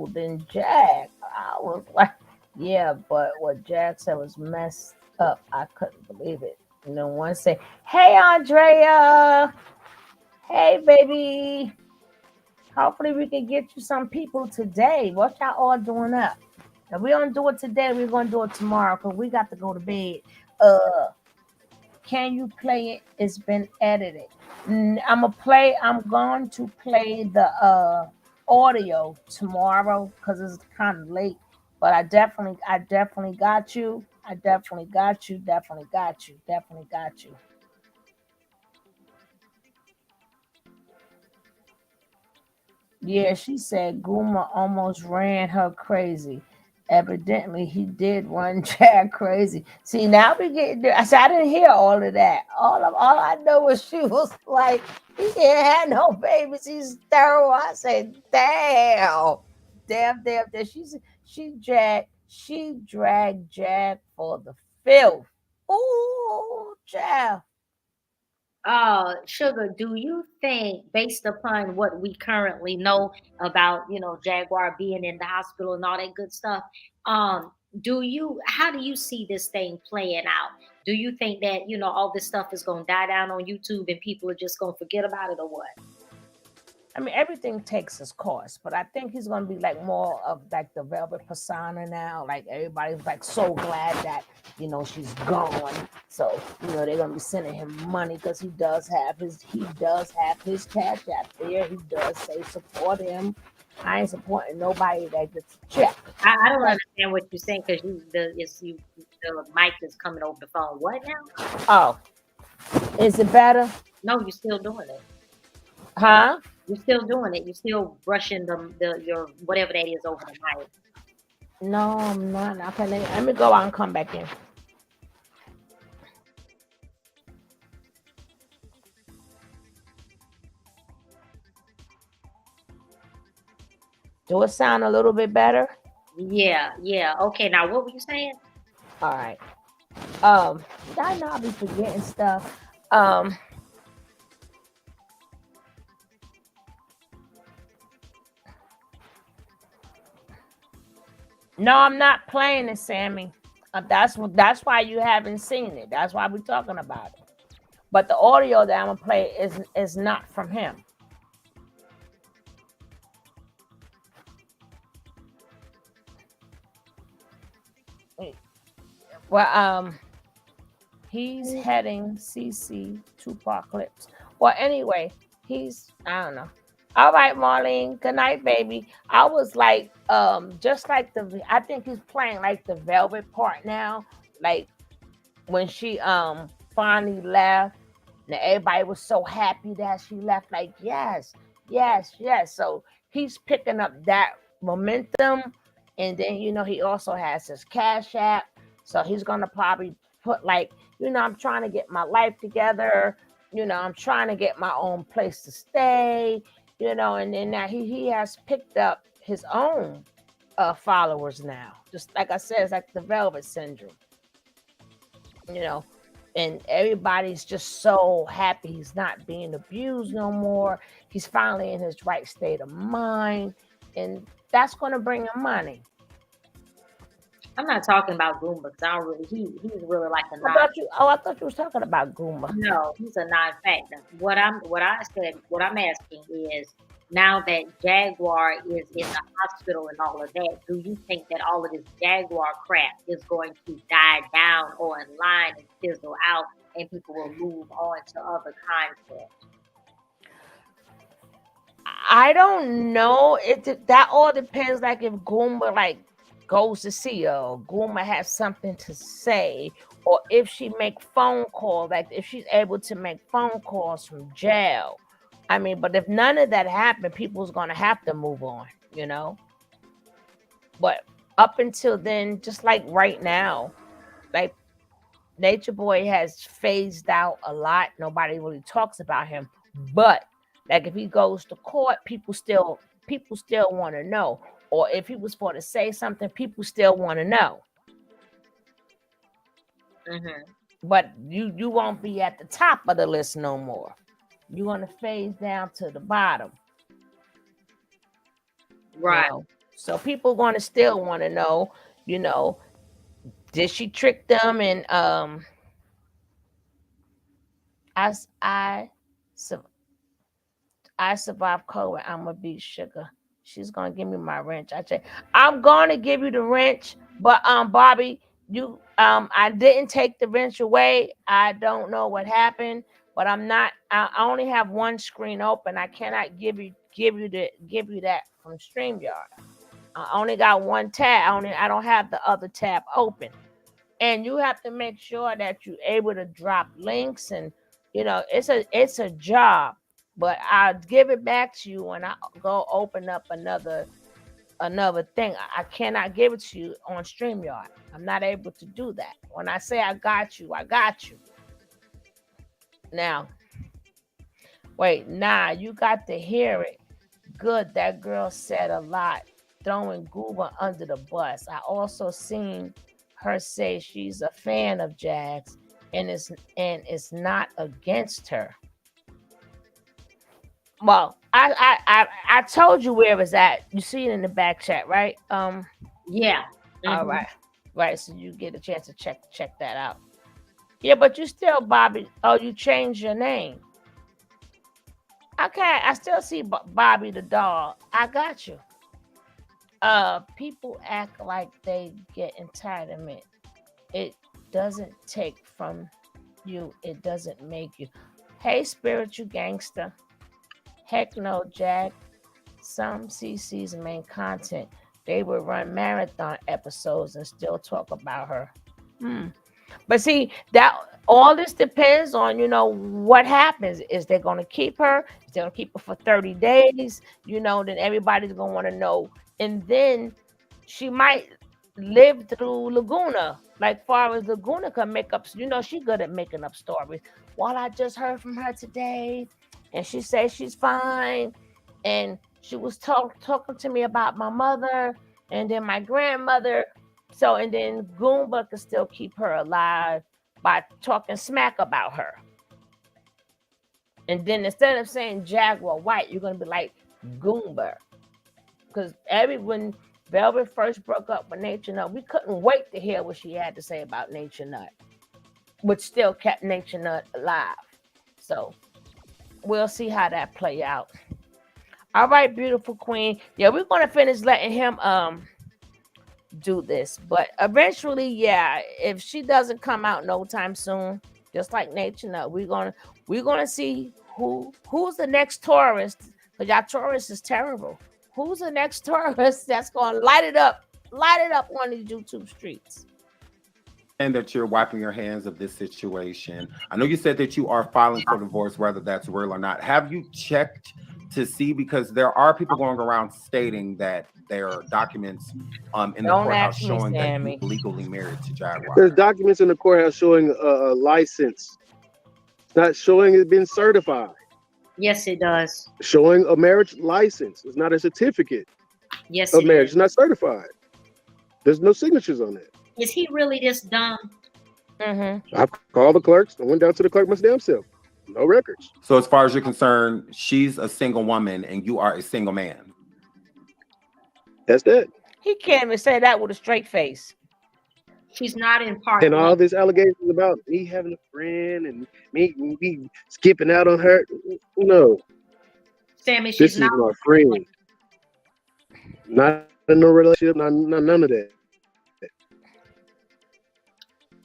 than Jag. I was like, yeah, but what Jag said was messed up. I couldn't believe it. And then one said, "Hey, Andrea. Hey, baby. Hopefully we can get you some people today. What y'all all doing up? If we don't do it today, we're gonna do it tomorrow because we got to go to bed. Uh, can you play it? It's been edited. I'm going to play the audio tomorrow because it's kind of late. But I definitely got you. I definitely got you. Definitely got you. Definitely got you. Yeah, she said Goomba almost ran her crazy. Evidently, he did run Jack crazy. See, now we get there. I said I didn't hear all of that. All I know was she was like, he can't have no babies. He's sterile. I said, damn, damn. She dragged Jack for the filth. Ooh, Jack. Sugar, do you think, based upon what we currently know about, Jaguar being in the hospital and all that good stuff, um, how do you see this thing playing out? Do you think that, all this stuff is going to die down on YouTube and people are just going to forget about it or what? I mean, everything takes its course, but I think he's gonna be like more of like the Velvet persona now. Like everybody's like so glad that she's gone. So they're gonna be sending him money because he does have his cash app there. He does say support him. I ain't supporting nobody that gets a check. I don't But understand what you're saying because the mic is coming over the phone. What now? oh, is it better? No, you're still doing it. Huh? You're still doing it. You're still brushing your whatever that is over the mic. No, I'm not. Okay, let me go out and come back in. Do it sound a little bit better? Yeah, yeah. Okay, now what were you saying? All right. Um, I know I'll be forgetting stuff. Um, no, I'm not playing it, Sammy. That's why you haven't seen it. That's why we're talking about it. But the audio that I'm gonna play is not from him. Well, he's heading CC Tupac clips. Well, anyway, I don't know. All right, Marlene. Good night, baby. I was like, just like I think he's playing like the Velvet part now. Like when she finally left, and everybody was so happy that she left. Like, yes, yes, yes. So he's picking up that momentum, and then he also has his Cash App, so he's gonna probably put like, I'm trying to get my life together. I'm trying to get my own place to stay. And then now he has picked up his own followers now. Just like I said, it's like the Velvet syndrome. You know, and everybody's just so happy he's not being abused no more. He's finally in his right state of mind, and that's going to bring him money. I'm not talking about Goomba because I don't really. He's really like a I non. thought you was talking about Goomba. No, he's a non-factor. What I'm asking is, now that Jaguar is in the hospital and all of that, do you think that all of this Jaguar crap is going to die down or in line and fizzle out, and people will move on to other content? I don't know. That all depends. Like if Goomba like goes to see her, or Goomba has something to say, or if she make phone calls. Like if she's able to make phone calls from jail. I mean, but if none of that happened, people's gonna have to move on. But up until then, just like right now, like Nature Boy has phased out a lot. Nobody really talks about him. But like if he goes to court, people still want to know. Or if he was for to say something, people still want to know. Mm-hmm. But you won't be at the top of the list no more. you're going to phase down to the bottom. Right. You know? So people going to still want to know, did she trick them? And I survived COVID. I'm gonna be sugar. She's gonna give me my wrench. I'm gonna give you the wrench, but Bobby, I didn't take the wrench away. I don't know what happened, but I only have one screen open. I cannot give you that from StreamYard. I only got one tab. I don't have the other tab open. And you have to make sure that you're able to drop links, and it's a job. But I'll give it back to you when I go open up another thing. I cannot give it to you on StreamYard. I'm not able to do that. When I say I got you, I got you. Now, wait, you got to hear it. Good, that girl said a lot, throwing Goomba under the bus. I also seen her say she's a fan of Jags and it's not against her. Well, I told you where it was at. You see it in the back chat, right? Yeah. Mm-hmm. All right. So you get a chance to check that out. Yeah, but you still Bobby. Oh, you changed your name. Okay, I still see Bobby the dog. I got you. People act like they get entitlement. It doesn't take from you. It doesn't make you. Hey, spiritual gangster. Heck no, Jack. Some CC's main content. They would run marathon episodes and still talk about her. But see, that all this depends on, what happens. Is they going to keep her? Is they going to keep her for 30 days? Then everybody's going to want to know. And then she might live through Laguna. Like far as Laguna can make up, she good at making up stories. Well, I just heard from her today, and she says she's fine. And she was talking to me about my mother and then my grandmother. So, and then Goomba could still keep her alive by talking smack about her. And then instead of saying Jaguar Wright, you're going to be like Goomba. Because when Velvet first broke up with Nature Nut, we couldn't wait to hear what she had to say about Nature Nut, which still kept Nature Nut alive. So we'll see how that play out. All right, beautiful queen. Yeah, we're going to finish letting him do this, but eventually, yeah, if she doesn't come out no time soon, just like Nature Nut, we're gonna see who's the next tourist, because y'all tourist is terrible. Who's the next tourist that's gonna light it up on these YouTube streets? And that you're wiping your hands of this situation. I know you said that you are filing for divorce, whether that's real or not. Have you checked to see, because there are people going around stating that there are documents in the courthouse showing that you're legally married to Jaguar? There's documents in the courthouse showing a license. It's not showing it been certified. Yes, it does. Showing a marriage license. It's not a certificate. Yes, of marriage. It's not certified. There's no signatures on it. Is he really this dumb? Mm-hmm. I've called the clerks. I went down to the clerk myself. No records. So as far as you're concerned, she's a single woman and you are a single man. That's that. He can't even say that with a straight face. She's not in part. And all these allegations about me having a friend and me skipping out on her. No. Sammy, she's this is not my friend. Not in no relationship, none of that.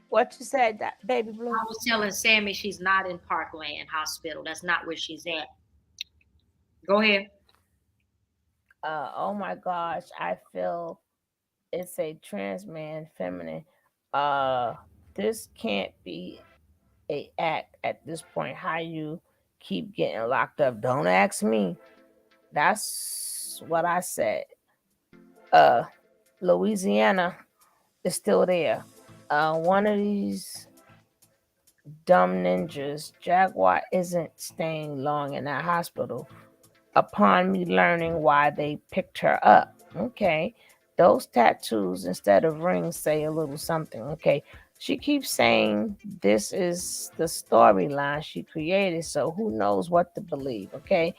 What you said, that baby blue? I was telling Sammy she's not in Parkland Hospital. That's not where she's at. Go ahead. Oh my gosh, I feel it's a trans man, feminine. This can't be a act at this point. How you keep getting locked up? Don't ask me. That's what I said. Louisiana is still there. One of these dumb ninjas, Jaguar isn't staying long in that hospital. Upon me learning why they picked her up. Okay. Those tattoos instead of rings say a little something. Okay. She keeps saying this is the storyline she created, so who knows what to believe, okay?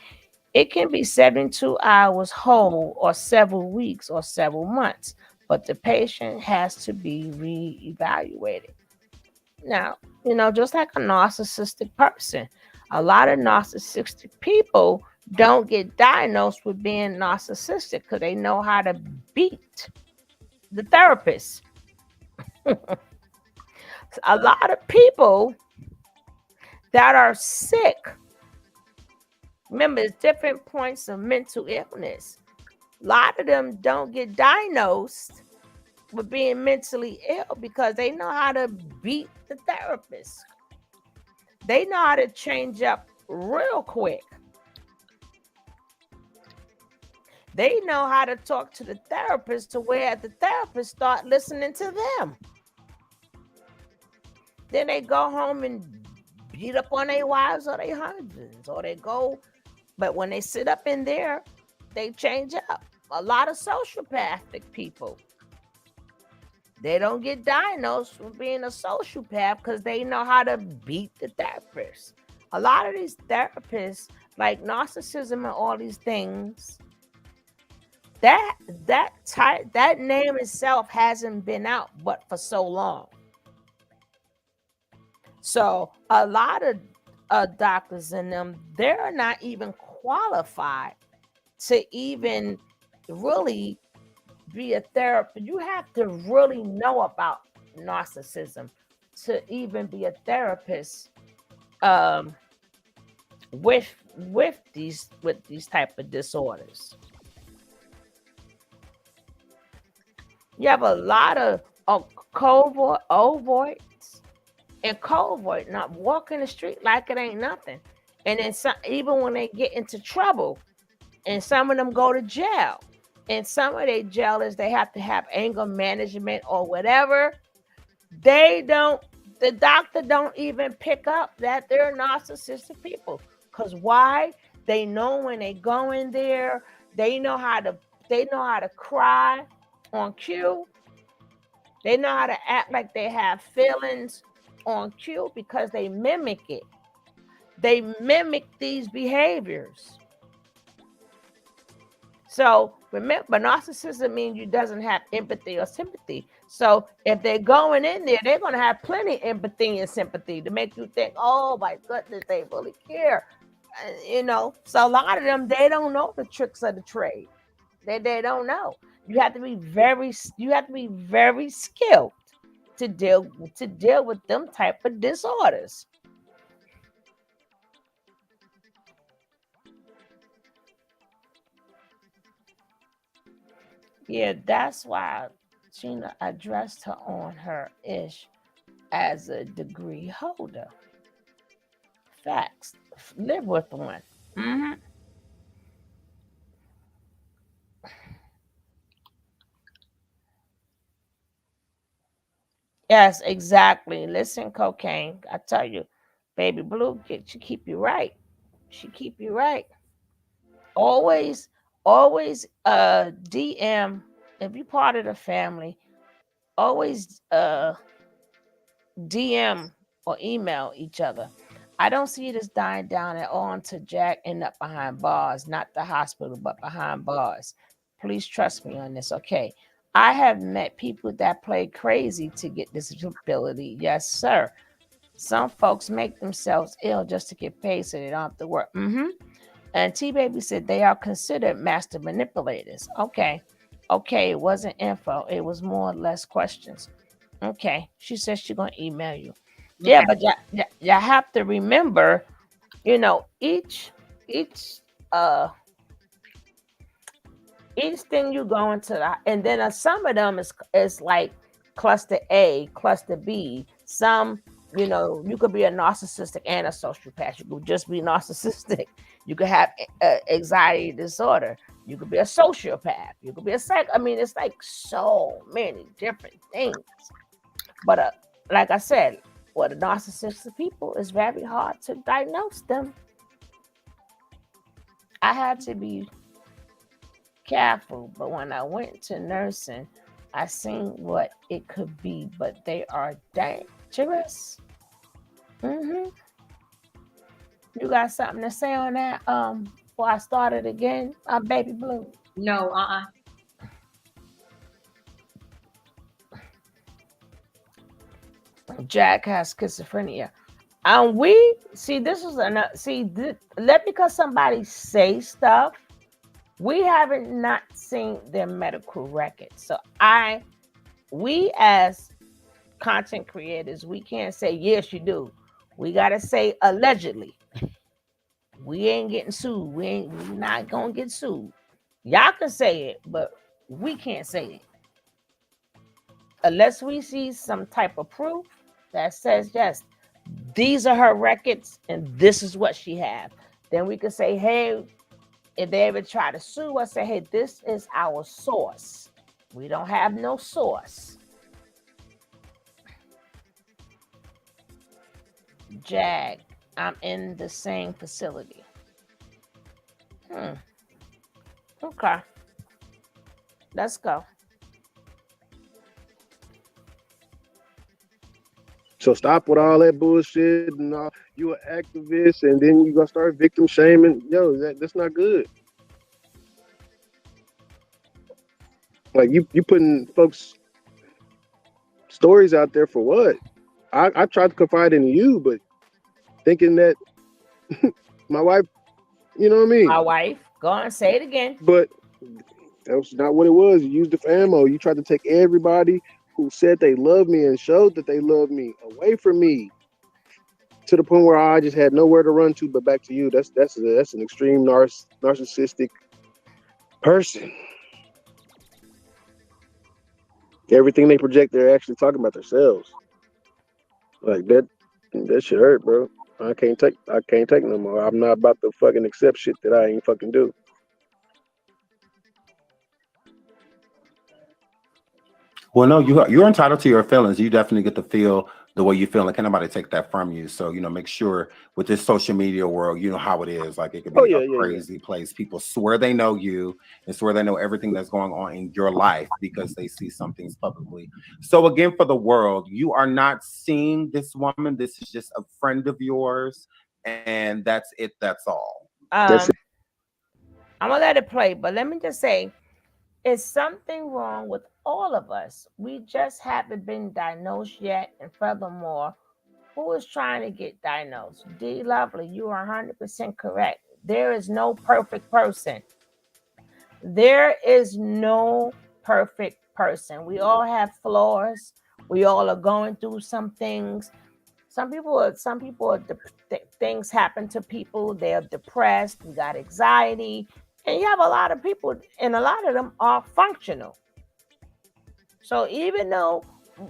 It can be 72 hours whole, or several weeks, or several months, but the patient has to be reevaluated. Now, just like a narcissistic person, a lot of narcissistic people don't get diagnosed with being narcissistic because they know how to beat the therapist. A lot of people that are sick, remember, it's different points of mental illness. A lot of them don't get diagnosed with being mentally ill because they know how to beat the therapist. They know how to change up real quick. They know how to talk to the therapist to where the therapist start listening to them. Then they go home and beat up on their wives or their husbands, or they go, but when they sit up in there, they change up. A lot of sociopathic people, they don't get diagnosed with being a sociopath because they know how to beat the therapist. A lot of these therapists, like narcissism and all these things, that name itself hasn't been out but for so long. So a lot of doctors in them, they're not even qualified to even really be a therapist. You have to really know about narcissism to even be a therapist with these type of disorders. You have a lot of covert, ovoids, and covert, not walking the street like it ain't nothing. And then even when they get into trouble, and some of them go to jail, and some of their jailers, they have to have anger management or whatever. The doctor don't even pick up that they're narcissistic people. Because why? They know when they go in there, they know how to cry on cue. They know how to act like they have feelings on cue because they mimic it. They mimic these behaviors. So remember, narcissism means you doesn't have empathy or sympathy. So if they're going in there, they're going to have plenty of empathy and sympathy to make you think, oh my goodness, they really care. So a lot of them, they don't know the tricks of the trade. They don't know. You have to be very skilled to deal with them type of disorders. Yeah, that's why Gina addressed her on her ish as a degree holder. Facts. Live with one. Mm-hmm. Yes, exactly. Listen, cocaine. I tell you, baby blue, she keep you right. She keep you right. Always, always DM if you part of the family, always DM or email each other. I don't see this dying down at all until Jack end up behind bars, not the hospital, but behind bars. Please trust me on this, okay? I have met people that play crazy to get disability. Yes, sir. Some folks make themselves ill just to get paid so they don't have to work. And T Baby said they are considered master manipulators. Okay. Okay, it wasn't info, it was more or less questions. Okay. She says she's gonna email you. Yeah, but you have to remember, each uh each thing you go into and then some of them is like cluster A, cluster B. Some, you could be a narcissistic and a sociopath. You could just be narcissistic. You could have anxiety disorder. You could be a sociopath. You could be a psych. I mean, it's like so many different things. But like I said, with the narcissistic people, it's very hard to diagnose them. I had to be careful, but when I went to nursing, I seen what it could be, but they are dangerous. You got something to say on that? Before I start it again, Baby Blue. No, Jack has schizophrenia. We see this is let because somebody say stuff, we haven't not seen their medical records. So we as content creators, we can't say yes you do. We gotta say allegedly. We ain't getting sued. We're not gonna get sued. Y'all can say it, but we can't say it unless we see some type of proof that says yes, these are her records and this is what she have. Then we could say, hey, if they ever try to sue us, say, hey, this is our source. We don't have no source. Jag, I'm in the same facility. Okay. Let's go. So stop with all that bullshit and all, you an activist and then you gonna start victim shaming. Yo, that's not good. Like you putting folks' stories out there for what? I tried to confide in you, but thinking that my wife, you know what I mean? My wife, go on, say it again. But that was not what it was. You used it for ammo. You tried to take everybody who said they love me and showed that they love me away from me to the point where I just had nowhere to run to but back to you. That's an extreme narcissistic person. Everything they project, they're actually talking about themselves. Like that shit hurt, bro. I can't take no more. I'm not about to fucking accept shit that I ain't fucking do. Well, no, you're entitled to your feelings. You definitely get to feel the way you feel, and can't nobody take that from you. So, make sure with this social media world, you know how it is. Like it could be a crazy place. People swear they know you and swear they know everything that's going on in your life because they see some things publicly. So again, for the world, you are not seeing this woman. This is just a friend of yours, and that's it. That's all. I'm gonna let it play, but let me just say, is something wrong with all of us? We just haven't been diagnosed yet. And furthermore, who is trying to get diagnosed? D Lovely, you are 100% correct. There is no perfect person. There is no perfect person. We all have flaws. We all are going through some things. Some people things happen to people. They're depressed. We got anxiety. And you have a lot of people, and a lot of them are functional. So even though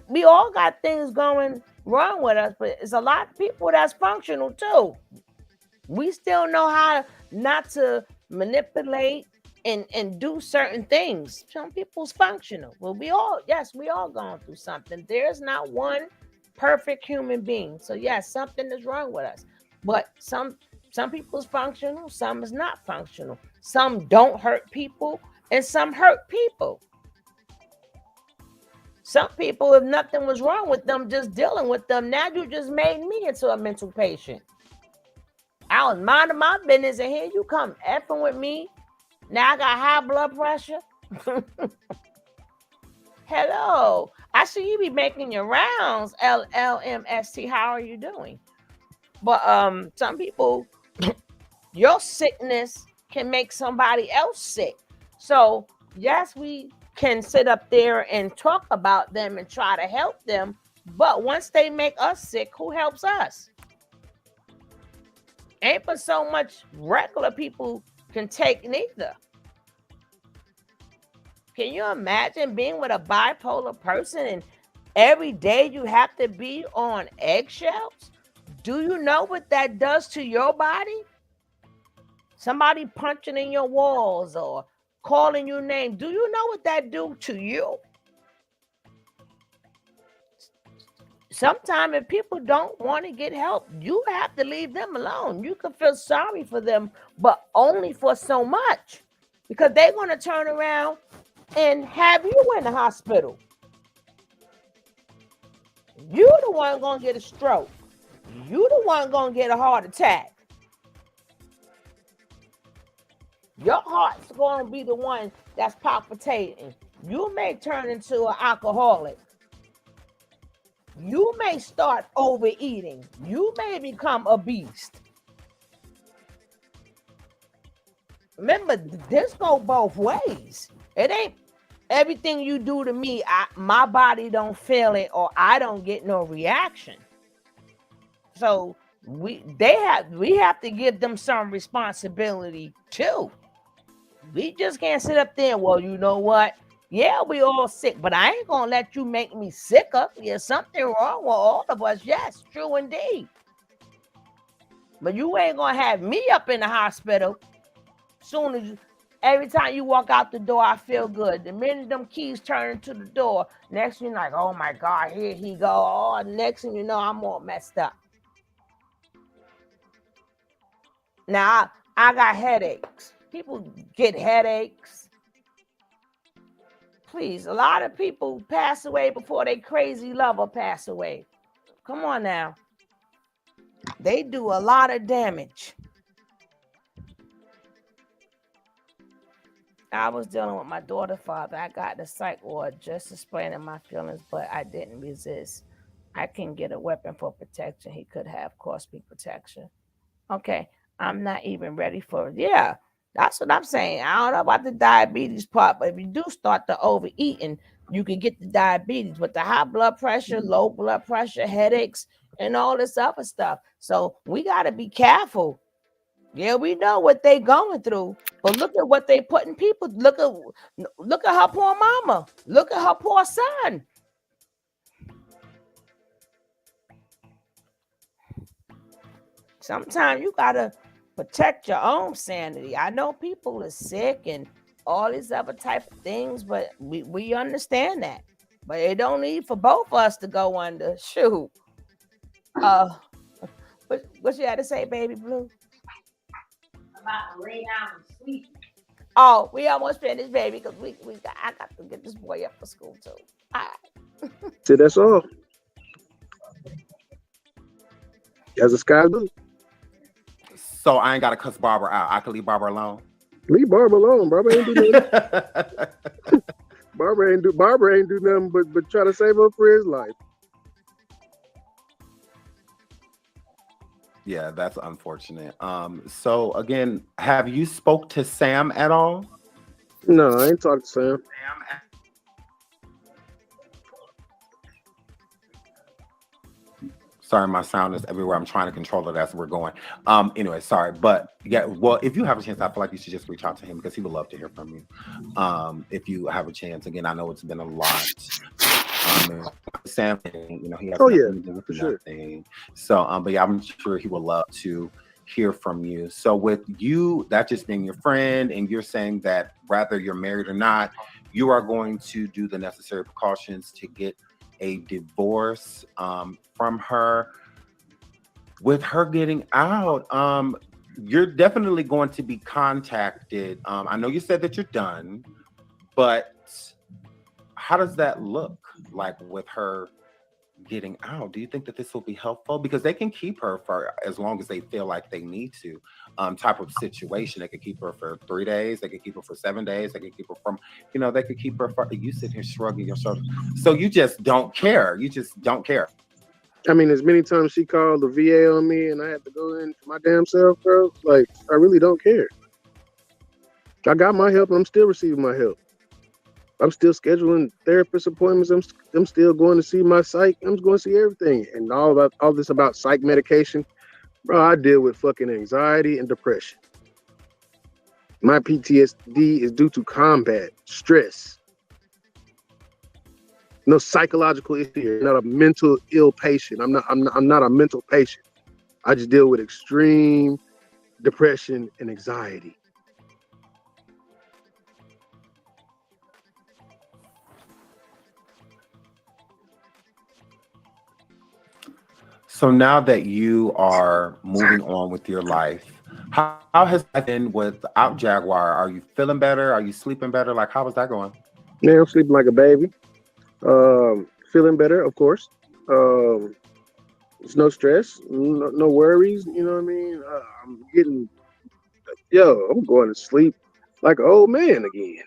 we all got things going wrong with us, but it's a lot of people that's functional too. We still know how not to manipulate and do certain things. Some people's functional. Well, we all going through something. There's not one perfect human being. So yes, something is wrong with us. But some people's functional, some is not functional. Some don't hurt people, and some hurt people. Some people, if nothing was wrong with them, just dealing with them, now you just made me into a mental patient. I was minding my business, and here you come effing with me. Now I got high blood pressure. Hello. I see you be making your rounds, LLMST. How are you doing? But some people, your sickness can make somebody else sick. So yes, we can sit up there and talk about them and try to help them. But once they make us sick, who helps us? Ain't but so much regular people can take neither. Can you imagine being with a bipolar person and every day you have to be on eggshells? Do you know what that does to your body? Somebody punching in your walls or calling your name. Do you know what that do to you? Sometimes if people don't want to get help, you have to leave them alone. You can feel sorry for them, but only for so much, because they're going to turn around and have you in the hospital. You the one gonna get a stroke. You the one gonna get a heart attack. Your heart's gonna be the one that's palpitating. You may turn into an alcoholic. You may start overeating. You may become a beast. Remember, this go both ways. It ain't everything you do to me, my body don't feel it or I don't get no reaction. So we have to give them some responsibility too. We just can't sit up there. Well, you know what? Yeah, we all sick, but I ain't gonna let you make me sicker. There's something wrong with all of us. Yes, true indeed. But you ain't gonna have me up in the hospital. Soon as every time you walk out the door, I feel good. The minute them keys turn into the door, next thing you're like, oh my God, here he go. Oh, next thing you know, I'm all messed up. Now I got headaches. People get headaches. Please, a lot of people pass away before their crazy lover pass away. Come on now. They do a lot of damage. I was dealing with my daughter's father. I got the psych ward just explaining my feelings, but I didn't resist. I can get a weapon for protection. He could have cost me protection. Okay, I'm not even ready for it. Yeah, that's what I'm saying. I don't know about the diabetes part, but if you do start the overeating, you can get the diabetes with the high blood pressure, low blood pressure, headaches, and all this other stuff. So we got to be careful. Yeah, we know what they going through, but look at what they putting people. Look at her poor mama. Look at her poor son. Sometimes you gotta protect your own sanity. I know people are sick and all these other type of things, but we understand that. But it don't need for both of us to go under. Shoot. What you had to say, baby blue? About to lay down and sleep. Oh, we almost finished, baby, because I got to get this boy up for school too. All right. So that's all. As a sky blue. So I ain't gotta cuss Barbara out. I can leave Barbara alone. Leave Barbara alone. Barbara ain't do nothing. Barbara ain't do nothing but try to save her for his life. Yeah, that's unfortunate. So again, have you spoke to Sam at all? No, I ain't talked to Sam. Sorry, my sound is everywhere. I'm trying to control it as we're going. Anyway, sorry. But yeah, well, if you have a chance, I feel like you should just reach out to him because he would love to hear from you. If you have a chance. Again, I know it's been a lot. Sam, you know, he has nothing to do with nothing. So, but yeah, I'm sure he would love to hear from you. So with you, that just being your friend, and you're saying that whether you're married or not, you are going to do the necessary precautions to get a divorce from her. With her getting out, you're definitely going to be contacted. I know you said that you're done, but how does that look like with her getting out? Do you think that this will be helpful? Because they can keep her for as long as they feel like they need to. Type of situation. They could keep her for 3 days. They could keep her for 7 days. They could keep her from, they could keep her for, you sit here shrugging your shoulders. So you just don't care. You just don't care. I mean, as many times she called the VA on me and I had to go in for my damn self, bro, like, I really don't care. I got my help and I'm still receiving my help. I'm still scheduling therapist appointments. I'm still going to see my psych. I'm going to see everything. And all this about psych medication. Bro, I deal with fucking anxiety and depression. My PTSD is due to combat, stress. No psychological issue. I'm not a mental ill patient. I'm not a mental patient. I just deal with extreme depression and anxiety. So now that you are moving on with your life, how has that been without Jaguar? Are you feeling better? Are you sleeping better? Like, how is that going? Now I'm sleeping like a baby. Feeling better, of course. It's no stress, no worries. You know what I mean? I'm getting, I'm going to sleep like an old man again.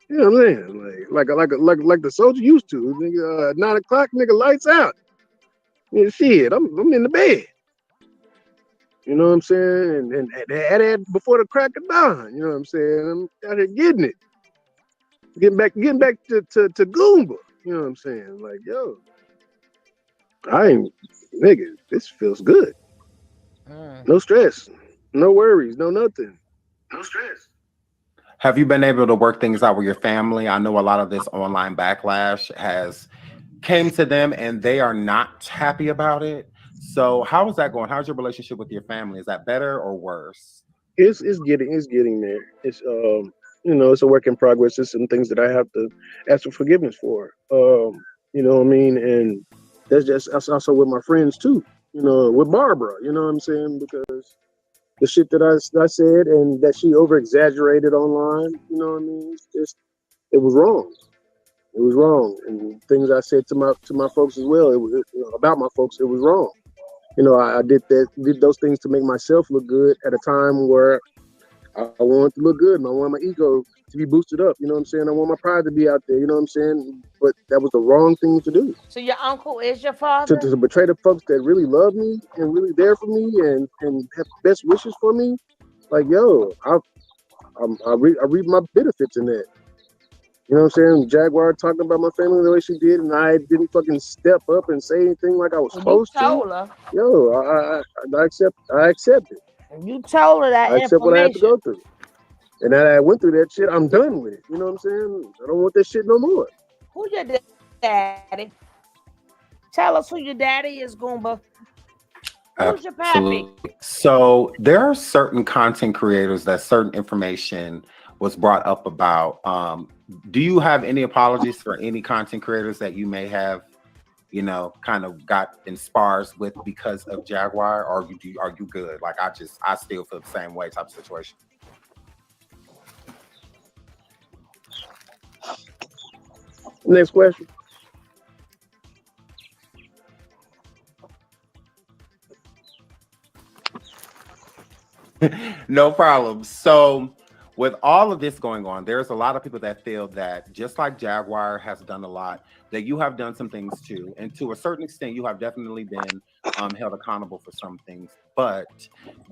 You know what I'm saying? Like the soldier used to. Nigga, 9 o'clock, nigga, lights out. Yeah, shit, I'm in the bed. You know what I'm saying? And at before the crack of dawn. You know what I'm saying? I'm out here getting it, getting back to Goomba. You know what I'm saying? Like, yo, I ain't nigga. This feels good. No stress, no worries, no nothing. No stress. Have you been able to work things out with your family? I know a lot of this online backlash has came to them and they are not happy about it. So how is that going? How's your relationship with your family? Is that better or worse? It's getting there. It's it's a work in progress. There's some things that I have to ask for forgiveness for. You know what I mean? And that's also with my friends too. You know, with Barbara. You know what I'm saying? Because the shit that I said and that she over exaggerated online. You know what I mean? It was wrong. It was wrong, and things I said to my folks as well. About my folks. It was wrong. You know, I did those things to make myself look good at a time where I want to look good and I want my ego to be boosted up. You know what I'm saying? I want my pride to be out there. You know what I'm saying? But that was the wrong thing to do. So your uncle is your father? To betray the folks that really love me and really there for me and have best wishes for me. Like, yo, I reap my benefits in that. You know what I'm saying? Jaguar talking about my family the way she did, and I didn't fucking step up and say anything like I was supposed to. Her. Yo, I accept it. You told her that I accept what I have to go through. And now that I went through that shit, I'm done with it. You know what I'm saying? I don't want that shit no more. Who's your daddy? Tell us who your daddy is, Goomba. Who's your pappy? So there are certain content creators that certain information was brought up about. Do you have any apologies for any content creators that you may have, kind of got in spars with because of Jaguar, or are you good? Like I still feel the same way type of situation. Next question. No problem. So with all of this going on, there's a lot of people that feel that just like Jaguar has done a lot, that you have done some things too. And to a certain extent, you have definitely been held accountable for some things. But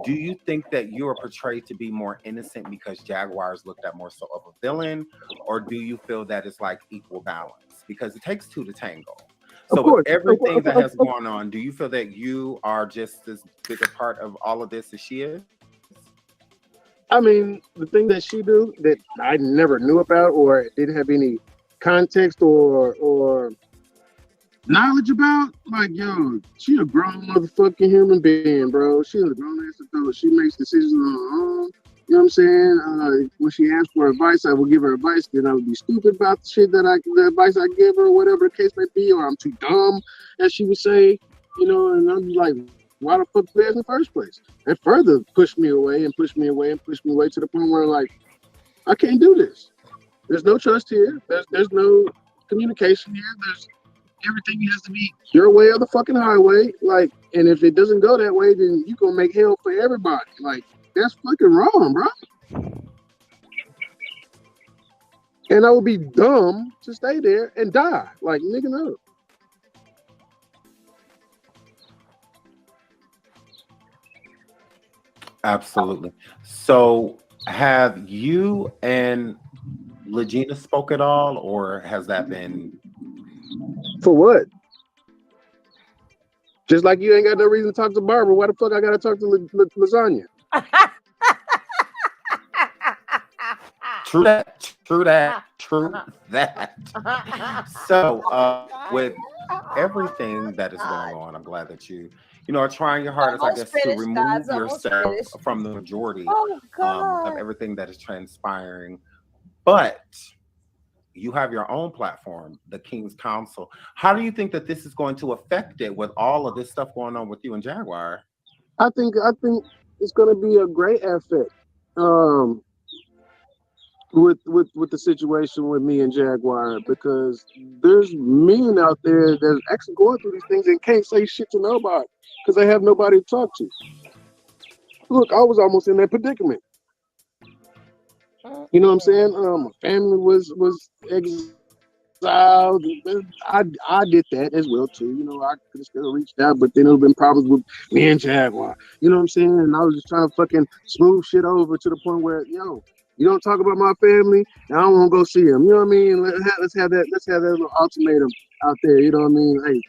do you think that you are portrayed to be more innocent because Jaguar is looked at more so of a villain? Or do you feel that it's like equal balance? Because it takes two to tango. So with everything that has gone on, do you feel that you are just as big a part of all of this as she is? I mean, the thing that she do that I never knew about or didn't have any context or knowledge about, like, yo, she a grown motherfucking human being, bro. She a grown ass adult. She makes decisions on her own. You know what I'm saying? When she asks for advice, I will give her advice. Then I would be stupid about the shit the advice I give her, whatever the case may be, or I'm too dumb, as she would say. You know, and I'm like, why the fuck did in the first place? And further pushed me away and pushed me away and pushed me away to the point where, like, I can't do this. There's no trust here. There's no communication here. There's everything has to be your way or the fucking highway. Like, and if it doesn't go that way, then you gonna make hell for everybody. Like, that's fucking wrong, bro. And I would be dumb to stay there and die. Like, nigga, no. Absolutely. So have you and Legina spoke at all, or has that been for what? Just like you ain't got no reason to talk to Barbara, why the fuck I gotta talk to Lasagna? True that. So with everything that is going on, I'm glad that you are trying your hardest, I guess, to remove yourself from the majority of everything that is transpiring. But you have your own platform, the King's Council. How do you think that this is going to affect it with all of this stuff going on with you and Jaguar? I think it's going to be a great effect. with the situation with me and Jaguar, because there's men out there that's actually going through these things and can't say shit to nobody because they have nobody to talk to. Look, I was almost in that predicament. You know what I'm saying? My family was exiled. I did that as well too. You know, I could have still reached out, but then there have been problems with me and Jaguar. You know what I'm saying? And I was just trying to fucking smooth shit over to the point where, yo, you don't talk about my family, and I don't want to go see them. You know what I mean? Let's have that little ultimatum out there. You know what I mean? Hey,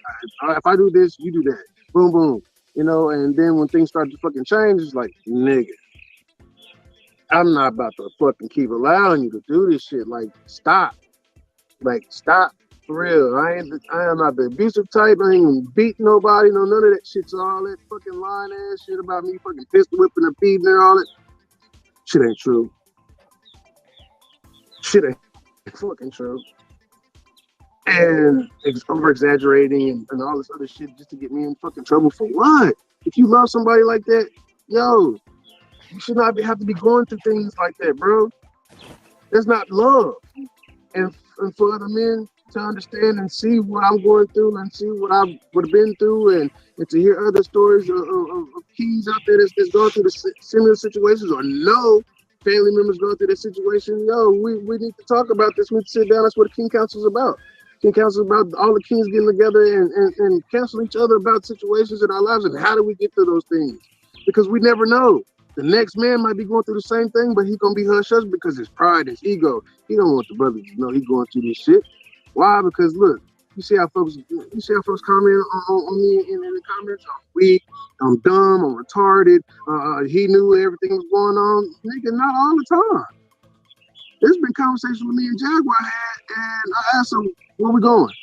if I do this, you do that. Boom, boom. You know, and then when things start to fucking change, it's like, nigga, I'm not about to fucking keep allowing you to do this shit. Like, stop. Like, stop. For real. I am not the abusive type. I ain't gonna beat nobody. No, none of that shit. So all that fucking lying ass shit about me fucking pistol whipping and beating and all that shit ain't true. Shit ain't fucking true. And over exaggerating and all this other shit just to get me in fucking trouble for what? If you love somebody like that, yo, you should not have to be going through things like that, bro. That's not love. And for other men to understand and see what I'm going through and see what I've been through and to hear other stories of keys out there that's going through the similar situations or no family members going through this situation, yo, we need to talk about this. We need to sit down. That's what the King Council is about. King Council is about all the kings getting together and counsel each other about situations in our lives and how do we get through those things? Because we never know. The next man might be going through the same thing, but he's gonna be hush-hush because his pride, his ego. He don't want the brother to know he's going through this shit. Why? Because look, you see how folks comment on me in the comments. I'm weak, I'm dumb, I'm retarded. He knew everything was going on. Nigga, not all the time. There's been conversations with me and Jaguar had, and I asked him, where we going?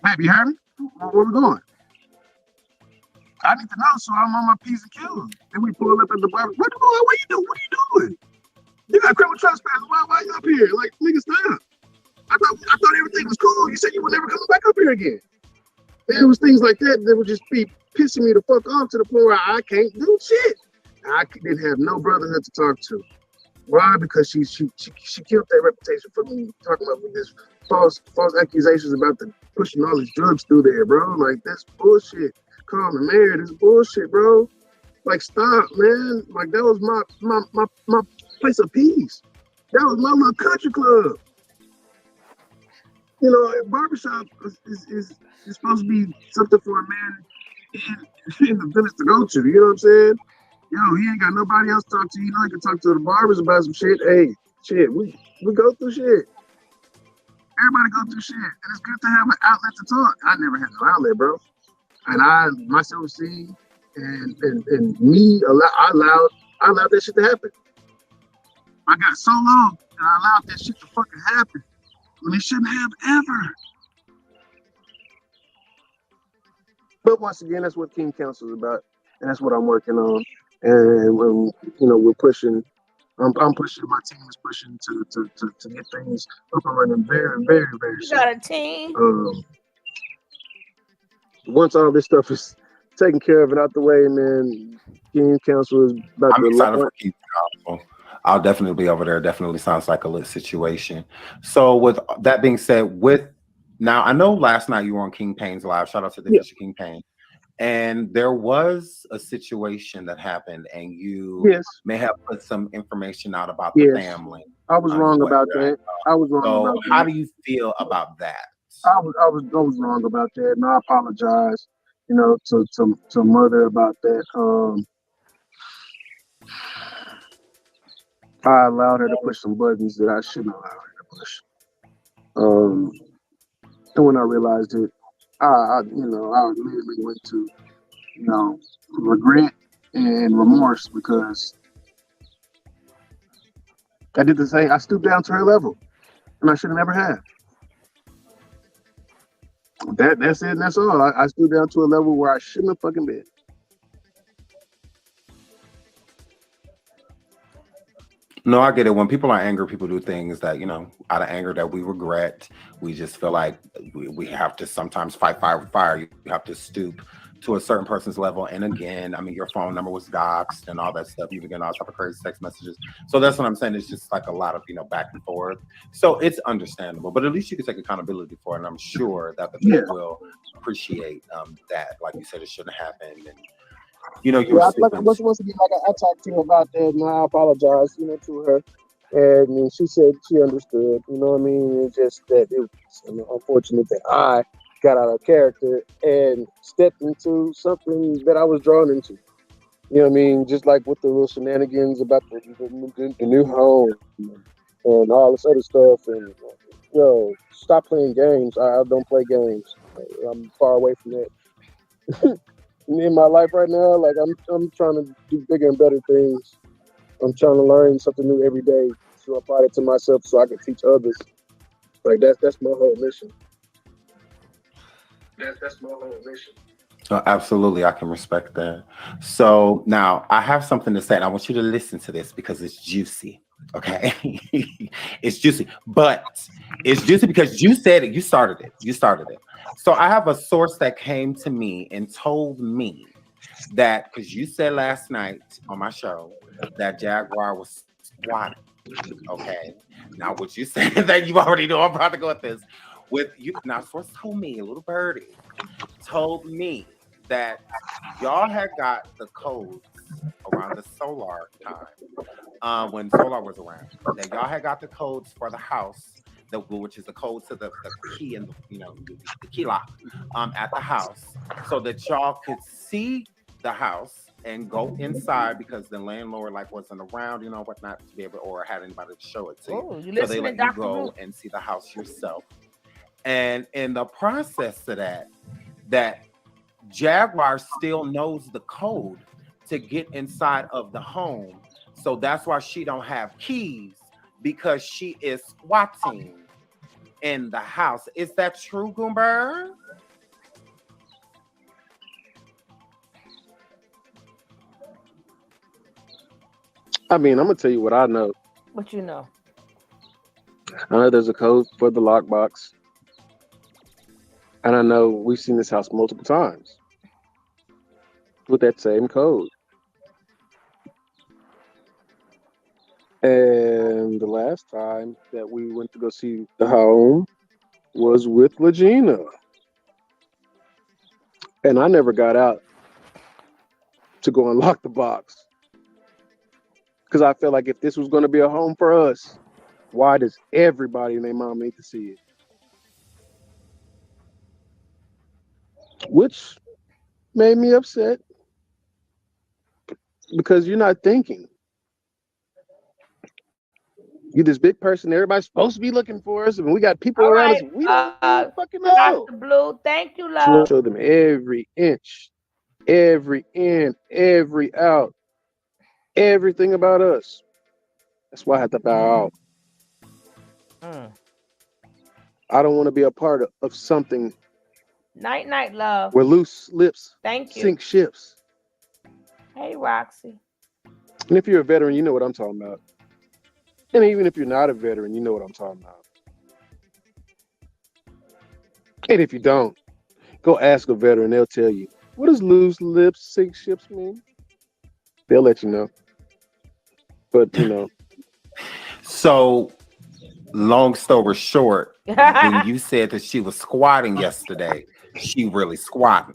Baby, you heard me? Where we going? I need to know, so I'm on my P's and Q's. Then we pull up at the bar. What are you doing? What are you doing? You got criminal trespass. Why you up here? Like, nigga, stop. I thought everything was cool. You said you were never coming back up here again. And it was things like that that would just be pissing me the fuck off to the point where I can't do shit. I didn't have no brotherhood to talk to. Why? Because she killed that reputation for me talking about this false accusations about the pushing all these drugs through there, bro. Like, that's bullshit. Calling the mayor, this bullshit, bro. Like, stop, man. Like, that was my place of peace. That was my little country club. You know, a barbershop is supposed to be something for a man in the village to go to. You know what I'm saying? Yo, he ain't got nobody else to talk to. You know, he can talk to the barbers about some shit. Hey, shit, we go through shit. Everybody go through shit. And it's good to have an outlet to talk. I never had no outlet, bro. And my self-esteem and me, I allowed that shit to happen. I got so low and I allowed that shit to fucking happen when it shouldn't have ever. But once again, that's what King Council is about, and that's what I'm working on. And when we're pushing, I'm pushing. My team is pushing to get things up and running very, very, very soon. You got a team. Once all this stuff is taken care of and out the way, man, King Council is about I'm to excited for King Council. I'll definitely be over there. Definitely sounds like a lit situation. So with that being said, now I know last night you were on King Payne's live. Shout out to the Fisher King Payne. And there was a situation that happened, and you may have put some information out about the family. I was wrong about that. So how do you feel about that? I was wrong about that, and I apologize, to mother about that. I allowed her to push some buttons that I shouldn't allow her to push. And when I realized it, I immediately went to, regret and remorse because I did the same. I stooped down to her level, and I should have never have. That's it, and that's all. I stooped down to a level where I shouldn't have fucking been. No, I get it. When people are angry, people do things that, out of anger that we regret. We just feel like we have to sometimes fight fire with fire. You have to stoop to a certain person's level. And again, I mean, your phone number was doxxed and all that stuff. You were getting all type of crazy text messages. So that's what I'm saying. It's just like a lot of, back and forth. So it's understandable, but at least you can take accountability for it. And I'm sure that the people will appreciate that. Like you said, it shouldn't happen. And, once again, I talked to her about that, and I apologized, to her. And she said she understood, you know what I mean? It's just that it was unfortunate that I got out of character and stepped into something that I was drawn into. You know what I mean? Just like with the little shenanigans about the new home and all this other stuff. And, stop playing games. I don't play games. I'm far away from that. In my life right now, like I'm trying to do bigger and better things. I'm trying to learn something new every day to apply it to myself so I can teach others. Like that's my whole mission. That's my whole mission. Oh, absolutely, I can respect that. So now I have something to say, and I want you to listen to this because it's juicy. Okay, it's juicy, but it's juicy because you said it. You started it. So I have a source that came to me and told me that because you said last night on my show that Jaguar was squatting. Okay, now what you said that you already know, I'm about to go with this. With you now, source told me, a little birdie told me that y'all had got the codes around the solar time, when solar was around. That y'all had got the codes for the house, which is the code to the key and the key lock at the house, so that y'all could see the house and go inside because the landlord wasn't around, whatnot, to be able or had anybody to show it to you. So they let you go and see the house yourself. And in the process of that Jaguar still knows the code to get inside of the home. So that's why she don't have keys, because she is squatting in the house. Is that true, Goomba? I mean, I'm gonna tell you what I know. What you know? I know there's a code for the lockbox. And I know we've seen this house multiple times with that same code. And the last time that we went to go see the home was with Legina. And I never got out to go unlock the box. Because I felt like if this was going to be a home for us, why does everybody and their mom need to see it? Which made me upset. Because you're not thinking. You're this big person. Everybody's supposed to be looking for us, and we got people around us. We don't fucking know. Dr. Blue, thank you, love. Show them every inch, every in, every out, everything about us. That's why I had to bow out. I don't want to be a part of something. Night, night, love. Where loose lips sink ships. Hey, Roxy. And if you're a veteran, you know what I'm talking about. And even if you're not a veteran, you know what I'm talking about. And if you don't, go ask a veteran. They'll tell you. What does loose lips sink ships mean? They'll let you know. But, So, long story short, when you said that she was squatting yesterday, she really squatting.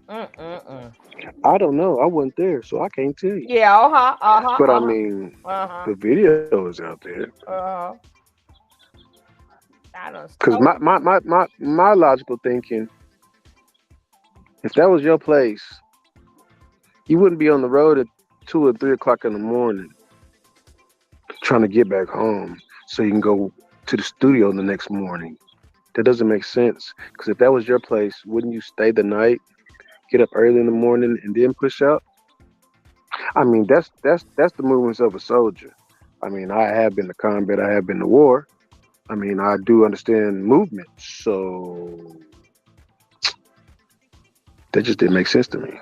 I don't know. I wasn't there, so I can't tell you. Yeah, But I mean, the video is out there. Because my logical thinking, if that was your place, you wouldn't be on the road at 2 or 3 o'clock in the morning trying to get back home so you can go to the studio the next morning. That doesn't make sense. Because if that was your place, wouldn't you stay the night, get up early in the morning, and then push out? I mean, that's the movements of a soldier. I mean, I have been to combat, I have been to war. I mean, I do understand movement, so that just didn't make sense to me.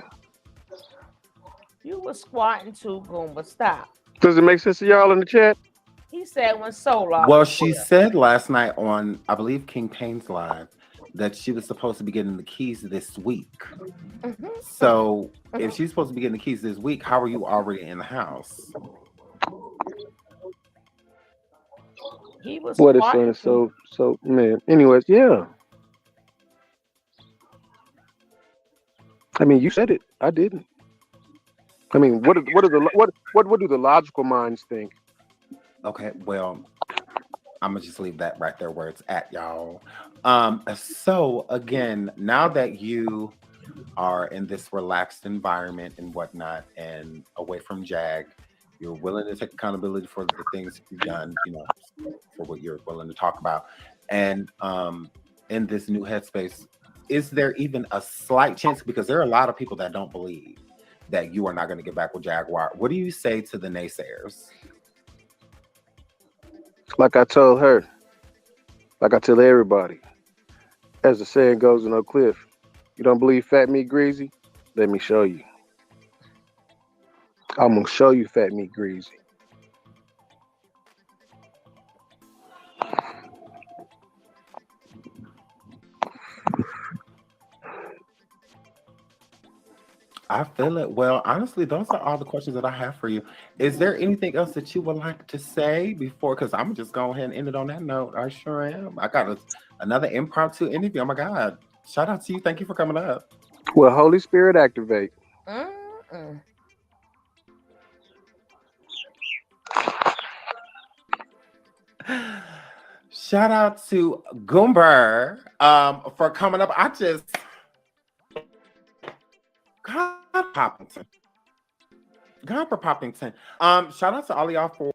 You were squatting too, Goomba. Stop. Does it make sense to y'all in the chat? He said when Solar. Well, she said last night on, I believe, King Payne's Live, that she was supposed to be getting the keys this week. Mm-hmm. So if she's supposed to be getting the keys this week, how are you already in the house? He was What is quiet. so man. Anyways, yeah. I mean, you said it. I didn't. I mean, what do the logical minds think? Okay, well, I'm gonna just leave that right there where it's at, y'all. So again, now that you are in this relaxed environment and whatnot, and away from Jag, you're willing to take accountability for the things that you've done, for what you're willing to talk about, and in this new headspace, is there even a slight chance? Because there are a lot of people that don't believe that you are not going to get back with Jaguar. What do you say to the naysayers? Like I told her, like I tell everybody, as the saying goes in Oak Cliff, you don't believe fat meat greasy? Let me show you. I'm gonna show you fat meat greasy. I feel it. Well, honestly, those are all the questions that I have for you. Is there anything else that you would like to say before? Because I'm just going ahead and end it on that note. I sure am. I got another impromptu interview. Oh my God. Shout out to you. Thank you for coming up. Well, Holy Spirit activate. Mm-mm. Shout out to Goomba for coming up. God Poppington. God for Poppington. Shout out to all y'all for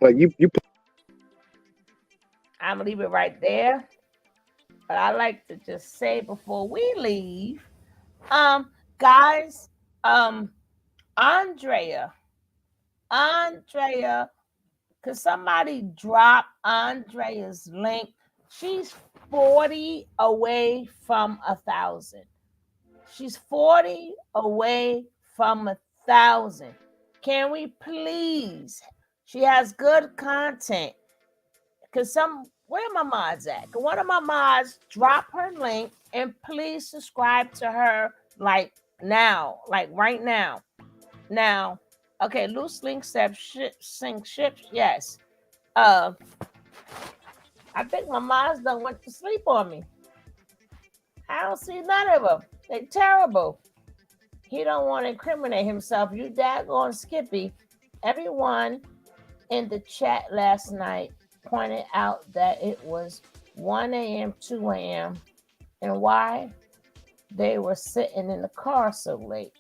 Like you I'm gonna leave it right there. But I like to just say before we leave, guys, Andrea, could somebody drop Andrea's link? She's 40 away from 1,000. She's 40 away from 1,000. Can we please? She has good content. Where my mods at? Can one of my mods drop her link and please subscribe to her like now, like right now. Now, okay, loose link sync ships. Yes. I think my mods done went to sleep on me. I don't see none of them. They terrible. He don't want to incriminate himself. You daggone Skippy. Everyone in the chat last night pointed out that it was 1 a.m., 2 a.m. And why? They were sitting in the car so late.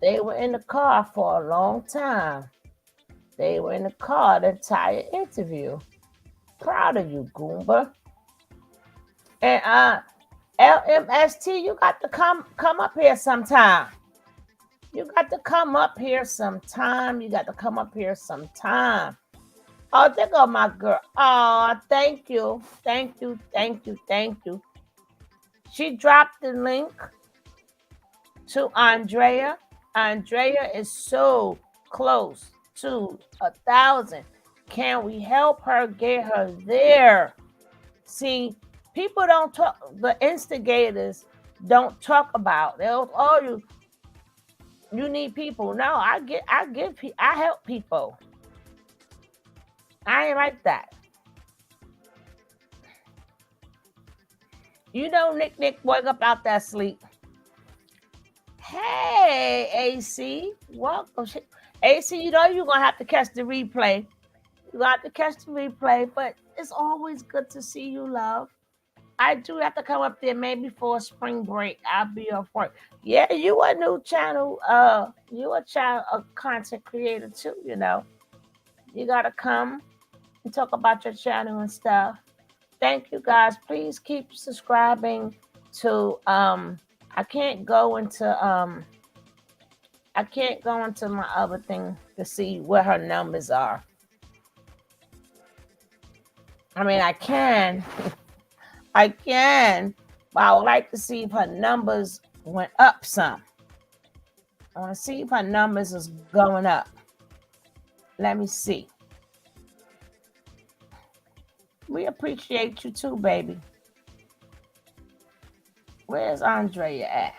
They were in the car for a long time. They were in the car the entire interview. Proud of you, Goomba. And LMST, you got to come up here sometime. You got to come up here sometime. Oh, there go my girl. Oh, thank you. She dropped the link to Andrea. Andrea is so close to 1,000. Can we help her get her there? See, people don't talk. The instigators don't talk about. You need people. No, I help people. I ain't like that. You know, Nick, wake up out that sleep. Hey, AC, welcome. AC, you know you're gonna have to catch the replay. But it's always good to see you, love. I do have to come up there maybe for a spring break. I'll be off work. Yeah, you a new channel. You a content creator too. You know, you gotta come and talk about your channel and stuff. Thank you guys. Please keep subscribing to I can't go into my other thing to see where her numbers are. I mean, I can, but I would like to see if her numbers went up some. I want to see if her numbers is going up. Let me see. We appreciate you too, baby. Where's Andrea at?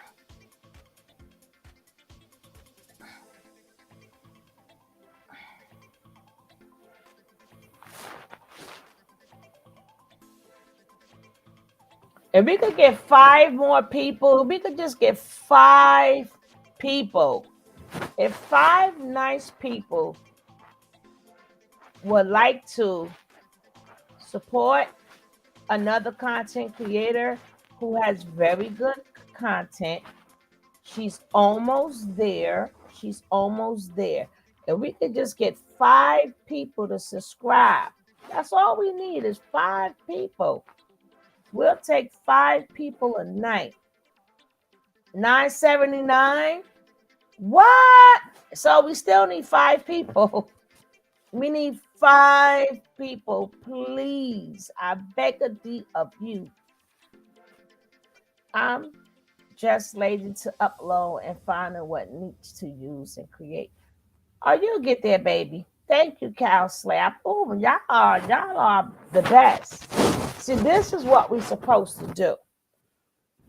If we could get 5 more people, we could just get 5 people. If 5 nice people would like to support another content creator who has very good content, she's almost there. She's almost there. If we could just get 5 people to subscribe, that's all we need is 5 people. We'll take 5 people a night. $9.79. What? So we still need 5 people. We need 5 people, please. I beg of you. I'm just lazy to upload and finding what needs to use and create. Oh, you'll get there, baby. Thank you, Cal Slap. Oh, y'all are the best. See, this is what we're supposed to do.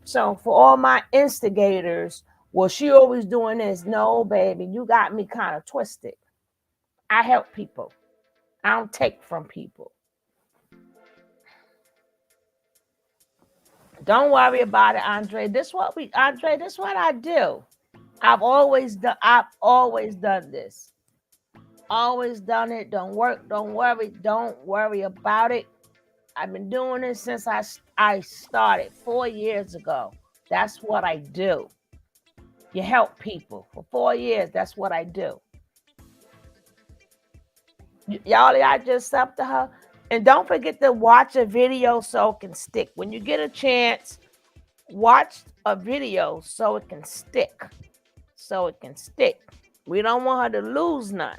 So for all my instigators, well, she always doing this. No, baby, you got me kind of twisted. I help people. I don't take from people. Don't worry about it, Andre. This is what I do. I've always done this. Always done it. Don't worry about it. I've been doing this since I started 4 years ago. That's what I do. You help people for 4 years. That's what I do. Y'all, I just up to her. And don't forget to watch a video so it can stick. When you get a chance, watch a video so it can stick. So it can stick. We don't want her to lose none.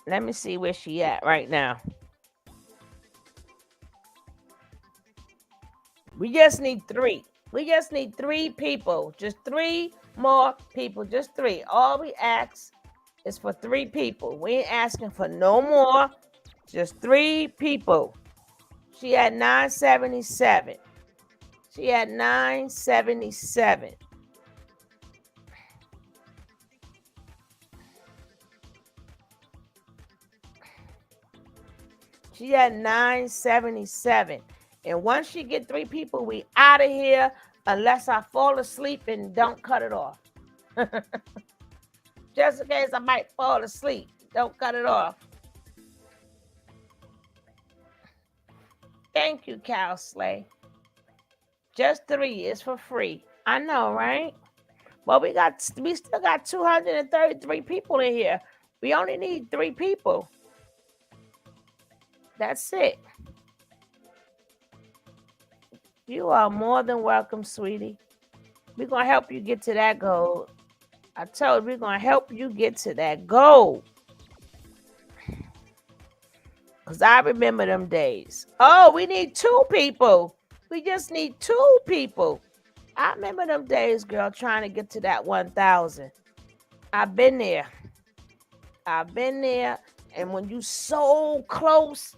Let me see where she at right now. We just need 3. We just need 3 people. Just 3 more people. Just 3. All we ask is for 3 people. We ain't asking for no more. Just 3 people. She had 977. She had 977. She had 977. And once she get 3 people, we out of here unless I fall asleep and don't cut it off. Just in case I might fall asleep. Don't cut it off. Thank you, Cal Slay. Just 3 is for free. I know, right? Well, we still got 233 people in here. We only need 3 people. That's it. You are more than welcome, sweetie. We're going to help you get to that goal. I told you, we're going to help you get to that goal. Because I remember them days. Oh, we need 2 people. We just need 2 people. I remember them days, girl, trying to get to that 1,000. I've been there. And when you so close,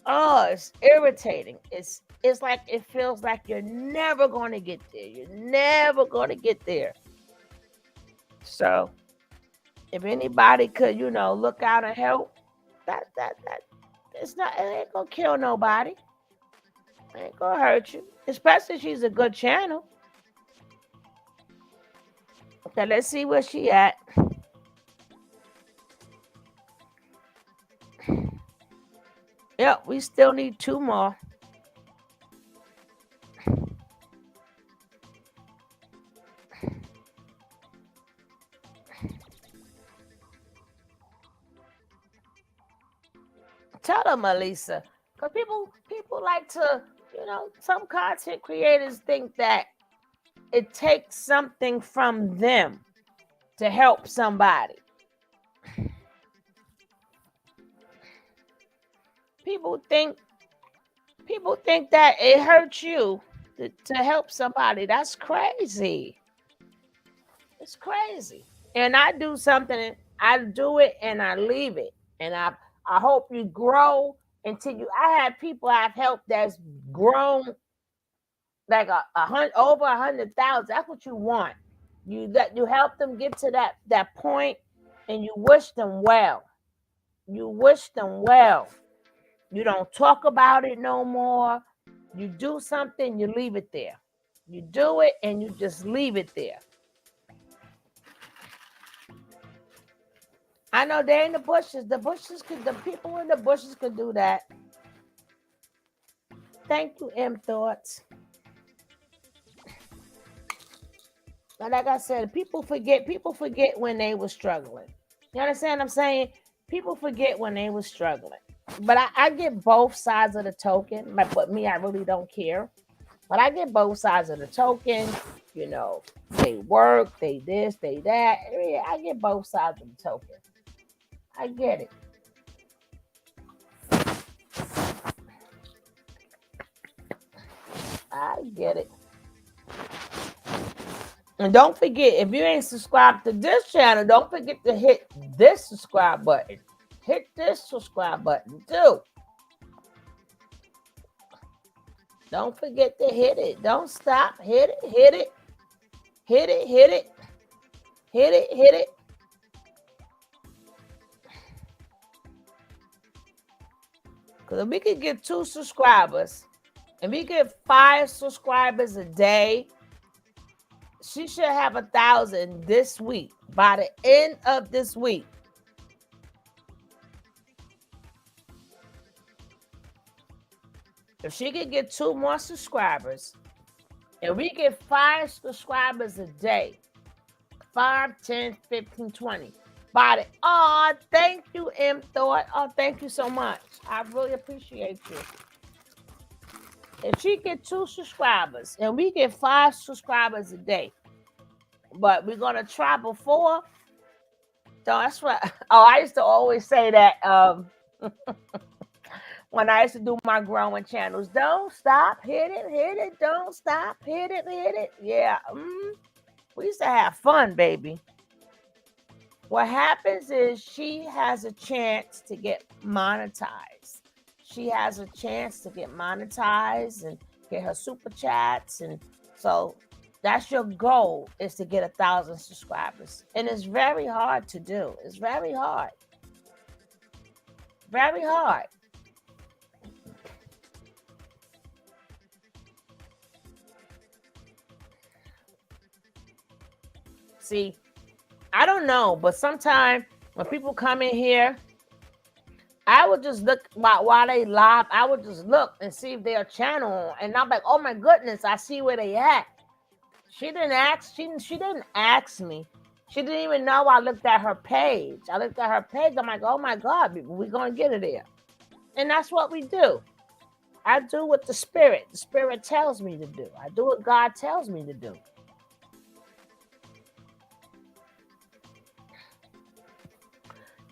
oh, it's irritating. It's like it feels like you're never going to get there. You're never going to get there. So if anybody could, look out and help, that it ain't gonna kill nobody. It ain't gonna hurt you. Especially if she's a good channel. Okay, let's see where she at. Yep, we still need 2 more. Tell them, Melissa. Because people like to, some content creators think that it takes something from them to help somebody. People think that it hurts you to help somebody. That's crazy. It's crazy. And I do something, I do it and I leave it. And I hope you grow until you. I have people I've helped that's grown like a hundred, over 100,000. That's what you want. You help them get to that point, and you wish them well. You wish them well. You don't talk about it no more. You do something, you leave it there. You do it and you just leave it there. I know they're in the bushes. The people in the bushes could do that. Thank you, M Thoughts. But like I said, people forget when they were struggling. You understand what I'm saying? People forget when they were struggling. But I get both sides of the token. But me, I really don't care. But I get both sides of the token. You know, they work, they this, they that. Yeah, I get both sides of the token. I get it. I get it. And don't forget, if you ain't subscribed to this channel, don't forget to hit this subscribe button. Hit this subscribe button too. Don't forget to hit it. Don't stop. Hit it. Hit it. Hit it. Hit it. Hit it. Hit it. Because if we could get 2 subscribers, and we get 5 subscribers a day, she should have 1,000 this week. By the end of this week. If she could get 2 more subscribers, and we get 5 subscribers a day, 5, 10, 15, 20. Thank you, M Thought. Oh, thank you so much. I really appreciate you. If she get 2 subscribers and we get 5 subscribers a day, but we're gonna try before. So that's what. Oh, I used to always say that when I used to do my growing channels. Don't stop, hit it. Don't stop, hit it. Yeah, we used to have fun, baby. What happens is she has a chance to get monetized. She has a chance to get monetized and get her super chats. And so that's your goal, is to get 1,000 subscribers. And it's very hard to do. It's very hard. Very hard. See, I don't know, but sometimes when people come in here, I would just look while they live. I would just look and see if their channel, and I'm like, oh my goodness, I see where they at. She didn't ask. She didn't ask me. She didn't even know I looked at her page. I'm like, oh my God, we're gonna get her there, and that's what we do. I do what the Spirit tells me to do. I do what God tells me to do.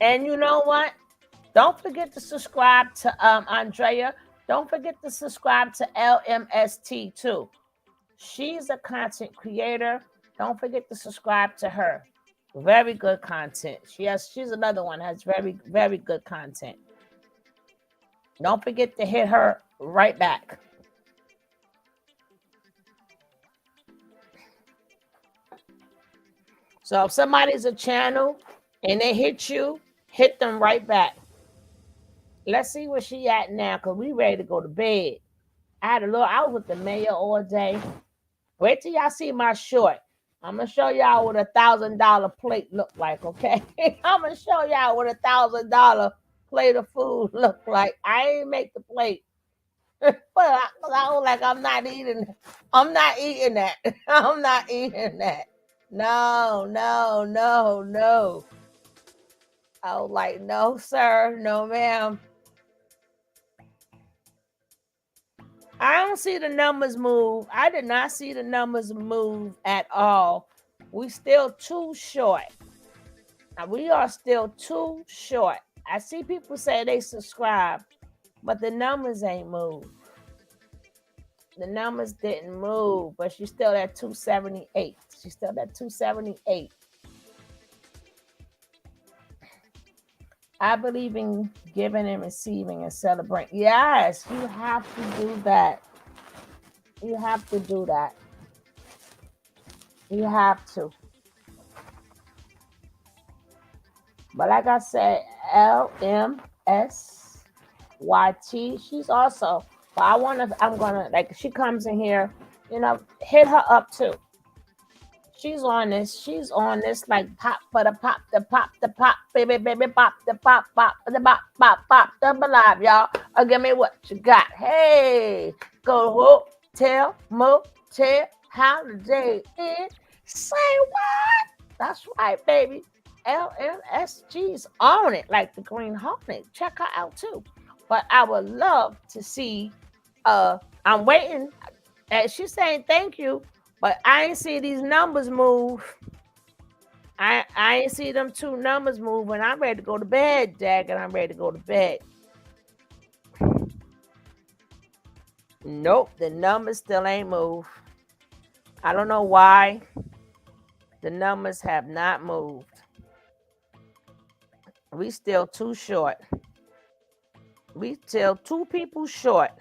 And you know what? Don't forget to subscribe to Andrea. Don't forget to subscribe to LMST too. She's a content creator. Don't forget to subscribe to her. Very good content. She's another one that has very, very good content. Don't forget to hit her right back. So if somebody's a channel and they hit you, hit them right back. Let's see where she at now, because we ready to go to bed. I was with the mayor all day. Wait till y'all see my short. I'm going to show y'all what $1,000 plate look like, okay? I'm going to show y'all what $1,000 plate of food look like. I ain't make the plate. But I was like, I'm not eating that. I'm not eating that. No. I was like, no, sir. No, ma'am. I don't see the numbers move. I did not see the numbers move at all. We still too short. Now, we are still too short. I see people say they subscribe, But the numbers ain't moved. The numbers didn't move, but she's still at 278. She's still at 278. I believe in giving and receiving and celebrating. Yes, you have to do that. You have to do that. You have to. But like I said, LMSYT, she's also, but I'm gonna, like, she comes in here, hit her up too. She's on this like pop for the pop, baby, pop, the pop, the live, y'all. Give me what you got. Hey, go hotel, motel, holiday inn. Say what? That's right, baby. LMSG's on it, like the Green Hornet. Check her out too. But I would love to see. I'm waiting. She's saying thank you. But I ain't see these numbers move. I ain't see them 2 numbers move, and I'm ready to go to bed, Jack, and I'm ready to go to bed. Nope, the numbers still ain't moved. I don't know why. The numbers have not moved. We still too short. We still 2 people short.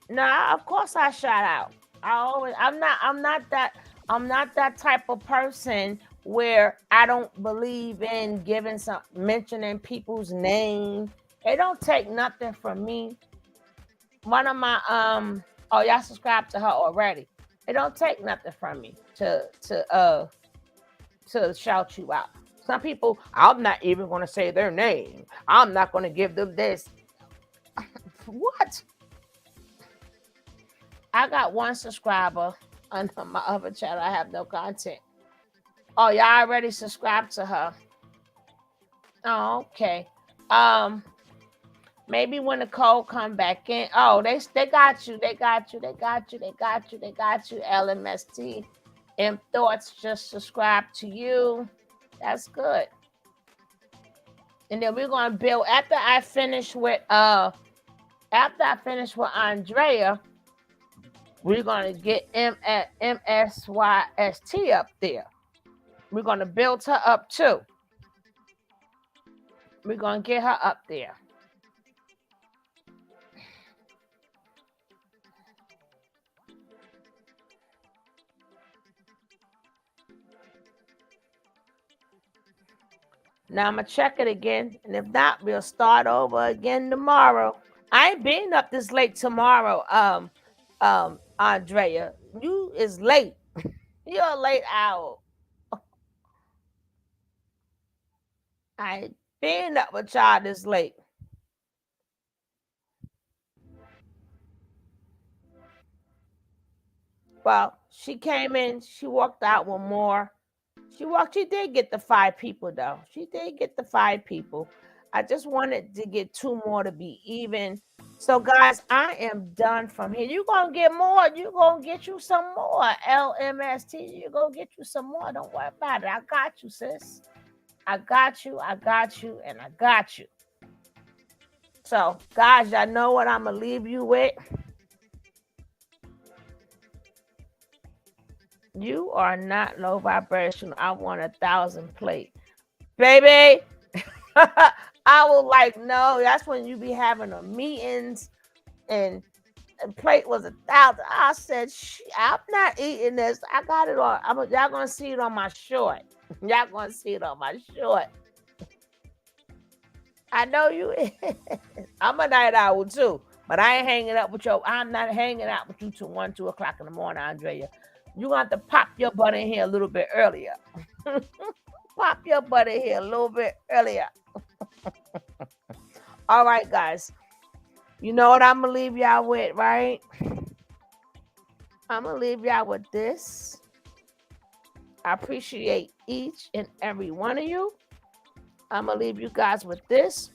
Nah, of course I shout out. I'm not that type of person where I don't believe in mentioning people's name. It don't take nothing from me. One of my y'all subscribed to her already. It don't take nothing from me to shout you out. Some people, I'm not even gonna say their name. I'm not gonna give them this. What? I got 1 subscriber on my other channel. I have no content. Oh, y'all already subscribed to her. Oh, okay. Maybe when the code come back in. Oh, they got you. They got you. LMST. M Thoughts just subscribed to you. That's good. And then we're gonna build after I finish with Andrea. We're going to get MSYST up there. We're going to build her up too. We're going to get her up there. Now I'm going to check it again. And if not, we'll start over again tomorrow. I ain't being up this late tomorrow, Andrea. You is late. You're a late owl. I ain't been up with y'all this late. Well, she came in. She walked out with more. She did get the 5 people, though. She did get the 5 people. I just wanted to get 2 more to be even. So, guys, I am done from here. You're going to get more. You're going to get you some more. LMST, you're going to get you some more. Don't worry about it. I got you, sis. I got you, and I got you. So, guys, y'all know what I'm going to leave you with. You are not low vibration. I want 1,000 plate. Baby, I was like, no, that's when you be having the meetings and plate was 1,000. I said, I'm not eating this. I got it on. Y'all gonna see it on my short. Y'all gonna see it on my short. I know you is. I'm a night owl too, but I ain't hanging up with you. I'm not hanging out with you till 1, 2 o'clock in the morning, Andrea. You're going to have to pop your butt in here a little bit earlier. Pop your butt in here a little bit earlier. All right, guys. You know what I'm going to leave y'all with, right? I'm going to leave y'all with this. I appreciate each and every one of you. I'm going to leave you guys with this.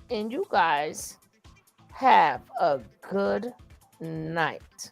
And you guys Have a good night.